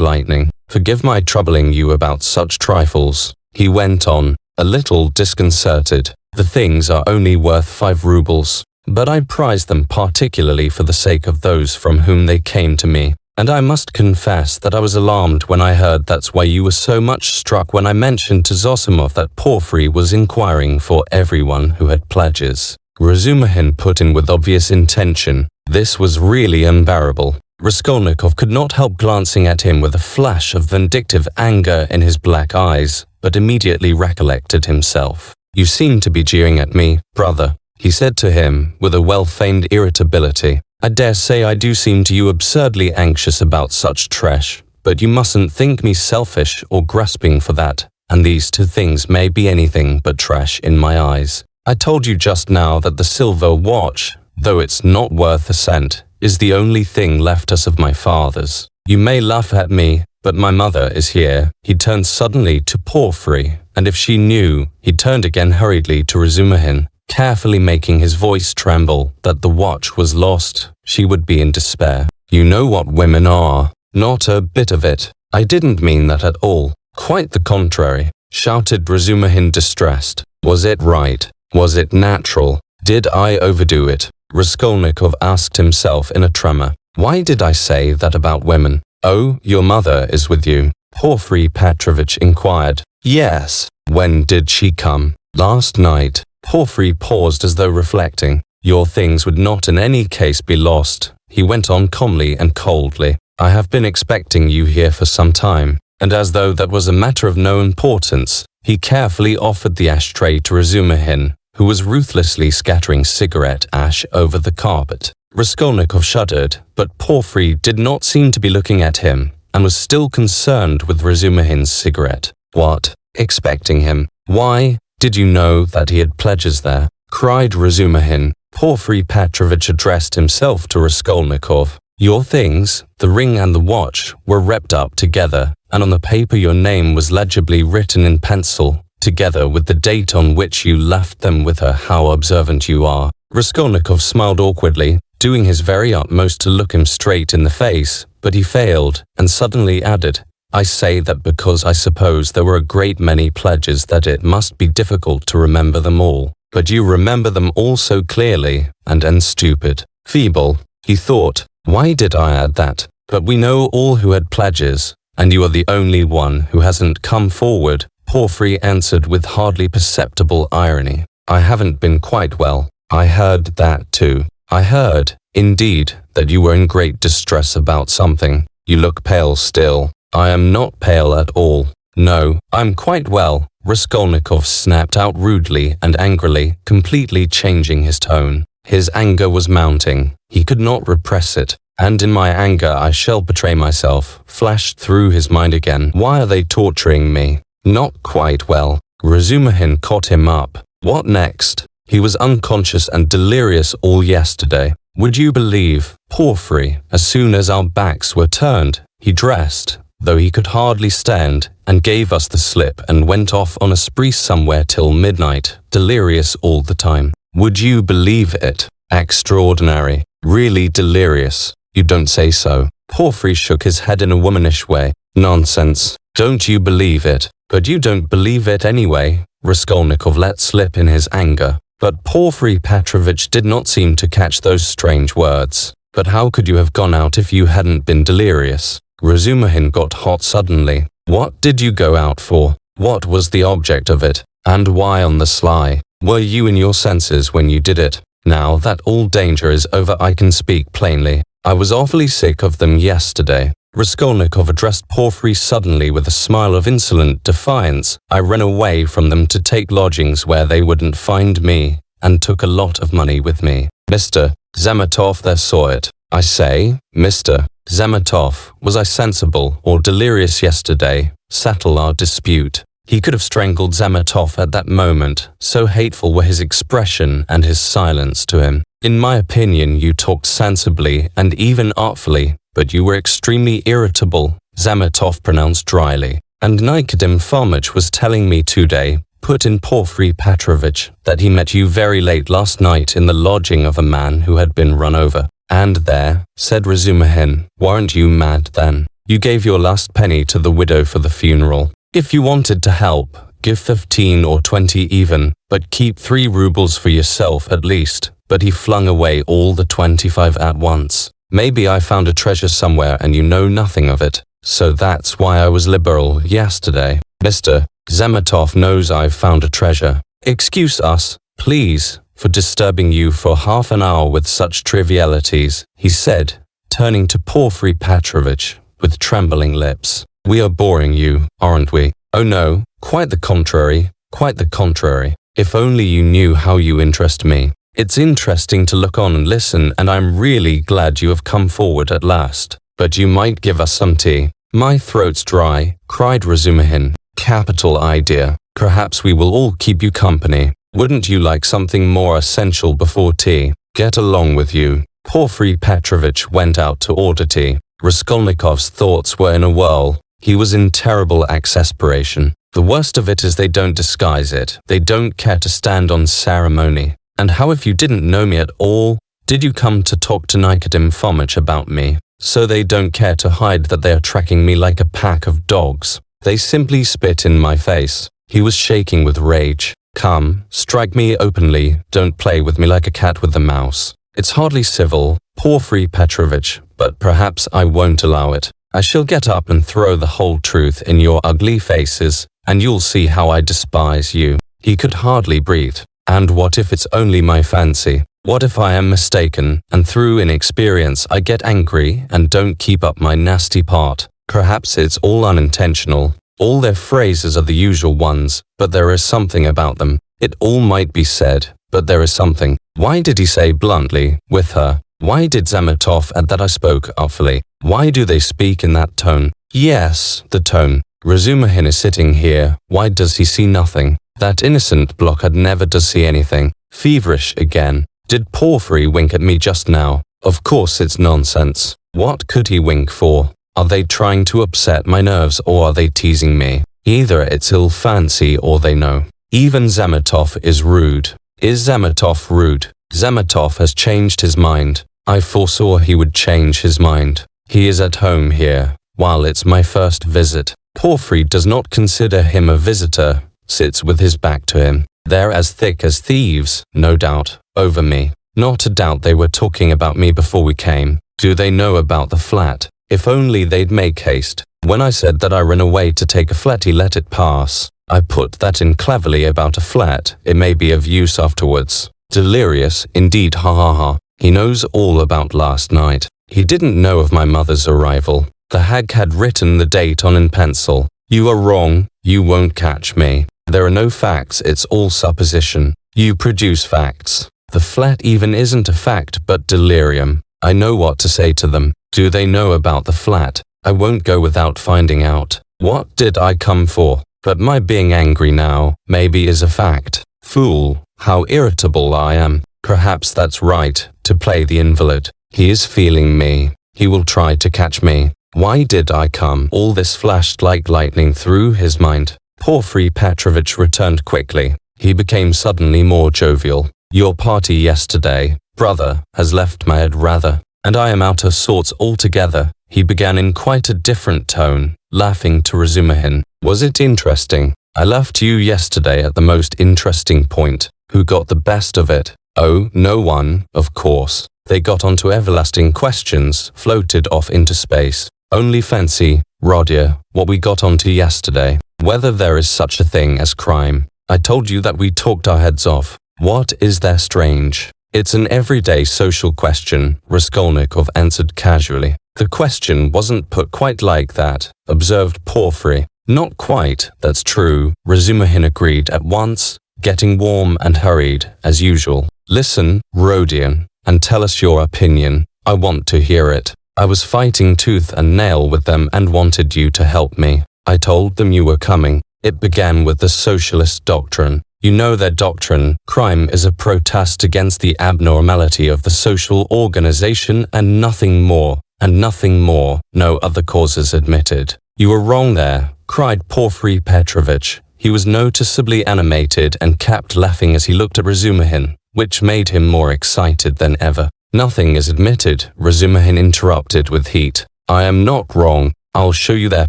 lightning. Forgive my troubling you about such trifles, he went on, a little disconcerted. The things are only worth 5 rubles, but I prize them particularly for the sake of those from whom they came to me. And I must confess that I was alarmed when I heard that's why you were so much struck when I mentioned to Zosimov that Porfiry was inquiring for everyone who had pledges. Razumihin put in with obvious intention. This was really unbearable. Raskolnikov could not help glancing at him with a flash of vindictive anger in his black eyes, but immediately recollected himself. You seem to be jeering at me, brother, he said to him with a well-feigned irritability. I dare say I do seem to you absurdly anxious about such trash, but you mustn't think me selfish or grasping for that, and these 2 things may be anything but trash in my eyes. I told you just now that the silver watch, though it's not worth a cent, is the only thing left us of my father's. You may laugh at me, but my mother is here. He turned suddenly to Porfiry, and if she knew, he turned again hurriedly to Razumihin, carefully making his voice tremble, that the watch was lost, she would be in despair. You know what women are. Not a bit of it. I didn't mean that at all. Quite the contrary, shouted Razumihin distressed. Was it right? Was it natural? Did I overdo it? Raskolnikov asked himself in a tremor. Why did I say that about women? Oh, your mother is with you? Porfiry Petrovitch inquired. Yes. When did she come? Last night. Porfiry paused as though reflecting. Your things would not in any case be lost, he went on calmly and coldly. I have been expecting you here for some time. and as though that was a matter of no importance, he carefully offered the ashtray to Razumihin, who was ruthlessly scattering cigarette ash over the carpet. Raskolnikov shuddered, but Porfiry did not seem to be looking at him, and was still concerned with Razumihin's cigarette. What? Expecting him? Why? Did you know that he had pledges there? Cried Razumihin. Porfiry Petrovitch addressed himself to Raskolnikov. Your things, the ring and the watch, were wrapped up together, and on the paper your name was legibly written in pencil, together with the date on which you left them with her. How observant you are. Raskolnikov smiled awkwardly, doing his very utmost to look him straight in the face, but he failed, and suddenly added, I say that because I suppose there were a great many pledges that it must be difficult to remember them all. But you remember them all so clearly, and stupid. Feeble, he thought. Why did I add that? But we know all who had pledges, and you are the only one who hasn't come forward, Porfiry answered with hardly perceptible irony. I haven't been quite well. I heard that too. I heard, indeed, that you were in great distress about something. You look pale still. I am not pale at all. No, I'm quite well, Raskolnikov snapped out rudely and angrily, completely changing his tone. His anger was mounting. He could not repress it. And in my anger I shall betray myself, flashed through his mind again. Why are they torturing me? Not quite well. Razumihin caught him up. What next? He was unconscious and delirious all yesterday. Would you believe, Porfiry, as soon as our backs were turned, he dressed, though he could hardly stand, and gave us the slip and went off on a spree somewhere till midnight, delirious all the time. Would you believe it? Extraordinary. Really delirious. You don't say so. Porfiry shook his head in a womanish way. Nonsense. Don't you believe it? But you don't believe it anyway, Raskolnikov let slip in his anger. But Porfiry Petrovitch did not seem to catch those strange words. But how could you have gone out if you hadn't been delirious? Razumihin got hot suddenly. What did you go out for? What was the object of it? And why on the sly? Were you in your senses when you did it? Now that all danger is over I can speak plainly. I was awfully sick of them yesterday. Raskolnikov addressed Porfiry suddenly with a smile of insolent defiance. I ran away from them to take lodgings where they wouldn't find me, and took a lot of money with me. Mr. Zametov there saw it. I say, Mr. Zametov, was I sensible or delirious yesterday? Settle our dispute. He could have strangled Zametov at that moment, so hateful were his expression and his silence to him. In my opinion, you talked sensibly and even artfully, but you were extremely irritable, Zametov pronounced dryly. And Nikodim Fomitch was telling me today, put in Porfiry Petrovitch, that he met you very late last night in the lodging of a man who had been run over. And there, said Razumihin, weren't you mad then? You gave your last penny to the widow for the funeral. If you wanted to help, give 15 or 20 even, but keep 3 rubles for yourself at least. But he flung away all the 25 at once. Maybe I found a treasure somewhere and you know nothing of it. So that's why I was liberal yesterday. Mr. Zametov knows I've found a treasure. Excuse us, please, for disturbing you for half an hour with such trivialities, he said, turning to Porfiry Petrovitch with trembling lips. We are boring you, aren't we? Oh no, quite the contrary, quite the contrary. If only you knew how you interest me. It's interesting to look on and listen, and I'm really glad you have come forward at last. But you might give us some tea. My throat's dry, cried Razumihin. Capital idea. Perhaps we will all keep you company. Wouldn't you like something more essential before tea? Get along with you. Porfiry Petrovitch went out to order tea. Raskolnikov's thoughts were in a whirl. He was in terrible exasperation. The worst of it is they don't disguise it. They don't care to stand on ceremony. And how if you didn't know me at all? Did you come to talk to Nikodim Fomitch about me? So they don't care to hide that they are tracking me like a pack of dogs. They simply spit in my face. He was shaking with rage. Come, strike me openly. Don't play with me like a cat with a mouse. It's hardly civil, Porfiry Petrovitch, but perhaps I won't allow it. I shall get up and throw the whole truth in your ugly faces, and you'll see how I despise you. He could hardly breathe. And what if it's only my fancy? What if I am mistaken, and through inexperience I get angry and don't keep up my nasty part? Perhaps it's all unintentional. All their phrases are the usual ones, but there is something about them. It all might be said, but there is something. Why did he say bluntly, with her? Why did Zametov add that I spoke artfully? Why do they speak in that tone? Yes, the tone. Razumihin is sitting here. Why does he see nothing? That innocent blockhead never does see anything. Feverish again. Did Porphyry wink at me just now? Of course it's nonsense. What could he wink for? Are they trying to upset my nerves or are they teasing me? Either it's ill fancy or they know. Even Zametov is rude. Is Zametov rude? Zametov has changed his mind. I foresaw he would change his mind. He is at home here, while it's my first visit. Porphyry does not consider him a visitor, sits with his back to him. They're as thick as thieves, no doubt, over me. Not a doubt they were talking about me before we came. Do they know about the flat? If only they'd make haste. When I said that I ran away to take a flat, he let it pass. I put that in cleverly about a flat. It may be of use afterwards. Delirious, indeed, ha ha ha. He knows all about last night. He didn't know of my mother's arrival. The hag had written the date on in pencil. You are wrong. You won't catch me. There are no facts. It's all supposition. You produce facts. The flat even isn't a fact but delirium. I know what to say to them. Do they know about the flat? I won't go without finding out. What did I come for? But my being angry now, maybe, is a fact. Fool, how irritable I am. Perhaps that's right, to play the invalid. He is feeling me. He will try to catch me. Why did I come? All this flashed like lightning through his mind. Porphyry Petrovitch returned quickly. He became suddenly more jovial. Your party yesterday, brother, has left my head rather, and I am out of sorts altogether. He began in quite a different tone, laughing to Razumihin. Was it interesting? I left you yesterday at the most interesting point. Who got the best of it? Oh, no one, of course. They got onto everlasting questions, floated off into space. Only fancy, Rodion, what we got onto yesterday. Whether there is such a thing as crime. I told you that we talked our heads off. What is there strange? It's an everyday social question, Raskolnikov answered casually. The question wasn't put quite like that, observed Porphyry. Not quite, that's true, Razumihin agreed at once, getting warm and hurried, as usual. Listen, Rodion, and tell us your opinion. I want to hear it. I was fighting tooth and nail with them and wanted you to help me. I told them you were coming. It began with the socialist doctrine. You know their doctrine. Crime is a protest against the abnormality of the social organization and nothing more. And nothing more. No other causes admitted. You were wrong there, cried Porphyry Petrovitch. He was noticeably animated and kept laughing as he looked at Razumihin, which made him more excited than ever. Nothing is admitted, Razumihin interrupted with heat. I am not wrong. I'll show you their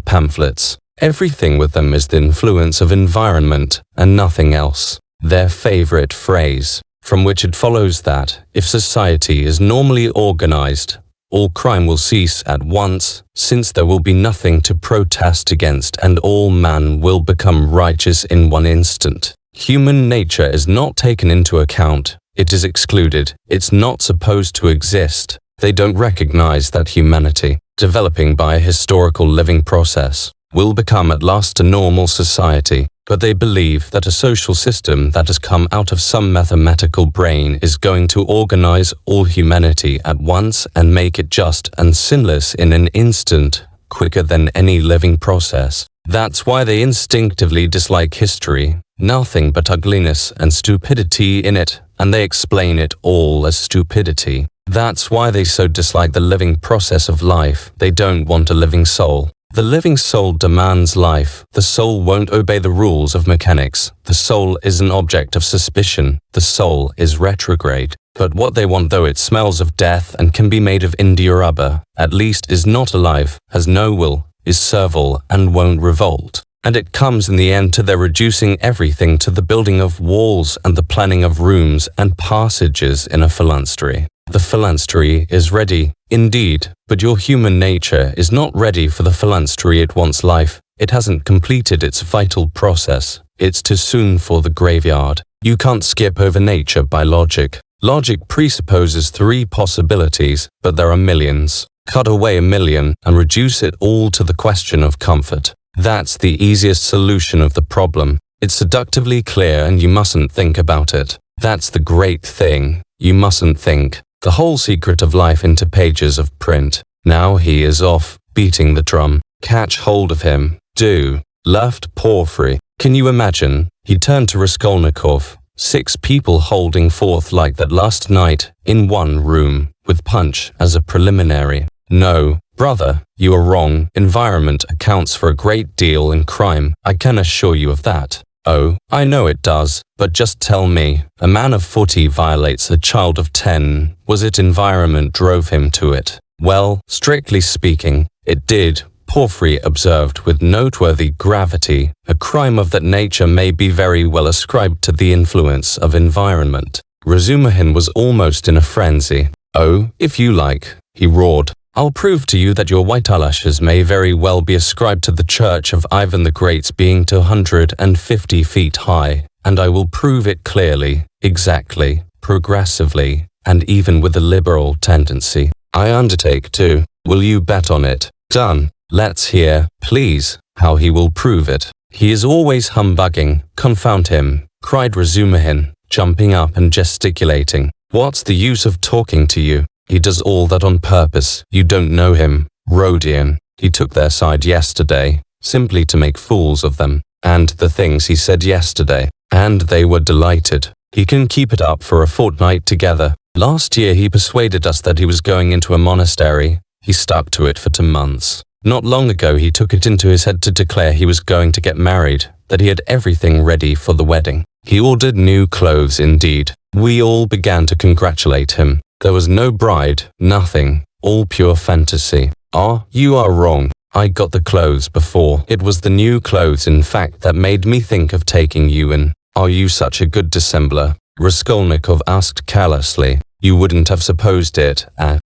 pamphlets. Everything with them is the influence of environment and nothing else. Their favorite phrase, from which it follows that, if society is normally organized, all crime will cease at once, since there will be nothing to protest against and all man will become righteous in one instant. Human nature is not taken into account. It is excluded. It's not supposed to exist. They don't recognize that humanity, developing by a historical living process, will become at last a normal society, but they believe that a social system that has come out of some mathematical brain is going to organize all humanity at once and make it just and sinless in an instant, quicker than any living process. That's why they instinctively dislike history, nothing but ugliness and stupidity in it, and they explain it all as stupidity. That's why they so dislike the living process of life. They don't want a living soul. The living soul demands life. The soul won't obey the rules of mechanics. The soul is an object of suspicion. The soul is retrograde. But what they want, though it smells of death and can be made of India rubber, at least is not alive, has no will, is servile and won't revolt. And it comes in the end to their reducing everything to the building of walls and the planning of rooms and passages in a phalanstery. The phalanstery is ready, indeed, but your human nature is not ready for the phalanstery. It wants life. It hasn't completed its vital process. It's too soon for the graveyard. You can't skip over nature by logic. Logic presupposes 3 possibilities, but there are millions. cut away 1,000,000 and reduce it all to the question of comfort. That's the easiest solution of the problem. It's seductively clear and you mustn't think about it. That's the great thing. You mustn't think the whole secret of life into pages of print. Now he is off, beating the drum. Catch hold of him. Do. Laughed Porfiry. Can you imagine? He turned to Raskolnikov. 6 people holding forth like that last night, in one room, with punch as a preliminary. No, brother, you are wrong. Environment accounts for a great deal in crime, I can assure you of that. Oh, I know it does, but just tell me, a man of 40 violates a child of 10, was it environment drove him to it? Well, strictly speaking, it did, Porfiry observed with noteworthy gravity. A crime of that nature may be very well ascribed to the influence of environment. Razumihin was almost in a frenzy. Oh, if you like, he roared. I'll prove to you that your white eyelashes may very well be ascribed to the church of Ivan the Great's being 250 feet high, and I will prove it clearly, exactly, progressively, and even with a liberal tendency. I undertake to. Will you bet on it? Done. Let's hear, please, how he will prove it. He is always humbugging, confound him, cried Razumihin, jumping up and gesticulating. What's the use of talking to you? He does all that on purpose. You don't know him. Rodion. He took their side yesterday, simply to make fools of them. And the things he said yesterday. And they were delighted. He can keep it up for a fortnight together. Last year he persuaded us that he was going into a monastery. He stuck to it for 2 months. Not long ago he took it into his head to declare he was going to get married, that he had everything ready for the wedding. He ordered new clothes indeed. We all began to congratulate him. There was no bride, nothing, all pure fantasy. Ah, you are wrong. I got the clothes before. It was the new clothes in fact that made me think of taking you in. Are you such a good dissembler? Raskolnikov asked carelessly. You wouldn't have supposed it.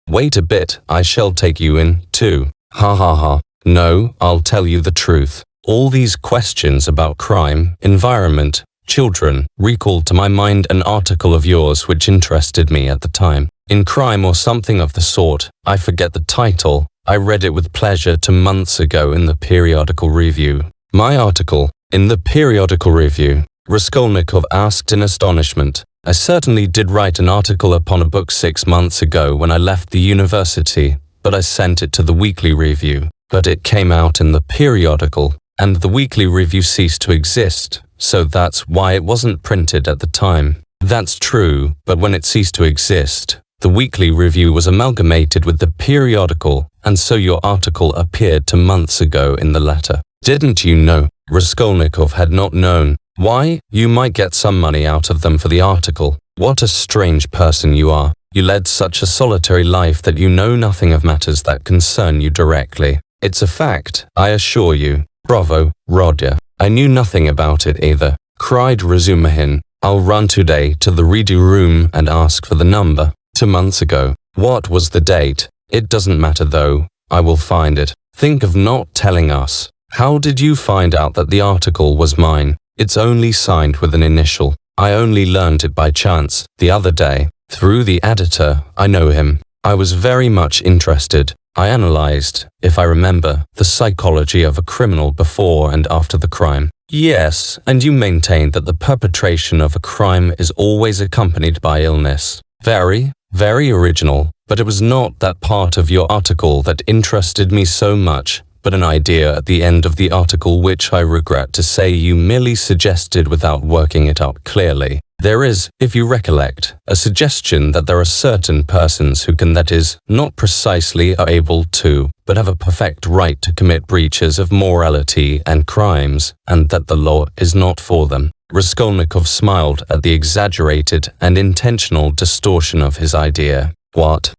Wait a bit, I shall take you in, too. Ha ha ha. No, I'll tell you the truth. All these questions about crime, environment, children, recalled to my mind an article of yours which interested me at the time. In Crime or something of the sort, I forget the title. I read it with pleasure 2 months ago in the Periodical Review. My article, in the Periodical Review, Raskolnikov asked in astonishment. I certainly did write an article upon a book 6 months ago when I left the university, but I sent it to the Weekly Review. But it came out in the Periodical, and the Weekly Review ceased to exist, so that's why it wasn't printed at the time. That's true, but when it ceased to exist, the Weekly Review was amalgamated with the Periodical, and so your article appeared 2 months ago in the letter. Didn't you know? Raskolnikov had not known. Why? You might get some money out of them for the article. What a strange person you are. You led such a solitary life that you know nothing of matters that concern you directly. It's a fact, I assure you. Bravo, Rodya. I knew nothing about it either, cried Razumihin. I'll run today to the reading room and ask for the number. 2 months ago. What was the date? It doesn't matter though. I will find it. Think of not telling us. How did you find out that the article was mine? It's only signed with an initial. I only learned it by chance, the other day. Through the editor, I know him. I was very much interested. I analyzed, if I remember, the psychology of a criminal before and after the crime. Yes, and you maintain that the perpetration of a crime is always accompanied by illness. Very, very original, but it was not that part of your article that interested me so much, but an idea at the end of the article which I regret to say you merely suggested without working it out clearly. There is, if you recollect, a suggestion that there are certain persons who can, that is, not precisely are able to, but have a perfect right to commit breaches of morality and crimes, and that the law is not for them. Raskolnikov smiled at the exaggerated and intentional distortion of his idea. What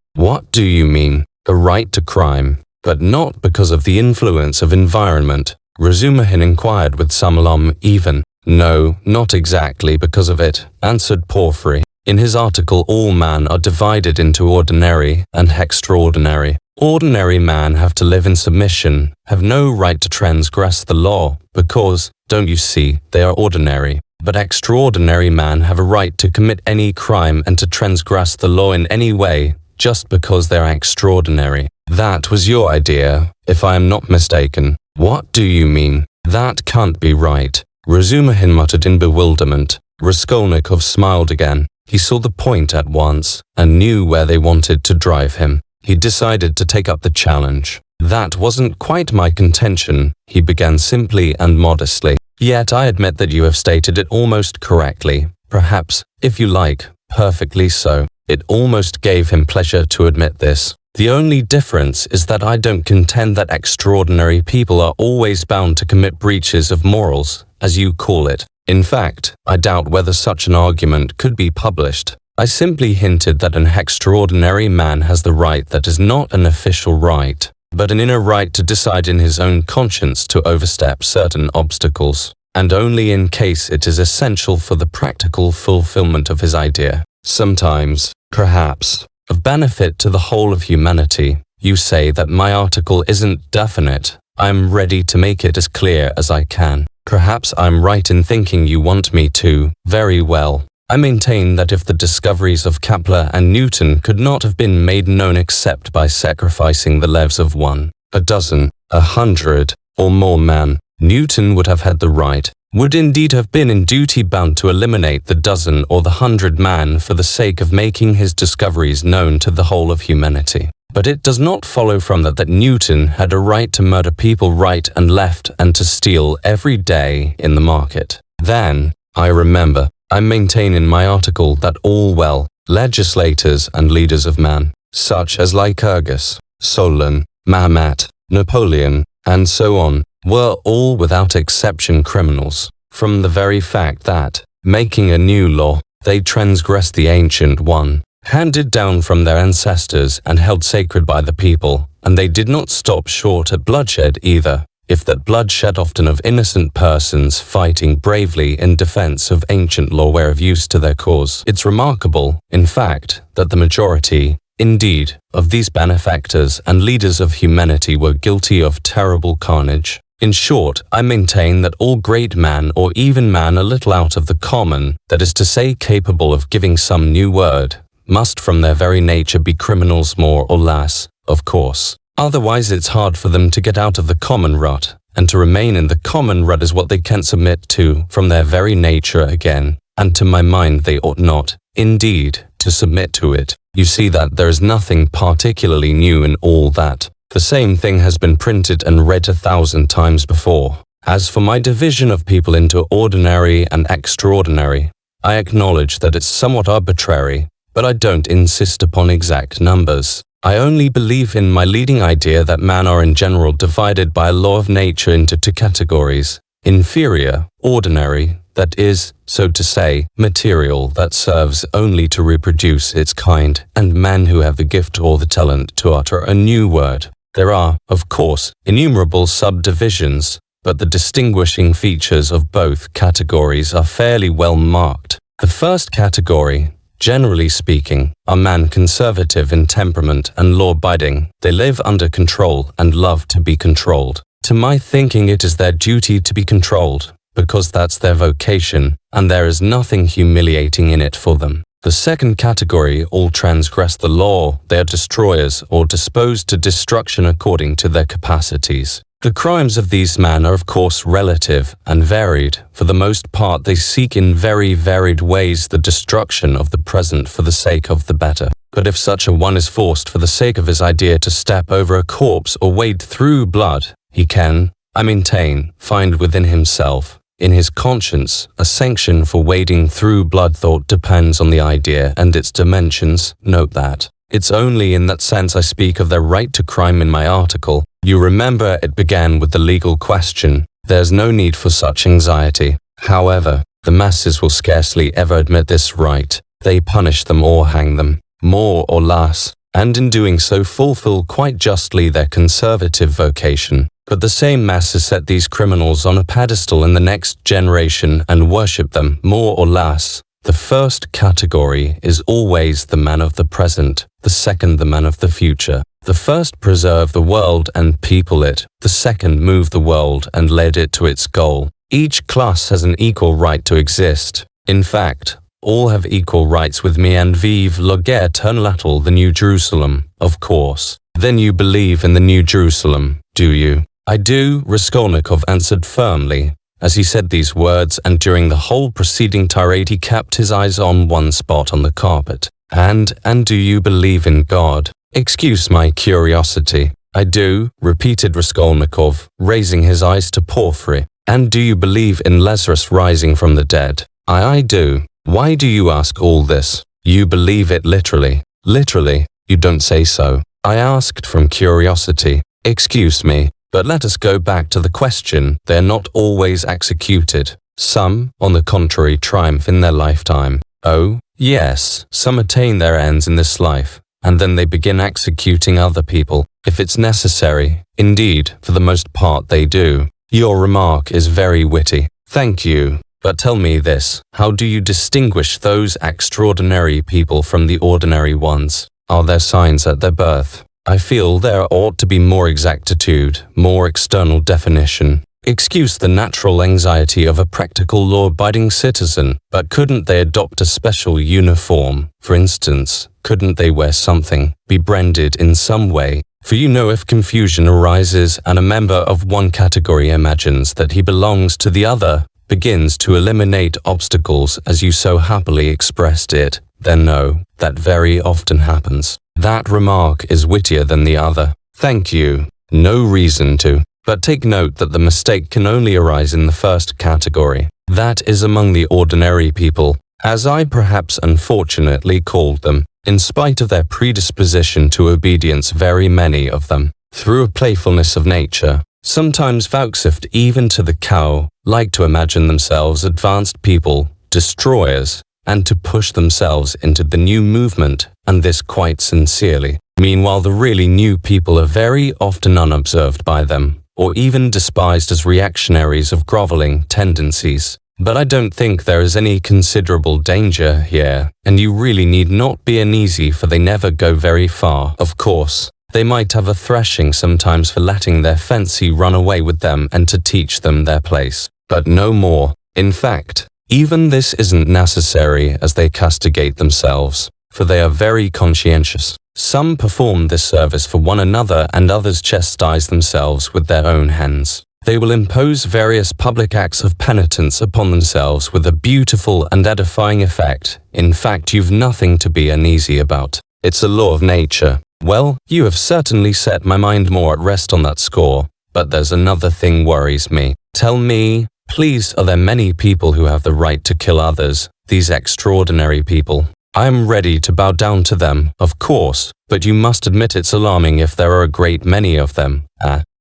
do you mean? A right to crime, but not because of the influence of environment? Razumihin inquired with some alarm. Even. No, not exactly because of it, answered Porfiry. In his article all men are divided into ordinary and extraordinary. Ordinary men have to live in submission, have no right to transgress the law, because, don't you see, they are ordinary. But extraordinary men have a right to commit any crime and to transgress the law in any way, just because they're extraordinary. That was your idea, if I am not mistaken. What do you mean? That can't be right. Razumihin muttered in bewilderment. Raskolnikov smiled again. He saw the point at once, and knew where they wanted to drive him. He decided to take up the challenge. That wasn't quite my contention, he began simply and modestly. Yet I admit that you have stated it almost correctly. Perhaps, if you like, perfectly so. It almost gave him pleasure to admit this. The only difference is that I don't contend that extraordinary people are always bound to commit breaches of morals, as you call it. In fact, I doubt whether such an argument could be published. I simply hinted that an extraordinary man has the right that is not an official right, but an inner right to decide in his own conscience to overstep certain obstacles, and only in case it is essential for the practical fulfillment of his idea. Sometimes, perhaps, of benefit to the whole of humanity. You say that my article isn't definite. I am ready to make it as clear as I can. Perhaps I'm right in thinking you want me to. Very well. I maintain that if the discoveries of Kepler and Newton could not have been made known except by sacrificing the lives of 1, a dozen, 100, or more men, Newton would have had the right, would indeed have been in duty bound to eliminate the dozen or the 100 man for the sake of making his discoveries known to the whole of humanity. But it does not follow from that Newton had a right to murder people right and left and to steal every day in the market. Then, I maintain in my article that all legislators and leaders of man, such as Lycurgus, Solon, Mahomet, Napoleon, and so on, were all without exception criminals, from the very fact that, making a new law, they transgressed the ancient one, handed down from their ancestors and held sacred by the people, and they did not stop short at bloodshed either. If that bloodshed often of innocent persons fighting bravely in defense of ancient law were of use to their cause, it's remarkable, in fact, that the majority, indeed, of these benefactors and leaders of humanity were guilty of terrible carnage. In short, I maintain that all great man or even man a little out of the common, that is to say capable of giving some new word, must from their very nature be criminals more or less, of course. Otherwise it's hard for them to get out of the common rut, and to remain in the common rut is what they can submit to from their very nature again, and to my mind they ought not, indeed, to submit to it. You see that there is nothing particularly new in all that. The same thing has been printed and read 1,000 times before. As for my division of people into ordinary and extraordinary, I acknowledge that it's somewhat arbitrary, but I don't insist upon exact numbers. I only believe in my leading idea that men are in general divided by a law of nature into 2 categories: inferior, ordinary, that is, so to say, material, that serves only to reproduce its kind, and men who have the gift or the talent to utter a new word. There are, of course, innumerable subdivisions, but the distinguishing features of both categories are fairly well marked. The first category, generally speaking, are men conservative in temperament and law-abiding. They live under control and love to be controlled. To my thinking, it is their duty to be controlled, because that's their vocation, and there is nothing humiliating in it for them. The second category all transgress the law. They are destroyers or disposed to destruction according to their capacities. The crimes of these men are of course relative and varied. For the most part they seek in very varied ways the destruction of the present for the sake of the better. But if such a one is forced for the sake of his idea to step over a corpse or wade through blood, he can, I maintain, find within himself, in his conscience, a sanction for wading through blood. Thought depends on the idea and its dimensions. Note that. It's only in that sense I speak of their right to crime in my article. You remember it began with the legal question. There's no need for such anxiety. However, the masses will scarcely ever admit this right. They punish them or hang them, more or less, and in doing so fulfill quite justly their conservative vocation. But the same masses set these criminals on a pedestal in the next generation and worship them more or less. The first category is always the man of the present, the second the man of the future. The first preserve the world and people it, the second move the world and led it to its goal. Each class has an equal right to exist. In fact, all have equal rights with me and vive la guerre éternelle, the New Jerusalem, of course. Then you believe in the New Jerusalem, do you? I do, Raskolnikov answered firmly. As he said these words, and during the whole preceding tirade he kept his eyes on one spot on the carpet. And do you believe in God? Excuse my curiosity. I do, repeated Raskolnikov, raising his eyes to Porfiry. And do you believe in Lazarus rising from the dead? I do. Why do you ask all this? You believe it literally. Literally? You don't say so. I asked from curiosity. Excuse me, but let us go back to the question. They're not always executed. Some, on the contrary, triumph in their lifetime. Oh, yes, some attain their ends in this life, and then they begin executing other people, if it's necessary. Indeed, for the most part they do. Your remark is very witty. Thank you. But tell me this, how do you distinguish those extraordinary people from the ordinary ones? Are there signs at their birth? I feel there ought to be more exactitude, more external definition. Excuse the natural anxiety of a practical law-abiding citizen, but couldn't they adopt a special uniform? For instance, couldn't they wear something, be branded in some way? For you know, if confusion arises and a member of one category imagines that he belongs to the other, begins to eliminate obstacles as you so happily expressed it, then no, that very often happens. That remark is wittier than the other. Thank you. No reason to. But take note that the mistake can only arise in the first category. That is among the ordinary people, as I perhaps unfortunately called them. In spite of their predisposition to obedience, very many of them, through a playfulness of nature, sometimes vouchsafed even to the cow, like to imagine themselves advanced people, destroyers, and to push themselves into the new movement, and this quite sincerely. Meanwhile, the really new people are very often unobserved by them, or even despised as reactionaries of groveling tendencies. But I don't think there is any considerable danger here, and you really need not be uneasy, for they never go very far. Of course, they might have a thrashing sometimes for letting their fancy run away with them and to teach them their place, but no more. In fact, even this isn't necessary, as they castigate themselves, for they are very conscientious. Some perform this service for one another, and others chastise themselves with their own hands. They will impose various public acts of penitence upon themselves with a beautiful and edifying effect. In fact, you've nothing to be uneasy about. It's a law of nature. Well, you have certainly set my mind more at rest on that score. But there's another thing worries me. Tell me, please, are there many people who have the right to kill others, these extraordinary people? I am ready to bow down to them, of course, but you must admit it's alarming if there are a great many of them.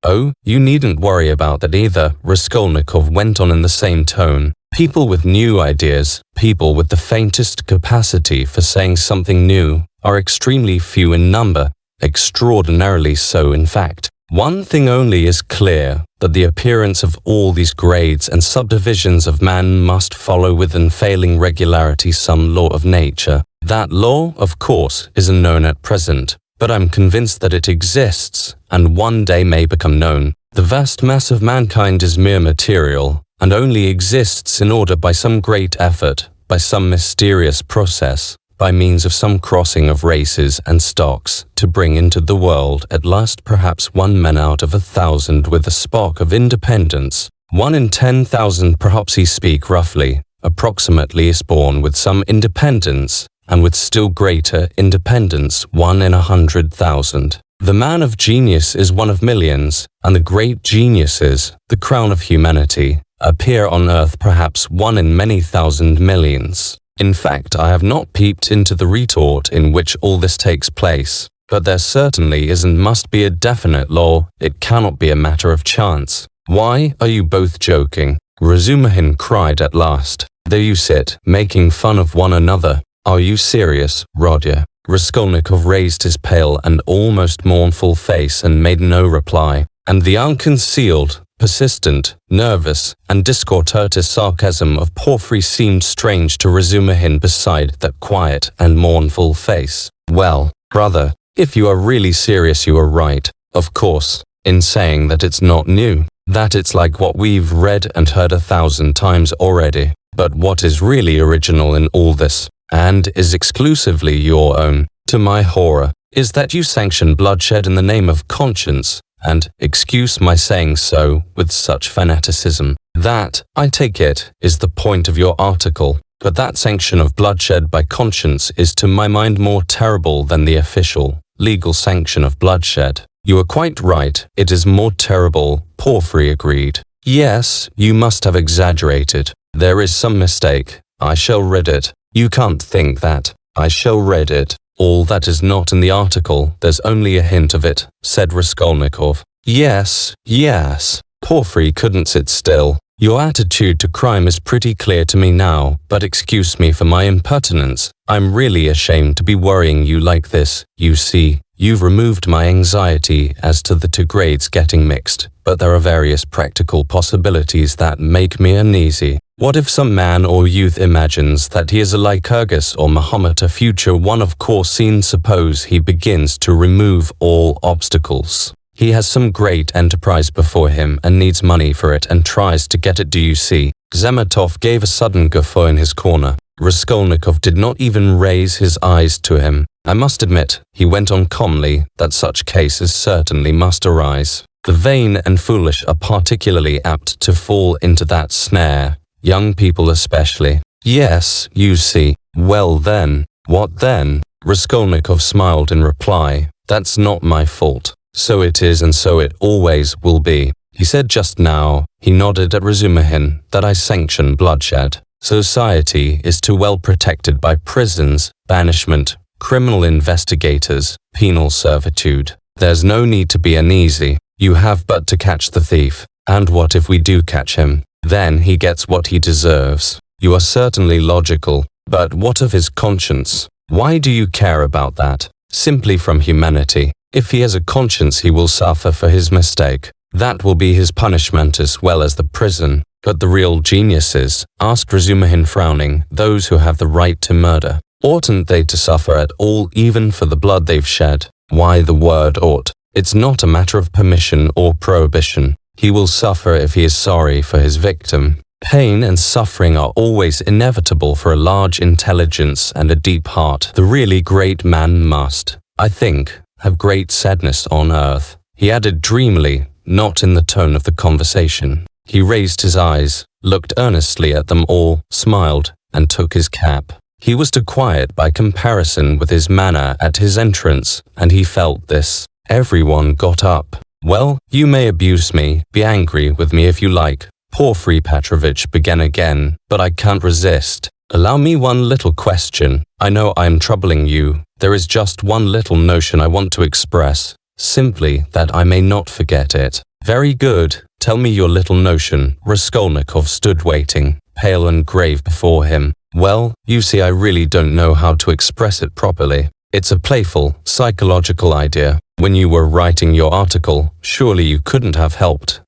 Oh, you needn't worry about that either, Raskolnikov went on in the same tone. People with new ideas, people with the faintest capacity for saying something new, are extremely few in number, extraordinarily so in fact. One thing only is clear, that the appearance of all these grades and subdivisions of man must follow with unfailing regularity some law of nature. That law, of course, is unknown at present, but I'm convinced that it exists, and one day may become known. The vast mass of mankind is mere material, and only exists in order by some great effort, by some mysterious process, by means of some crossing of races and stocks, to bring into the world at last perhaps 1 man out of 1,000 with a spark of independence. 1 in 10,000, perhaps he speak roughly, approximately, is born with some independence, and with still greater independence 1 in 100,000. The man of genius is one of millions, and the great geniuses, the crown of humanity, appear on earth perhaps 1 in many thousand millions. In fact, I have not peeped into the retort in which all this takes place, but there certainly is and must be a definite law. It cannot be a matter of chance. Why are you both joking? Razumihin cried at last. There you sit, making fun of one another. Are you serious, Rodya? Raskolnikov raised his pale and almost mournful face and made no reply, and the unconcealed, persistent, nervous, and disconcerted sarcasm of Porfiry seemed strange to Razumihin beside that quiet and mournful face. Well, brother, if you are really serious, you are right, of course, in saying that it's not new, that it's like what we've read and heard 1,000 times already. But what is really original in all this, and is exclusively your own, to my horror, is that you sanction bloodshed in the name of conscience, and, excuse my saying so, with such fanaticism. That, I take it, is the point of your article. But that sanction of bloodshed by conscience is to my mind more terrible than the official, legal sanction of bloodshed. You are quite right, it is more terrible, Porphyry agreed. Yes, you must have exaggerated. There is some mistake. I shall read it. You can't think that. I shall read it. All that is not in the article, there's only a hint of it, said Raskolnikov. Yes, yes. Porphyry couldn't sit still. Your attitude to crime is pretty clear to me now, but excuse me for my impertinence. I'm really ashamed to be worrying you like this. You see, you've removed my anxiety as to the two grades getting mixed, but there are various practical possibilities that make me uneasy. What if some man or youth imagines that he is a Lycurgus or Mahomet, a future one of course seen? Suppose he begins to remove all obstacles. He has some great enterprise before him and needs money for it and tries to get it. Do you see? Zemetov gave a sudden guffaw in his corner. Raskolnikov did not even raise his eyes to him. I must admit, he went on calmly, that such cases certainly must arise. The vain and foolish are particularly apt to fall into that snare, young people especially. Yes, you see. Well then, what then? Raskolnikov smiled in reply. That's not my fault. So it is and so it always will be. He said just now, he nodded at Razumihin, that I sanction bloodshed. Society is too well protected by prisons, banishment, criminal investigators, penal servitude. There's no need to be uneasy. You have but to catch the thief. And what if we do catch him? Then he gets what he deserves. You are certainly logical, but what of his conscience? Why do you care about that? Simply from humanity. If he has a conscience, he will suffer for his mistake. That will be his punishment as well as the prison. But the real geniuses, asked Razumihin frowning, those who have the right to murder, oughtn't they to suffer at all even for the blood they've shed? Why the word ought? It's not a matter of permission or prohibition. He will suffer if he is sorry for his victim. Pain and suffering are always inevitable for a large intelligence and a deep heart. The really great man must, I think, have great sadness on earth. He added dreamily, not in the tone of the conversation. He raised his eyes, looked earnestly at them all, smiled, and took his cap. He was too quiet by comparison with his manner at his entrance, and he felt this. Everyone got up. Well, you may abuse me, be angry with me if you like. Porphyry Petrovitch began again, but I can't resist. Allow me one little question. I know I am troubling you. There is just one little notion I want to express, simply that I may not forget it. Very good. Tell me your little notion. Raskolnikov stood waiting, pale and grave before him. Well, you see, I really don't know how to express it properly. It's a playful, psychological idea. When you were writing your article, surely you couldn't have helped,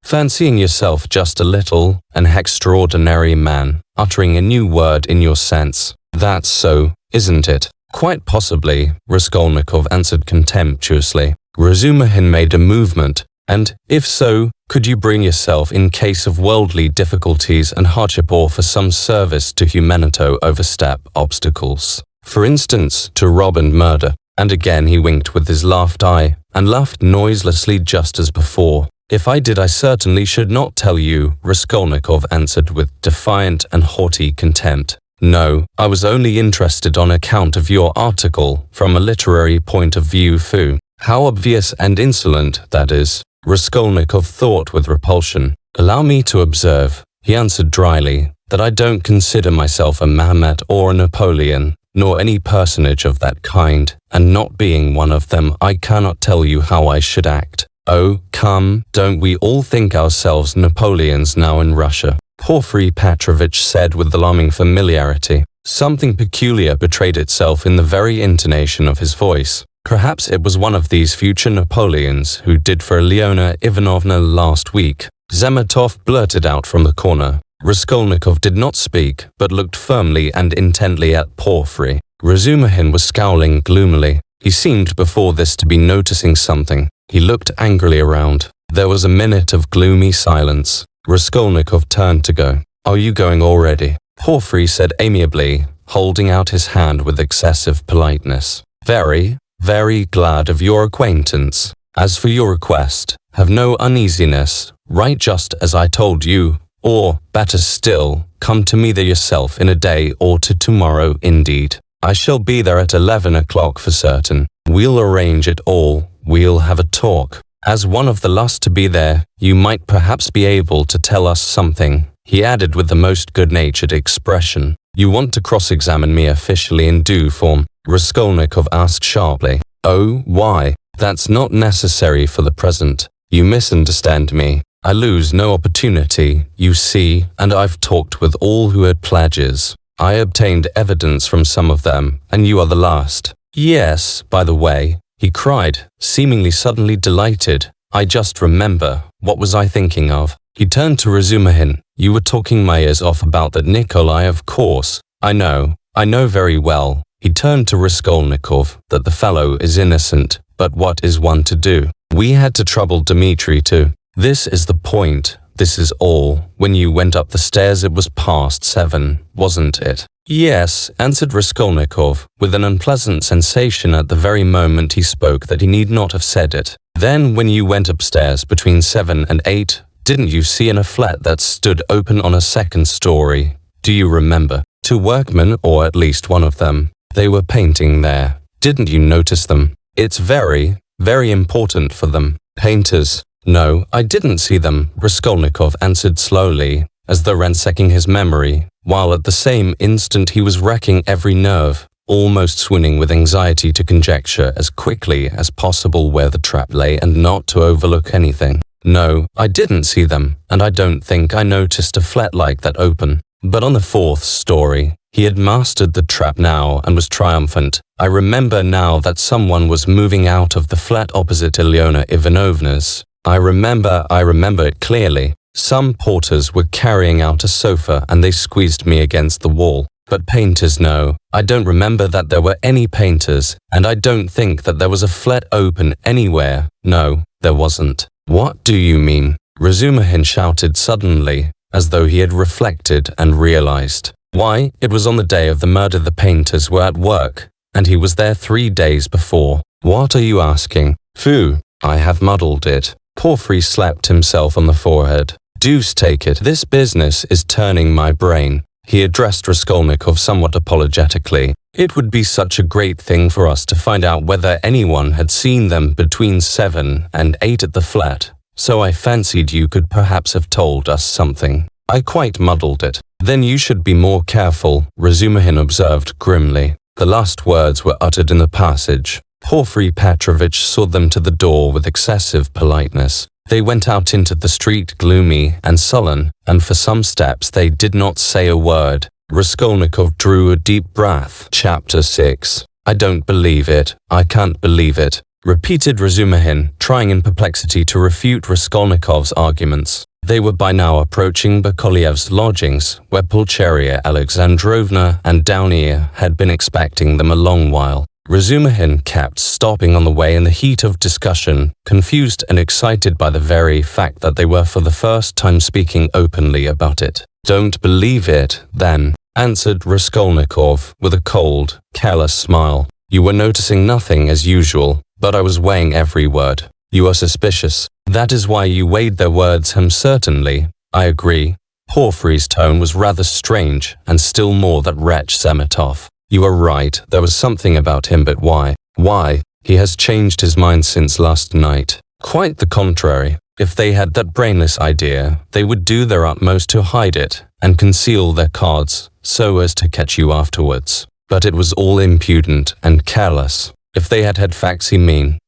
fancying yourself just a little, an extraordinary man, uttering a new word in your sense. That's so, isn't it? Quite possibly, Raskolnikov answered contemptuously. Razumihin made a movement. And, if so, could you bring yourself in case of worldly difficulties and hardship or for some service to humanity overstep obstacles? For instance, to rob and murder. And again he winked with his laughed eye, and laughed noiselessly just as before. If I did, I certainly should not tell you, Raskolnikov answered with defiant and haughty contempt. No, I was only interested on account of your article, from a literary point of view. Foo. How obvious and insolent that is. Raskolnikov thought with repulsion. Allow me to observe, he answered dryly, that I don't consider myself a Mahomet or a Napoleon, nor any personage of that kind, and not being one of them, I cannot tell you how I should act. Oh, come, don't we all think ourselves Napoleons now in Russia? Porphyry Petrovitch said with alarming familiarity. Something peculiar betrayed itself in the very intonation of his voice. Perhaps it was one of these future Napoleons who did for Leona Ivanovna last week. Zemetov blurted out from the corner. Raskolnikov did not speak, but looked firmly and intently at Porphyry. Razumihin was scowling gloomily. He seemed before this to be noticing something. He looked angrily around. There was a minute of gloomy silence. Raskolnikov turned to go. Are you going already? Porphyry said amiably, holding out his hand with excessive politeness. Very, very glad of your acquaintance. As for your request, have no uneasiness, write just as I told you, or, better still, come to me there yourself in a day or to tomorrow indeed. I shall be there at 11 o'clock for certain. We'll arrange it all, we'll have a talk. As one of the last to be there, you might perhaps be able to tell us something, he added with the most good-natured expression. You want to cross-examine me officially in due form? Raskolnikov asked sharply. Oh, why? That's not necessary for the present. You misunderstand me. I lose no opportunity, you see, and I've talked with all who had pledges. I obtained evidence from some of them, and you are the last. Yes, by the way, he cried, seemingly suddenly delighted. I just remember. What was I thinking of? He turned to Razumihin. You were talking my ears off about that Nikolai, of course. I know very well. He turned to Raskolnikov, that the fellow is innocent, but what is one to do? We had to trouble Dmitri too. This is the point. This is all. When you went up the stairs it was past 7, wasn't it? Yes, answered Raskolnikov, with an unpleasant sensation at the very moment he spoke that he need not have said it. Then when you went upstairs between 7 and 8, didn't you see in a flat that stood open on a second story? Do you remember? 2 workmen, or at least one of them. They were painting there. Didn't you notice them? It's very, very important for them. Painters. No, I didn't see them, Raskolnikov answered slowly, as though ransacking his memory, while at the same instant he was racking every nerve, almost swooning with anxiety to conjecture as quickly as possible where the trap lay and not to overlook anything. No, I didn't see them, and I don't think I noticed a flat like that open. But on the 4th story, he had mastered the trap now and was triumphant. I remember now that someone was moving out of the flat opposite Ilyona Ivanovna's. I remember it clearly. Some porters were carrying out a sofa and they squeezed me against the wall. But painters, no. I don't remember that there were any painters, and I don't think that there was a flat open anywhere. No, there wasn't. What do you mean? Razumihin shouted suddenly, as though he had reflected and realized. Why, it was on the day of the murder the painters were at work, and he was there 3 days before. What are you asking? Phew, I have muddled it. Porphyry slapped himself on the forehead. Deuce take it, this business is turning my brain. He addressed Raskolnikov somewhat apologetically. It would be such a great thing for us to find out whether anyone had seen them between 7 and 8 at the flat, so I fancied you could perhaps have told us something. I quite muddled it. Then you should be more careful, Razumihin observed grimly. The last words were uttered in the passage. Porphyry Petrovitch saw them to the door with excessive politeness. They went out into the street gloomy and sullen, and for some steps they did not say a word. Raskolnikov drew a deep breath. Chapter 6. I don't believe it. I can't believe it, repeated Razumihin, trying in perplexity to refute Raskolnikov's arguments. They were by now approaching Bakolyev's lodgings, where Pulcheria Alexandrovna and Downier had been expecting them a long while. Razumihin kept stopping on the way in the heat of discussion, confused and excited by the very fact that they were for the first time speaking openly about it. Don't believe it, then, answered Raskolnikov with a cold, careless smile. You were noticing nothing as usual, but I was weighing every word. You are suspicious. That is why you weighed their words. Certainly. I agree. Porphyry's tone was rather strange, and still more that wretch Semetov. You are right, there was something about him, but why? Why? He has changed his mind since last night. Quite the contrary. If they had that brainless idea, they would do their utmost to hide it and conceal their cards so as to catch you afterwards. But it was all impudent and careless. If they had had facts,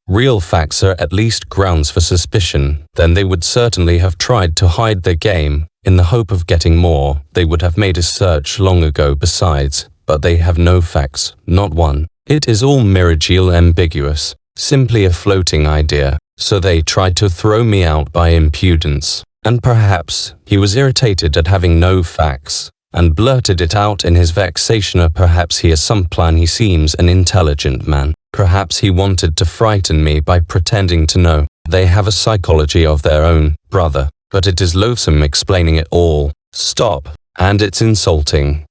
real facts are at least grounds for suspicion, then they would certainly have tried to hide their game. In the hope of getting more, they would have made a search long ago besides, but they have no facts, not one. It is all miragile ambiguous, simply a floating idea. So they tried to throw me out by impudence. And perhaps he was irritated at having no facts, and blurted it out in his vexation, or perhaps he has some plan. He seems an intelligent man. Perhaps he wanted to frighten me by pretending to know. They have a psychology of their own, brother, but it is loathsome explaining it all. Stop, And it's insulting.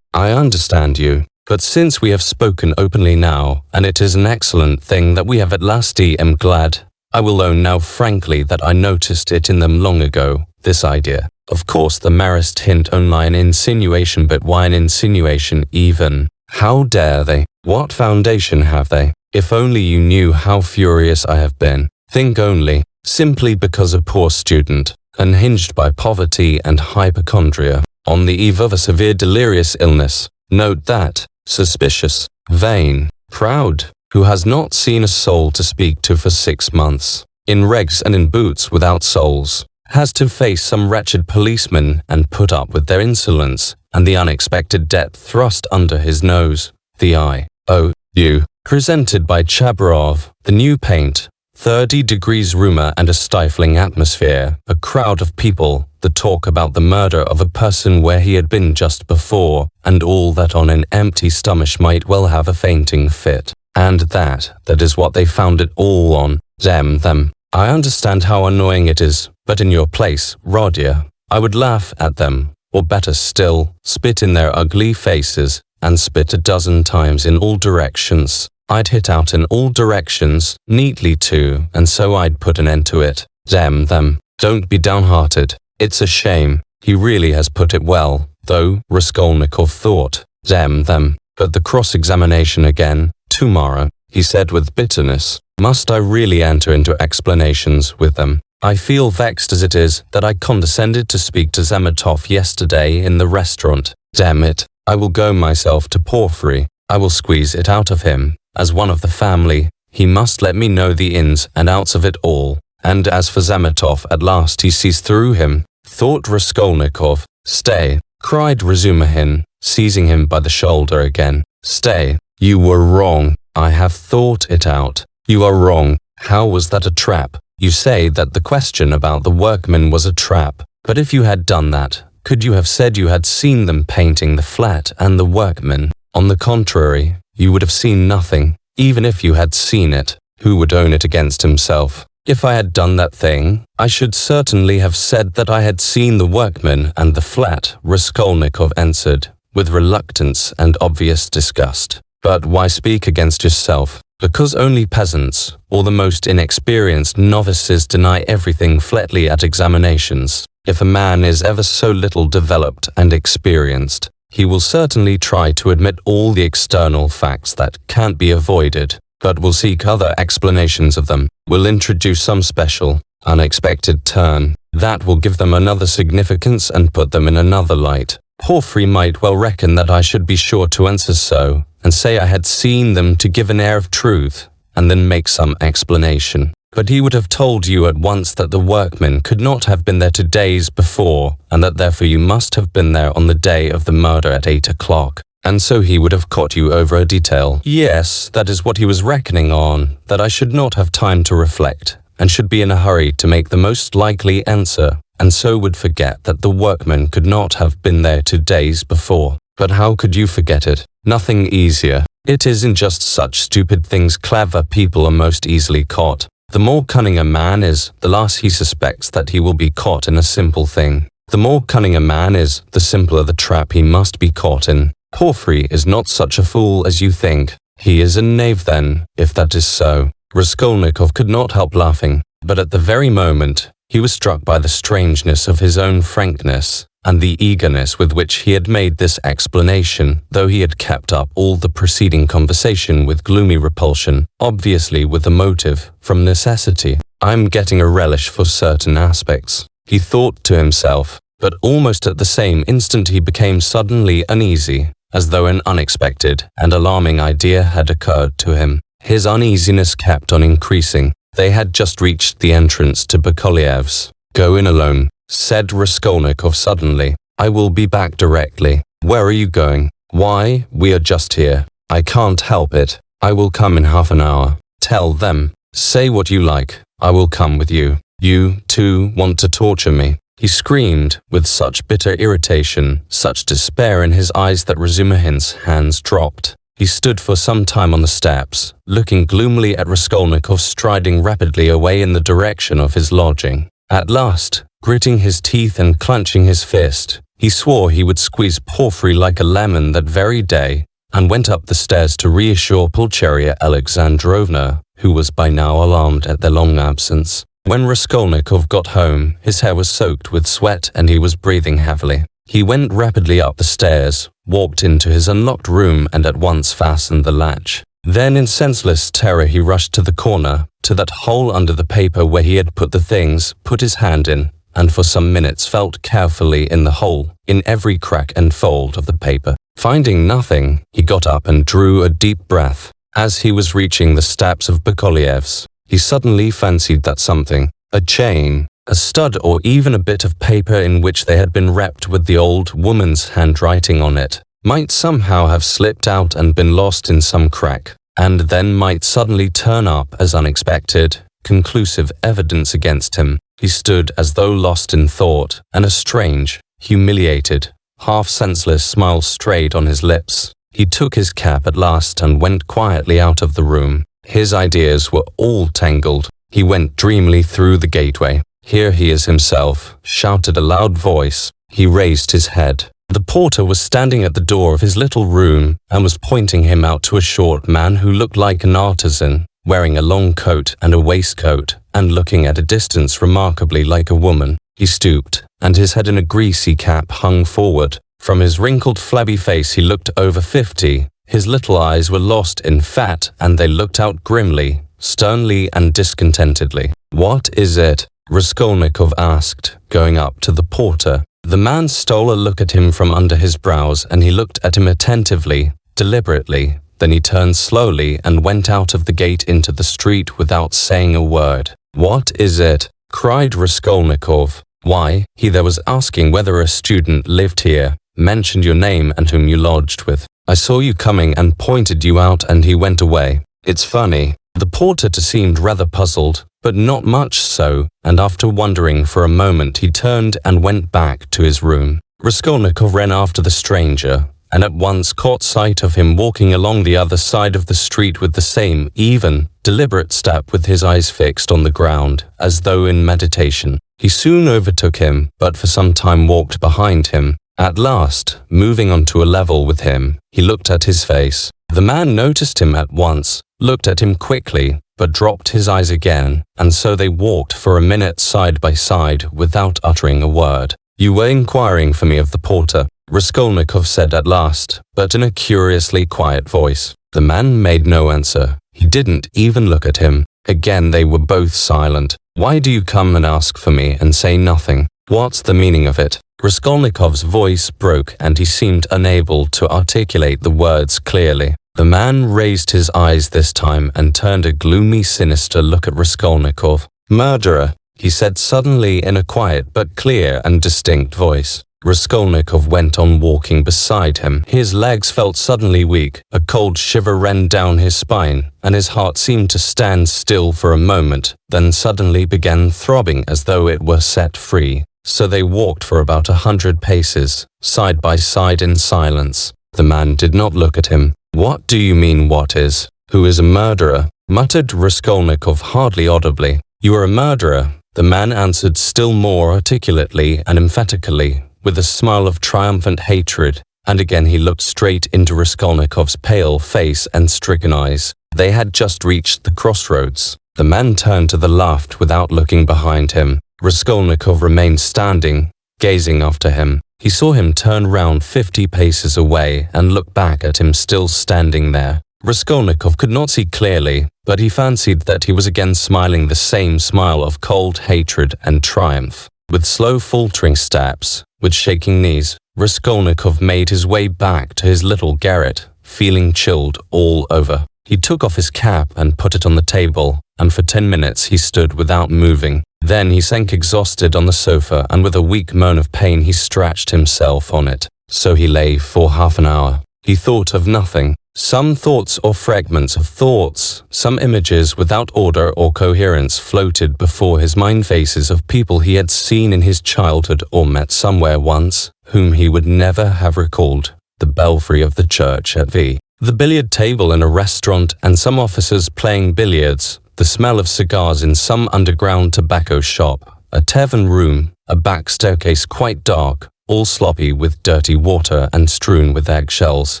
I understand you. But since we have spoken openly now, and it is an excellent thing that we have at last, am glad. I will own now frankly that I noticed it in them long ago, this idea. Of course the merest hint only an insinuation, but why an insinuation even? How dare they? What foundation have they? If only you knew how furious I have been. Think only, simply because a poor student, unhinged by poverty and hypochondria, on the eve of a severe delirious illness, note that, suspicious, vain, proud, who has not seen a soul to speak to for 6 months, in rags and in boots without soles, has to face some wretched policemen and put up with their insolence and the unexpected debt thrust under his nose, the I.O.U. presented by Chabarov, the new paint, 30 degrees rumor and a stifling atmosphere, a crowd of people, the talk about the murder of a person where he had been just before, and all that on an empty stomach might well have a fainting fit. And that is what they found it all on, damn them. I understand how annoying it is, but in your place, Rodia, I would laugh at them, or better still, spit in their ugly faces, and spit a dozen times in all directions. I'd hit out in all directions, neatly too, and so I'd put an end to it. Damn them. Don't be downhearted. It's a shame. He really has put it well, though, Raskolnikov thought. Damn them. But the cross-examination again, tomorrow, he said with bitterness. Must I really enter into explanations with them? I feel vexed as it is that I condescended to speak to Zametov yesterday in the restaurant. Damn it. I will go myself to Porfiry. I will squeeze it out of him. As one of the family, he must let me know the ins and outs of it all. And as for Zametov, at last he sees through him, thought Raskolnikov. Stay, cried Razumihin, seizing him by the shoulder again. Stay, you were wrong. I have thought it out. You are wrong. How was that a trap? You say that the question about the workmen was a trap. But if you had done that, could you have said you had seen them painting the flat and the workmen? On the contrary, you would have seen nothing, even if you had seen it. Who would own it against himself? If I had done that thing, I should certainly have said that I had seen the workmen and the flat, Raskolnikov answered, with reluctance and obvious disgust. But why speak against yourself? Because only peasants, or the most inexperienced novices deny everything flatly at examinations. If a man is ever so little developed and experienced, he will certainly try to admit all the external facts that can't be avoided, but will seek other explanations of them, will introduce some special, unexpected turn, that will give them another significance and put them in another light. Porfiry might well reckon that I should be sure to answer so, and say I had seen them to give an air of truth, and then make some explanation. But he would have told you at once that the workmen could not have been there 2 days before, and that therefore you must have been there on the day of the murder at 8 o'clock. And so he would have caught you over a detail. Yes, that is what he was reckoning on, that I should not have time to reflect, and should be in a hurry to make the most likely answer, and so would forget that the workmen could not have been there 2 days before. But how could you forget it? Nothing easier. It is in just such stupid things clever people are most easily caught. The more cunning a man is, the less he suspects that he will be caught in a simple thing. The more cunning a man is, the simpler the trap he must be caught in. Porfiry is not such a fool as you think. He is a knave then, if that is so. Raskolnikov could not help laughing, but at the very moment, he was struck by the strangeness of his own frankness, and the eagerness with which he had made this explanation, though he had kept up all the preceding conversation with gloomy repulsion, obviously with a motive, from necessity. I'm getting a relish for certain aspects, he thought to himself, but almost at the same instant he became suddenly uneasy, as though an unexpected and alarming idea had occurred to him. His uneasiness kept on increasing. They had just reached the entrance to Bakolyev's. Go in alone, said Raskolnikov suddenly. I will be back directly. Where are you going? Why, we are just here. I can't help it. I will come in half an hour. Tell them. Say what you like. I will come with you. You, too, want to torture me. He screamed, with such bitter irritation, such despair in his eyes that Razumihin's hands dropped. He stood for some time on the steps, looking gloomily at Raskolnikov striding rapidly away in the direction of his lodging. At last, gritting his teeth and clenching his fist, He swore he would squeeze Porphyry like a lemon that very day, and went up the stairs to reassure Pulcheria Alexandrovna, who was by now alarmed at their long absence. When Raskolnikov got home, his hair was soaked with sweat and he was breathing heavily. He went rapidly up the stairs, walked into his unlocked room and at once fastened the latch. Then in senseless terror he rushed to the corner, to that hole under the paper where he had put the things, put his hand in, and for some minutes felt carefully in the hole, in every crack and fold of the paper. Finding nothing, he got up and drew a deep breath. As he was reaching the steps of Bakolyev's, he suddenly fancied that something, a chain, a stud or even a bit of paper in which they had been wrapped with the old woman's handwriting on it, might somehow have slipped out and been lost in some crack, and then might suddenly turn up as unexpected, conclusive evidence against him. He stood as though lost in thought, and a strange, humiliated, half-senseless smile strayed on his lips. He took his cap at last and went quietly out of the room. His ideas were all tangled. He went dreamily through the gateway. "Here he is himself," shouted a loud voice. He raised his head. The porter was standing at the door of his little room and was pointing him out to a short man who looked like an artisan, wearing a long coat and a waistcoat, and looking at a distance remarkably like a woman. He stooped, and his head in a greasy cap hung forward. From his wrinkled, flabby face he looked over 50. His little eyes were lost in fat, and they looked out grimly, sternly and discontentedly. "What is it?" Raskolnikov asked, going up to the porter. The man stole a look at him from under his brows, and he looked at him attentively, deliberately. Then he turned slowly and went out of the gate into the street without saying a word. "What is it?" cried Raskolnikov. "Why, he there was asking whether a student lived here, mentioned your name and whom you lodged with. I saw you coming and pointed you out and he went away. It's funny." The porter seemed rather puzzled, but not much so, and after wondering for a moment he turned and went back to his room. Raskolnikov ran after the stranger, and at once caught sight of him walking along the other side of the street with the same even, deliberate step, with his eyes fixed on the ground, as though in meditation. He soon overtook him, but for some time walked behind him. At last, moving on to a level with him, he looked at his face. The man noticed him at once, looked at him quickly, but dropped his eyes again, and so they walked for a minute side by side without uttering a word. "You were inquiring for me of the porter," Raskolnikov said at last, but in a curiously quiet voice. The man made no answer. He didn't even look at him. Again they were both silent. "Why do you come and ask for me and say nothing? What's the meaning of it?" Raskolnikov's voice broke and he seemed unable to articulate the words clearly. The man raised his eyes this time and turned a gloomy, sinister look at Raskolnikov. "Murderer," he said suddenly in a quiet but clear and distinct voice. Raskolnikov went on walking beside him. His legs felt suddenly weak, a cold shiver ran down his spine, and his heart seemed to stand still for a moment, then suddenly began throbbing as though it were set free. So they walked for about 100 paces, side by side in silence. The man did not look at him. "What do you mean, what is? Who is a murderer?" muttered Raskolnikov hardly audibly. "You are a murderer," the man answered still more articulately and emphatically, with a smile of triumphant hatred, and again he looked straight into Raskolnikov's pale face and stricken eyes. They had just reached the crossroads. The man turned to the left without looking behind him. Raskolnikov remained standing, gazing after him. He saw him turn round 50 paces away and look back at him still standing there. Raskolnikov could not see clearly, but he fancied that he was again smiling the same smile of cold hatred and triumph. With slow faltering steps, with shaking knees, Raskolnikov made his way back to his little garret, feeling chilled all over. He took off his cap and put it on the table, and for 10 minutes he stood without moving. Then he sank exhausted on the sofa, and with a weak moan of pain he stretched himself on it. So he lay for half an hour. He thought of nothing. Some thoughts or fragments of thoughts, some images without order or coherence floated before his mind, faces of people he had seen in his childhood or met somewhere once, whom he would never have recalled. The belfry of the church at V, the billiard table in a restaurant and some officers playing billiards, the smell of cigars in some underground tobacco shop, a tavern room, a back staircase quite dark, all sloppy with dirty water and strewn with eggshells,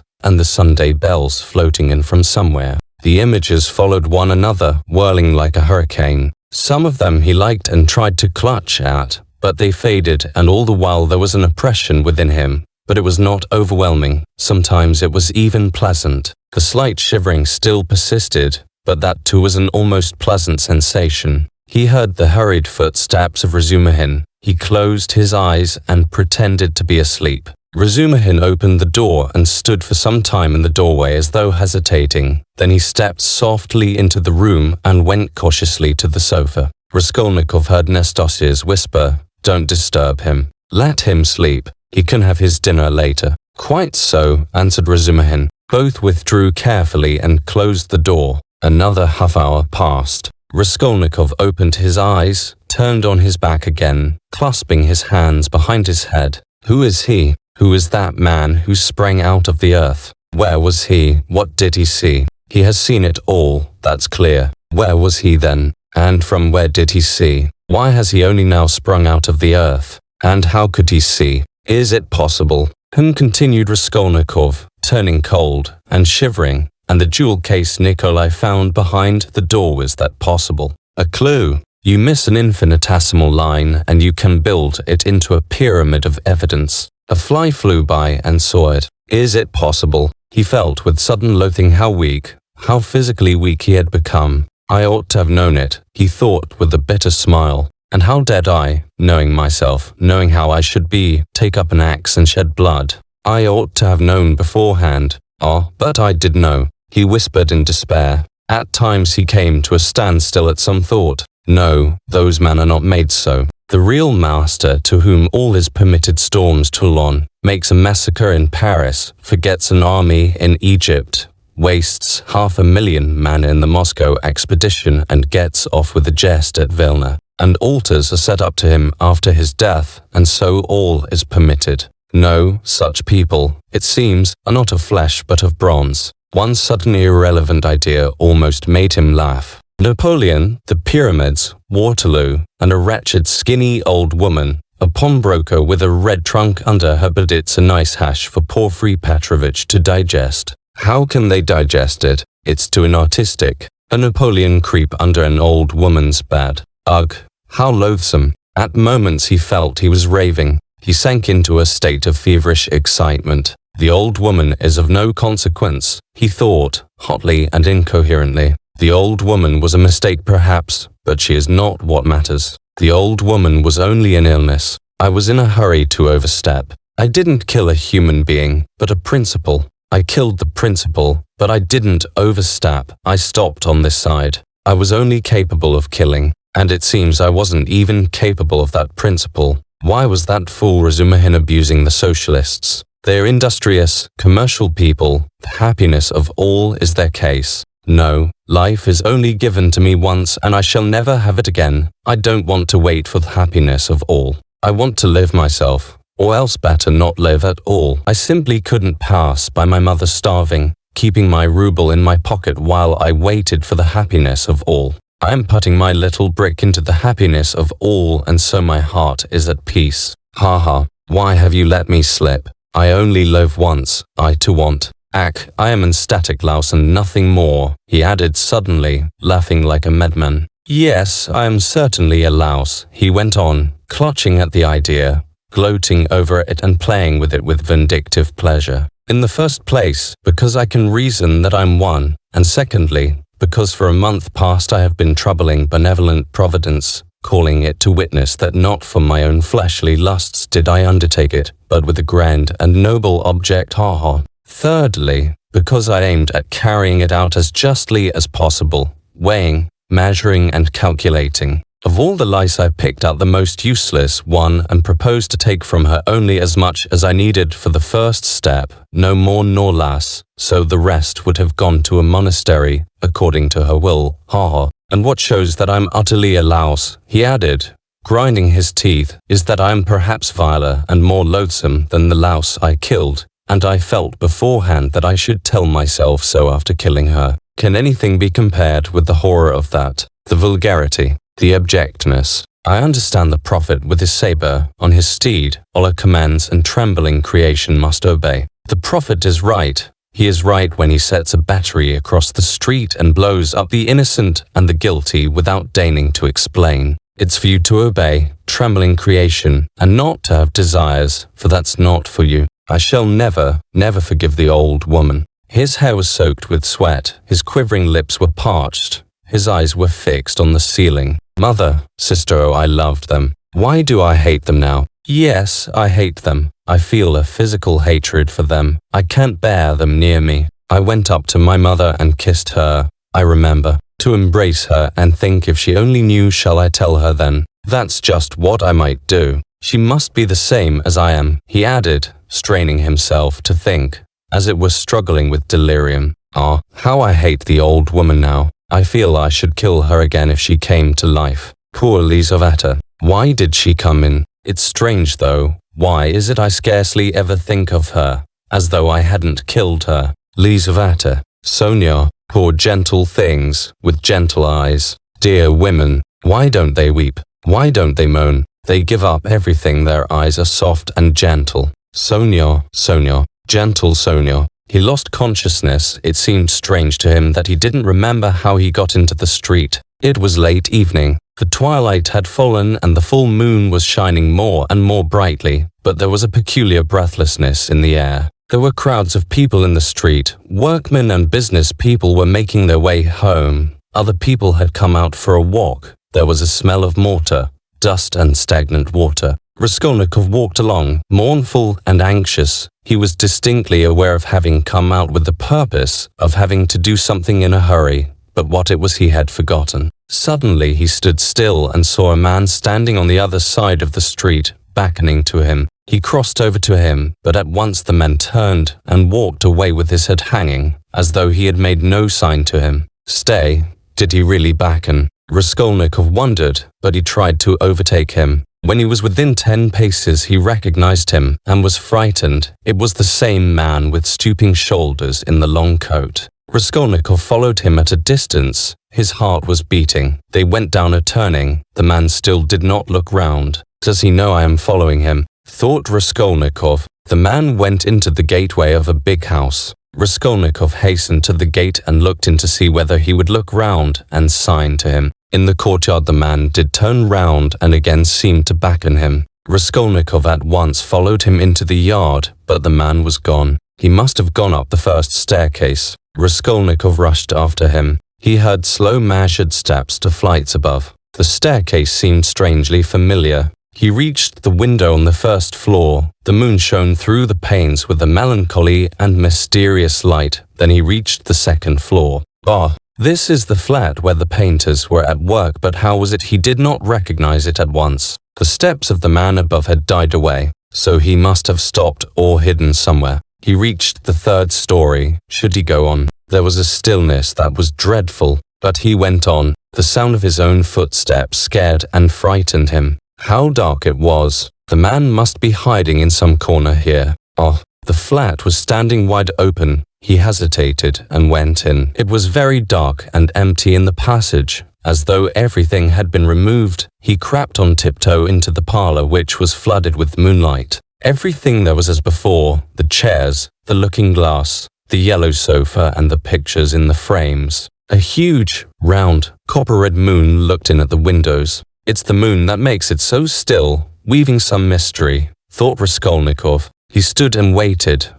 and the Sunday bells floating in from somewhere. The images followed one another, whirling like a hurricane. Some of them he liked and tried to clutch at, but they faded, and all the while there was an oppression within him. But it was not overwhelming. Sometimes it was even pleasant. The slight shivering still persisted, but that too was an almost pleasant sensation. He heard the hurried footsteps of Razumihin. He closed his eyes and pretended to be asleep. Razumihin opened the door and stood for some time in the doorway as though hesitating. Then he stepped softly into the room and went cautiously to the sofa. Raskolnikov heard Nastasia's whisper, "Don't disturb him. Let him sleep. He can have his dinner later." "Quite so," answered Razumihin. Both withdrew carefully and closed the door. Another half-hour passed. Raskolnikov opened his eyes, turned on his back again, clasping his hands behind his head. Who is he? Who is that man who sprang out of the earth? Where was he? What did he see? He has seen it all, that's clear. Where was he then? And from where did he see? Why has he only now sprung out of the earth? And how could he see? Is it possible? Continued Raskolnikov, turning cold and shivering. And the jewel case Nikolai found behind the door, was that possible? A clue. You miss an infinitesimal line and you can build it into a pyramid of evidence. A fly flew by and saw it. Is it possible? He felt with sudden loathing how weak, how physically weak he had become. I ought to have known it, he thought with a bitter smile. And how dared I, knowing myself, knowing how I should be, take up an axe and shed blood? I ought to have known beforehand. Ah, but I did know, he whispered in despair. At times he came to a standstill at some thought. No, those men are not made so. The real master, to whom all is permitted storms toil on, makes a massacre in Paris, forgets an army in Egypt, wastes 500,000 men in the Moscow expedition and gets off with a jest at Vilna, and altars are set up to him after his death, and so all is permitted. No, such people, it seems, are not of flesh but of bronze. One suddenly irrelevant idea almost made him laugh. Napoleon, the pyramids, Waterloo, and a wretched skinny old woman, a pawnbroker with a red trunk under her, but it's a nice hash for Porfiry Petrovitch to digest. How can they digest it? It's too inartistic. A Napoleon creep under an old woman's bed. Ugh, how loathsome. At moments he felt he was raving. He sank into a state of feverish excitement. The old woman is of no consequence, he thought, hotly and incoherently. The old woman was a mistake perhaps, but she is not what matters. The old woman was only an illness. I was in a hurry to overstep. I didn't kill a human being, but a principle. I killed the principle, but I didn't overstep. I stopped on this side. I was only capable of killing, and it seems I wasn't even capable of that principle. Why was that fool Razumihin abusing the socialists? They're industrious, commercial people. The happiness of all is their case. No, life is only given to me once and I shall never have it again. I don't want to wait for the happiness of all. I want to live myself, or else better not live at all. I simply couldn't pass by my mother starving, keeping my ruble in my pocket while I waited for the happiness of all. I am putting my little brick into the happiness of all, and so my heart is at peace. Ha ha, why have you let me slip? I only live once, I to want. Ack, I am an static louse and nothing more, he added suddenly, laughing like a madman. Yes, I am certainly a louse, he went on, clutching at the idea, gloating over it and playing with it with vindictive pleasure. In the first place, because I can reason that I'm one, and secondly, because for a month past I have been troubling benevolent Providence, calling it to witness that not for my own fleshly lusts did I undertake it, but with a grand and noble object, ha ha. Thirdly, because I aimed at carrying it out as justly as possible, weighing, measuring and calculating. Of all the lice I picked out the most useless one and proposed to take from her only as much as I needed for the first step, no more nor less, so the rest would have gone to a monastery, according to her will, ha ha. And what shows that I'm utterly a louse, he added, grinding his teeth, is that I am perhaps viler and more loathsome than the louse I killed, and I felt beforehand that I should tell myself so after killing her. Can anything be compared with the horror of that? The vulgarity, the abjectness, I understand the prophet with his saber on his steed. Allah commands and trembling creation must obey. The prophet is right. He is right when he sets a battery across the street and blows up the innocent and the guilty without deigning to explain. It's for you to obey, trembling creation, and not to have desires, for that's not for you. I shall never, never forgive the old woman. His hair was soaked with sweat, his quivering lips were parched, his eyes were fixed on the ceiling. Mother, sister, oh, I loved them. Why do I hate them now? Yes, I hate them. I feel a physical hatred for them. I can't bear them near me. I went up to my mother and kissed her. I remember. To embrace her and think if she only knew, shall I tell her then? That's just what I might do. She must be the same as I am, he added, straining himself to think, as it was struggling with delirium. Ah, how I hate the old woman now. I feel I should kill her again if she came to life. Poor Lizaveta. Why did she come in? It's strange though. Why is it I scarcely ever think of her, as though I hadn't killed her? Lizaveta, Sonia, poor gentle things, with gentle eyes. Dear women, why don't they weep? Why don't they moan? They give up everything, their eyes are soft and gentle. Sonia, Sonia, gentle Sonia. He lost consciousness. It seemed strange to him that he didn't remember how he got into the street. It was late evening. The twilight had fallen and the full moon was shining more and more brightly, but there was a peculiar breathlessness in the air. There were crowds of people in the street. Workmen and business people were making their way home. Other people had come out for a walk. There was a smell of mortar, dust and stagnant water. Raskolnikov walked along, mournful and anxious. He was distinctly aware of having come out with the purpose of having to do something in a hurry, but what it was he had forgotten. Suddenly he stood still and saw a man standing on the other side of the street, beckoning to him. He crossed over to him, but at once the man turned and walked away with his head hanging, as though he had made no sign to him. Stay, did he really beckon? Raskolnikov wondered, but he tried to overtake him. When he was within 10 paces, he recognized him and was frightened. It was the same man with stooping shoulders in the long coat. Raskolnikov followed him at a distance. His heart was beating. They went down a turning. The man still did not look round. Does he know I am following him? Thought Raskolnikov. The man went into the gateway of a big house. Raskolnikov hastened to the gate and looked in to see whether he would look round and sign to him. In the courtyard the man did turn round and again seemed to beckon him. Raskolnikov at once followed him into the yard, but the man was gone. He must have gone up the first staircase. Raskolnikov rushed after him. He heard slow measured steps to flights above. The staircase seemed strangely familiar. He reached the window on the first floor. The moon shone through the panes with a melancholy and mysterious light. Then he reached the second floor. Ah, this is the flat where the painters were at work, but how was it he did not recognize it at once? The steps of the man above had died away, so he must have stopped or hidden somewhere. He reached the third story. Should he go on? There was a stillness that was dreadful, but he went on. The sound of his own footsteps scared and frightened him. How dark it was. The man must be hiding in some corner here. Oh, the flat was standing wide open. He hesitated and went in. It was very dark and empty in the passage, as though everything had been removed. He crept on tiptoe into the parlor, which was flooded with moonlight. Everything there was as before, the chairs, the looking-glass, the yellow sofa and the pictures in the frames. A huge, round, copper-red moon looked in at the windows. It's the moon that makes it so still, weaving some mystery, thought Raskolnikov. He stood and waited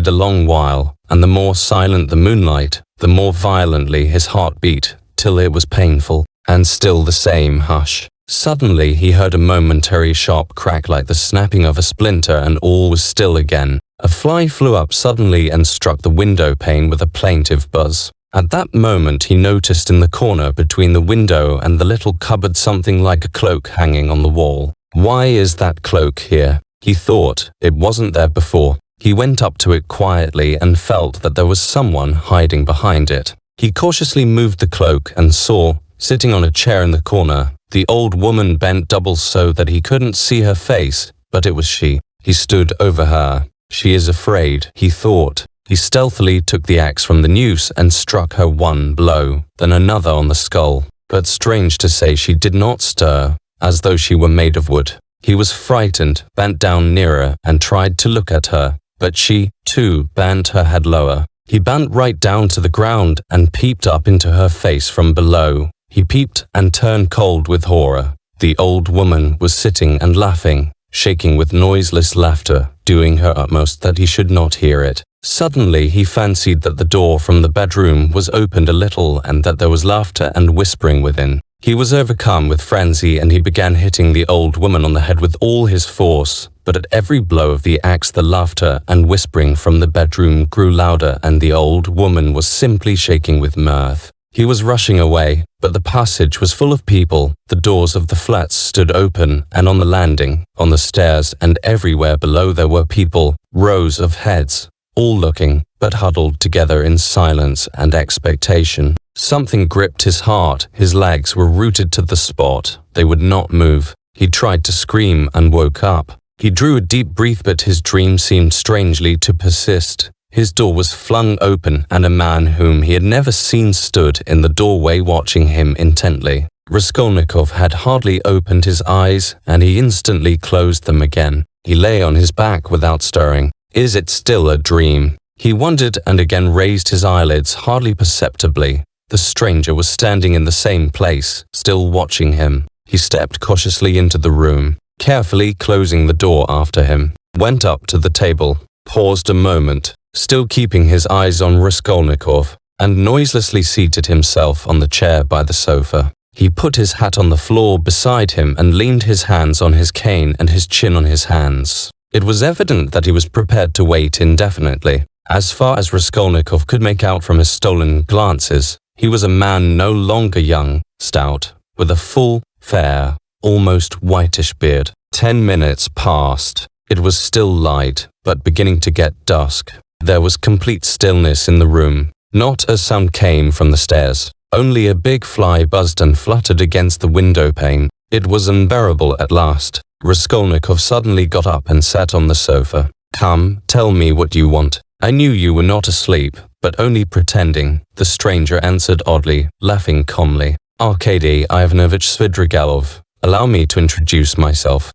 a long while, and the more silent the moonlight, the more violently his heart beat, till it was painful, and still the same hush. Suddenly he heard a momentary sharp crack like the snapping of a splinter, and all was still again. A fly flew up suddenly and struck the window pane with a plaintive buzz. At that moment he noticed in the corner between the window and the little cupboard something like a cloak hanging on the wall. Why is that cloak here? He thought. It wasn't there before. He went up to it quietly and felt that there was someone hiding behind it. He cautiously moved the cloak and saw, sitting on a chair in the corner, the old woman bent double so that he couldn't see her face, but it was she. He stood over her. She is afraid, he thought. He stealthily took the axe from the noose and struck her one blow, then another on the skull. But strange to say, she did not stir, as though she were made of wood. He was frightened, bent down nearer, and tried to look at her, but she, too, bent her head lower. He bent right down to the ground and peeped up into her face from below. He peeped and turned cold with horror. The old woman was sitting and laughing, shaking with noiseless laughter, doing her utmost that he should not hear it. Suddenly he fancied that the door from the bedroom was opened a little and that there was laughter and whispering within. He was overcome with frenzy and he began hitting the old woman on the head with all his force, but at every blow of the axe the laughter and whispering from the bedroom grew louder and the old woman was simply shaking with mirth. He was rushing away, but the passage was full of people, the doors of the flats stood open, and on the landing, on the stairs, and everywhere below there were people, rows of heads, all looking, but huddled together in silence and expectation. Something gripped his heart, his legs were rooted to the spot, they would not move. He tried to scream and woke up. He drew a deep breath but his dream seemed strangely to persist. His door was flung open and a man whom he had never seen stood in the doorway watching him intently. Raskolnikov had hardly opened his eyes and he instantly closed them again. He lay on his back without stirring. Is it still a dream? He wondered and again raised his eyelids hardly perceptibly. The stranger was standing in the same place, still watching him. He stepped cautiously into the room, carefully closing the door after him, went up to the table, paused a moment, still keeping his eyes on Raskolnikov, and noiselessly seated himself on the chair by the sofa. He put his hat on the floor beside him and leaned his hands on his cane and his chin on his hands. It was evident that he was prepared to wait indefinitely. As far as Raskolnikov could make out from his stolen glances, he was a man no longer young, stout, with a full, fair, almost whitish beard. 10 minutes passed. It was still light, but beginning to get dusk. There was complete stillness in the room. Not a sound came from the stairs. Only a big fly buzzed and fluttered against the window pane. It was unbearable at last. Raskolnikov suddenly got up and sat on the sofa. Come, tell me what you want. I knew you were not asleep, but only pretending, the stranger answered oddly, laughing calmly. Arkady Ivanovich Svidrigailov. Allow me to introduce myself.